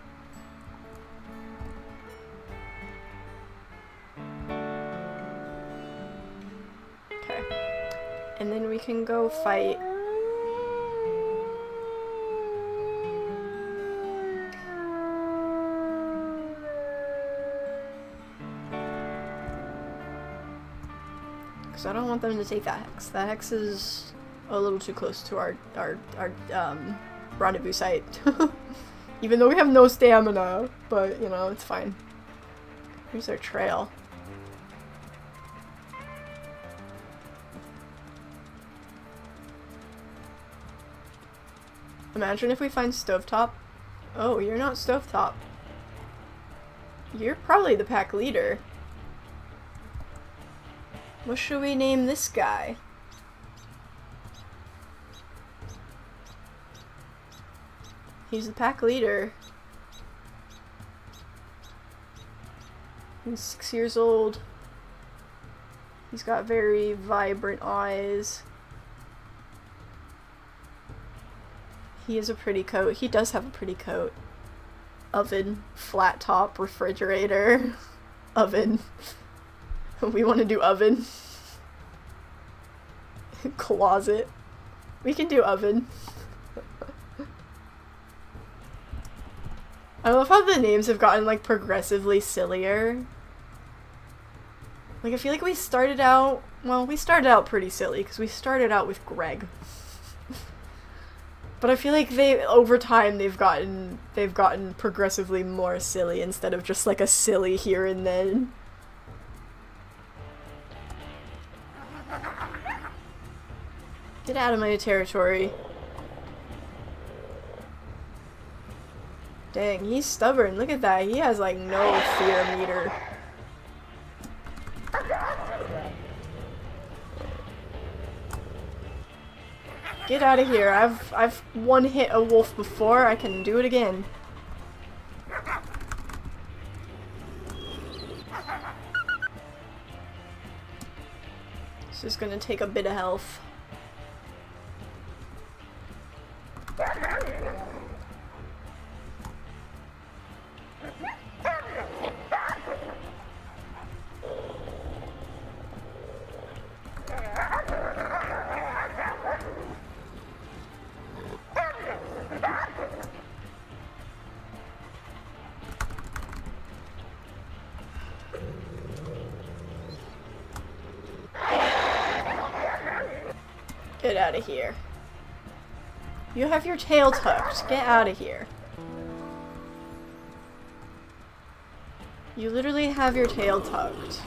And then we can go fight. Because I don't want them to take that hex. That hex is a little too close to our rendezvous site. Even though we have no stamina, but you know, it's fine. Here's our trail. Imagine if we find Stovetop. Oh, you're not Stovetop. You're probably the pack leader. What should we name this guy? He's the pack leader. He's 6 years old. He's got very vibrant eyes. He has a pretty coat. He does have a pretty coat. Oven, flat top, refrigerator, oven. We want to do oven. Closet. We can do oven. I love how the names have gotten like progressively sillier. Like I feel like we started out pretty silly because we started out with Greg. But I feel like over time they've gotten progressively more silly instead of just like a silly here and then. Get out of my territory. Dang, he's stubborn. Look at that. He has like no fear meter. Get out of here. I've one hit a wolf before. I can do it again. This is gonna take a bit of health. Get out of here. You have your tail tucked. Get out of here. You literally have your tail tucked.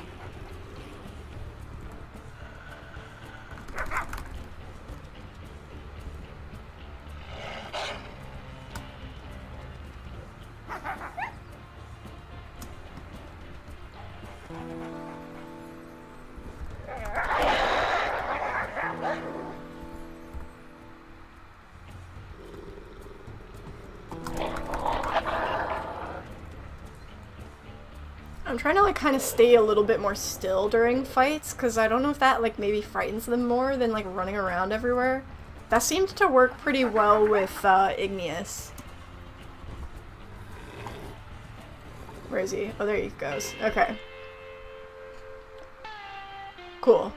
I'm trying to like kind of stay a little bit more still during fights because I don't know if that like maybe frightens them more than like running around everywhere. That seemed to work pretty well with Igneous. Where is he? Oh, there he goes. Okay. Cool.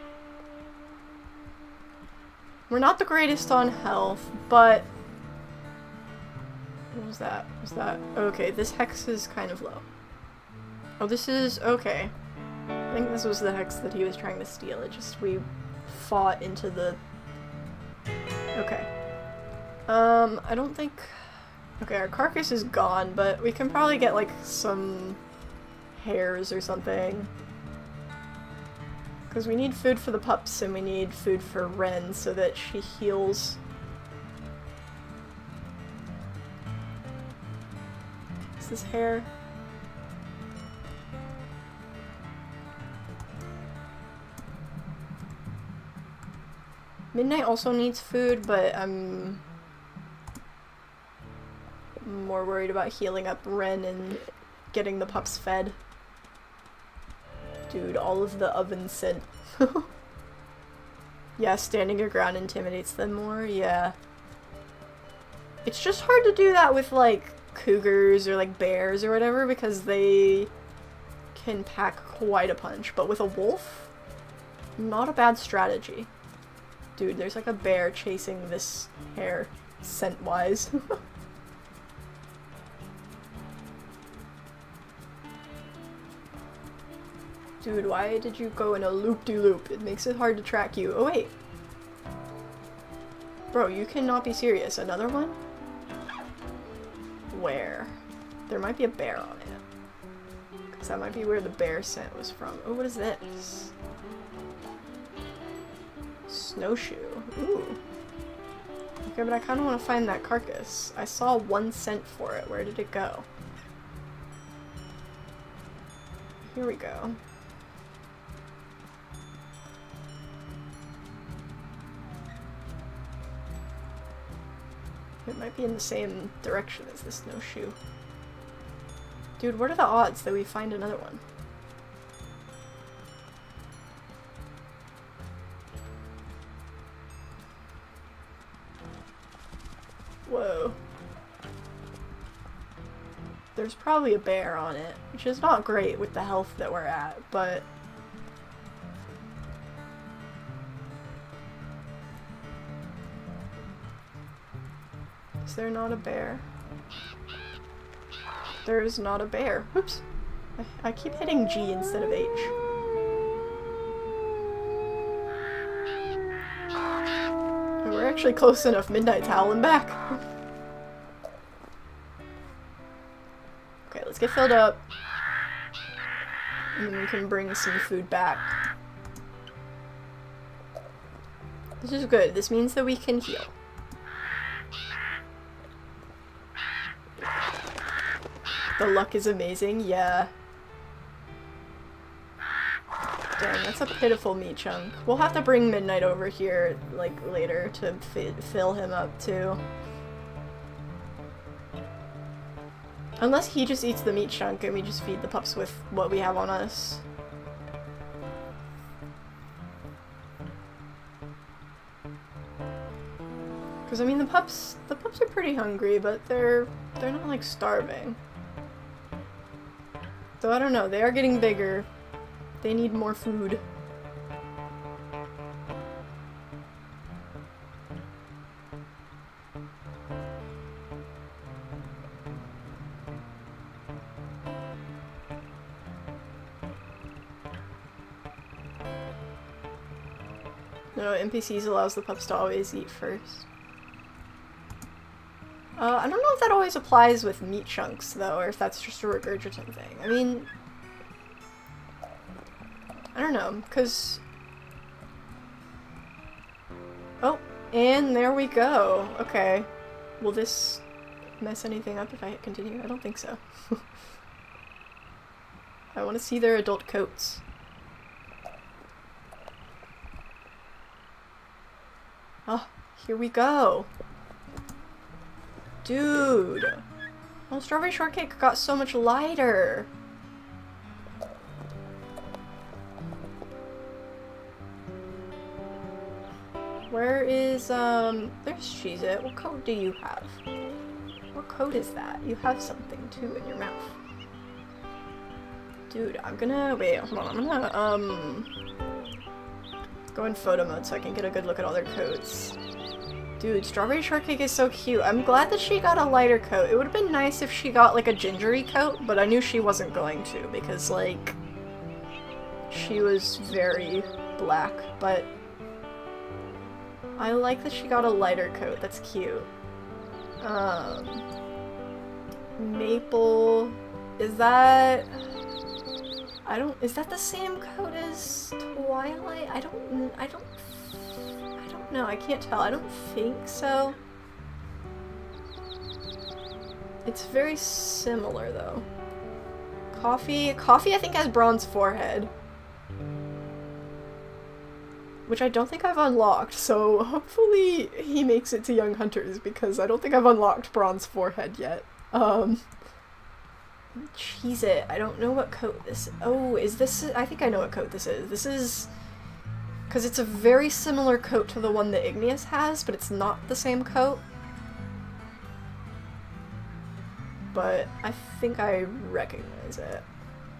We're not the greatest on health, but... What was that? Was that... Okay, this hex is kind of low. Oh, this is... Okay. I think this was the hex that he was trying to steal. It just... We fought into the... Okay. I don't think... Okay, our carcass is gone, but we can probably get, like, some hairs or something. Because we need food for the pups, and we need food for Wren so that she heals. Is this hair? Midnight also needs food, but I'm more worried about healing up Wren and getting the pups fed. Dude, all of the oven scent. Yeah, standing your ground intimidates them more, yeah. It's just hard to do that with, like, cougars or, like, bears or whatever because they can pack quite a punch. But with a wolf, not a bad strategy. Dude, there's, like, a bear chasing this hare, scent-wise. Dude, why did you go in a loop-de-loop? It makes it hard to track you. Oh, wait. Bro, you cannot be serious. Another one? Where? There might be a bear on it. Because that might be where the bear scent was from. Oh, what is this? Snowshoe. Ooh. Okay, but I kind of want to find that carcass. I saw 1 cent for it. Where did it go? Here we go. It might be in the same direction as the snowshoe. Dude, what are the odds that we find another one? Whoa. There's probably a bear on it, which is not great with the health that we're at, but... Is there not a bear? There is not a bear. Oops. I keep hitting G instead of H. And we're actually close enough. Midnight's howling back. Okay, let's get filled up. And then we can bring some food back. This is good. This means that we can heal. The luck is amazing, yeah. Dang, that's a pitiful meat chunk. We'll have to bring Midnight over here, like, later to fill him up, too. Unless he just eats the meat chunk and we just feed the pups with what we have on us. Because, I mean, the pups are pretty hungry, but they're not, like, starving. So I don't know, they are getting bigger. They need more food. No, NPCs allows the pups to always eat first. I don't know if that always applies with meat chunks, though, or if that's just a regurgitant thing. I mean, don't know, cause... Oh, and there we go. Okay. Will this mess anything up if I hit continue? I don't think so. I want to see their adult coats. Oh, here we go. Dude. Well, Strawberry Shortcake got so much lighter. Where is, there's Cheez-It. What coat do you have? What coat is that? You have something, too, in your mouth. Dude, I'm gonna, wait, hold on, I'm gonna, go in photo mode so I can get a good look at all their coats. Dude, Strawberry Shortcake is so cute. I'm glad that she got a lighter coat. It would have been nice if she got, like, a gingery coat, but I knew she wasn't going to, because, like, she was very black, but I like that she got a lighter coat. That's cute. Maple... Is that... is that the same coat as Twilight? I don't know. I can't tell. I don't think so. It's very similar, though. Coffee I think has bronze forehead. Which I don't think I've unlocked, so hopefully he makes it to Young Hunters, because I don't think I've unlocked bronze forehead yet. Cheez-It. I don't know what coat this is. Oh, is this... I think I know what coat this is. This is... Because it's a very similar coat to the one that Igneous has, but it's not the same coat. But I think I recognize it.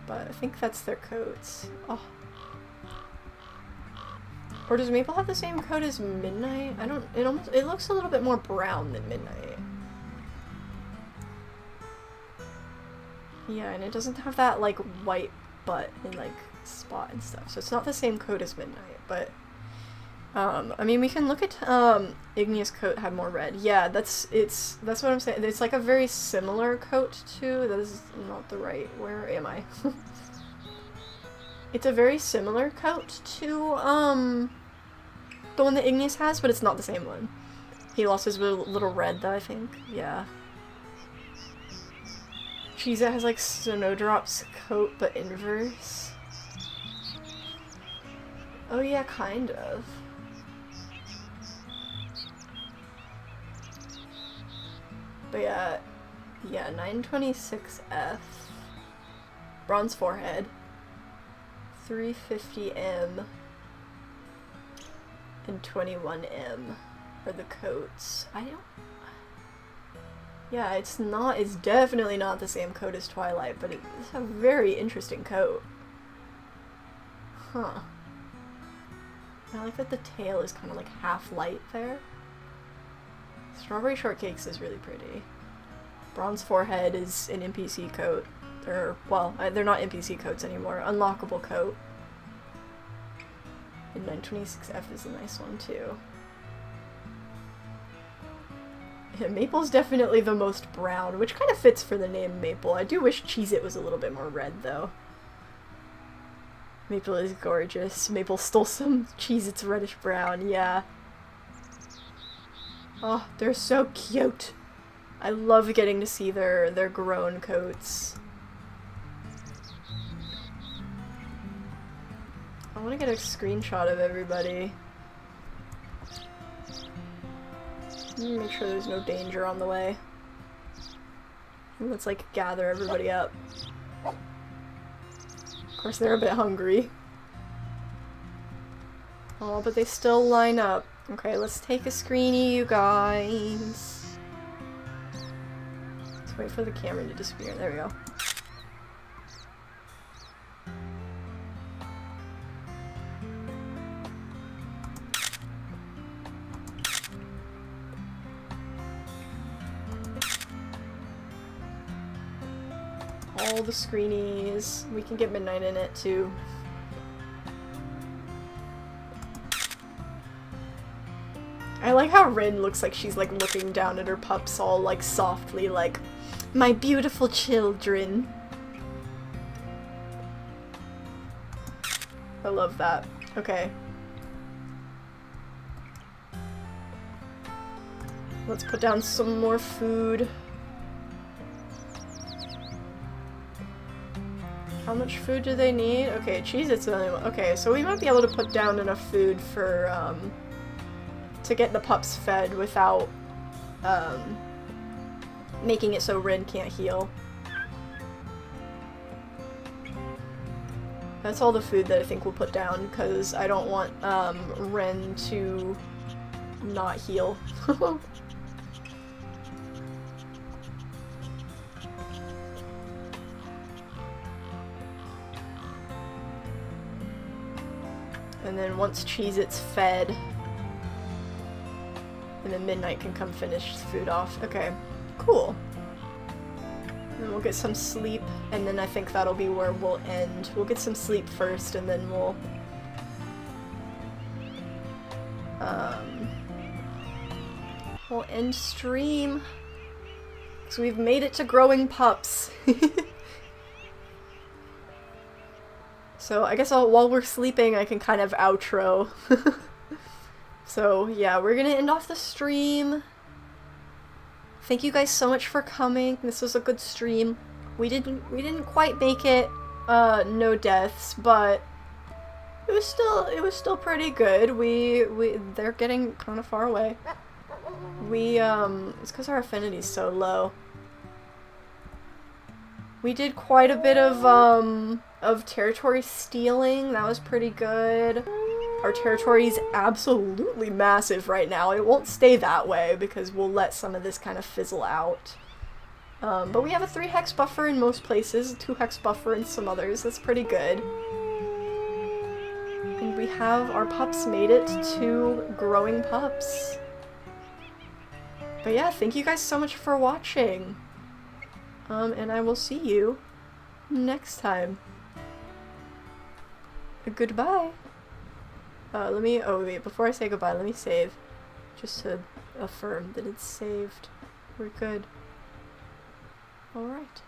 But I think that's their coats. Oh. Or does Maple have the same coat as Midnight? I don't... It looks a little bit more brown than Midnight. Yeah, and it doesn't have that, like, white butt and, like, spot and stuff. So it's not the same coat as Midnight, but... I mean, we can look at, Igneous coat had more red. Yeah, that's what I'm saying. It's, like, a very similar coat to... That is not the right... Where am I? It's a very similar coat to, the one that Igneous has, but it's not the same one. He lost his little red, though, I think. Yeah. Cheez-It has, like, Snowdrop's coat, but inverse. Oh, yeah, kind of. But yeah, 926F. Bronze forehead. 350M. And 21M are the coats. Yeah, it's definitely not the same coat as Twilight, but it's a very interesting coat. Huh. I like that the tail is kind of like half light there. Strawberry Shortcakes is really pretty. Bronze forehead is an NPC coat. They're not NPC coats anymore. Unlockable coat. And 926F is a nice one too. Yeah, Maple's definitely the most brown, which kind of fits for the name Maple. I do wish Cheez-It was a little bit more red, though. Maple is gorgeous. Maple stole some Cheez-Its reddish brown, yeah. Oh, they're so cute. I love getting to see their grown coats. I want to get a screenshot of everybody. Make sure there's no danger on the way. Let's, like, gather everybody up. Of course, they're a bit hungry. Oh, but they still line up. Okay, let's take a screenie, you guys. Let's wait for the camera to disappear. There we go. All the screenies. We can get Midnight in it too. I like how Rin looks like she's like looking down at her pups all like softly, like, my beautiful children. Oh, love that. Okay. Let's put down some more food. How much food do they need? Okay, Cheez-Its the only one. Okay, so we might be able to put down enough food for, to get the pups fed without, making it so Wren can't heal. That's all the food that I think we'll put down, because I don't want, Wren to not heal. And then once Cheez-It's fed, and then Midnight can come finish the food off. Okay, cool. And we'll get some sleep, and then I think that'll be where we'll end. We'll get some sleep first, and then we'll end stream. So we've made it to growing pups. So I guess while we're sleeping, I can kind of outro. So yeah, we're gonna end off the stream. Thank you guys so much for coming. This was a good stream. We didn't quite make it no deaths, but it was still pretty good. They're getting kind of far away. It's because our affinity's so low. We did quite a bit of territory stealing. That was pretty good. Our territory is absolutely massive right now. It won't stay that way because we'll let some of this kind of fizzle out. But we have a 3 hex buffer in most places, a 2 hex buffer in some others. That's pretty good. And we have our pups made it to growing pups. But yeah, thank you guys so much for watching. And I will see you next time. Goodbye. Oh wait, before I say goodbye, let me save. Just to affirm that it's saved. We're good. Alright.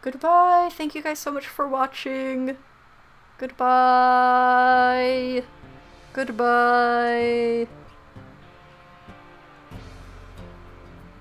Goodbye! Thank you guys so much for watching! Goodbye! Goodbye!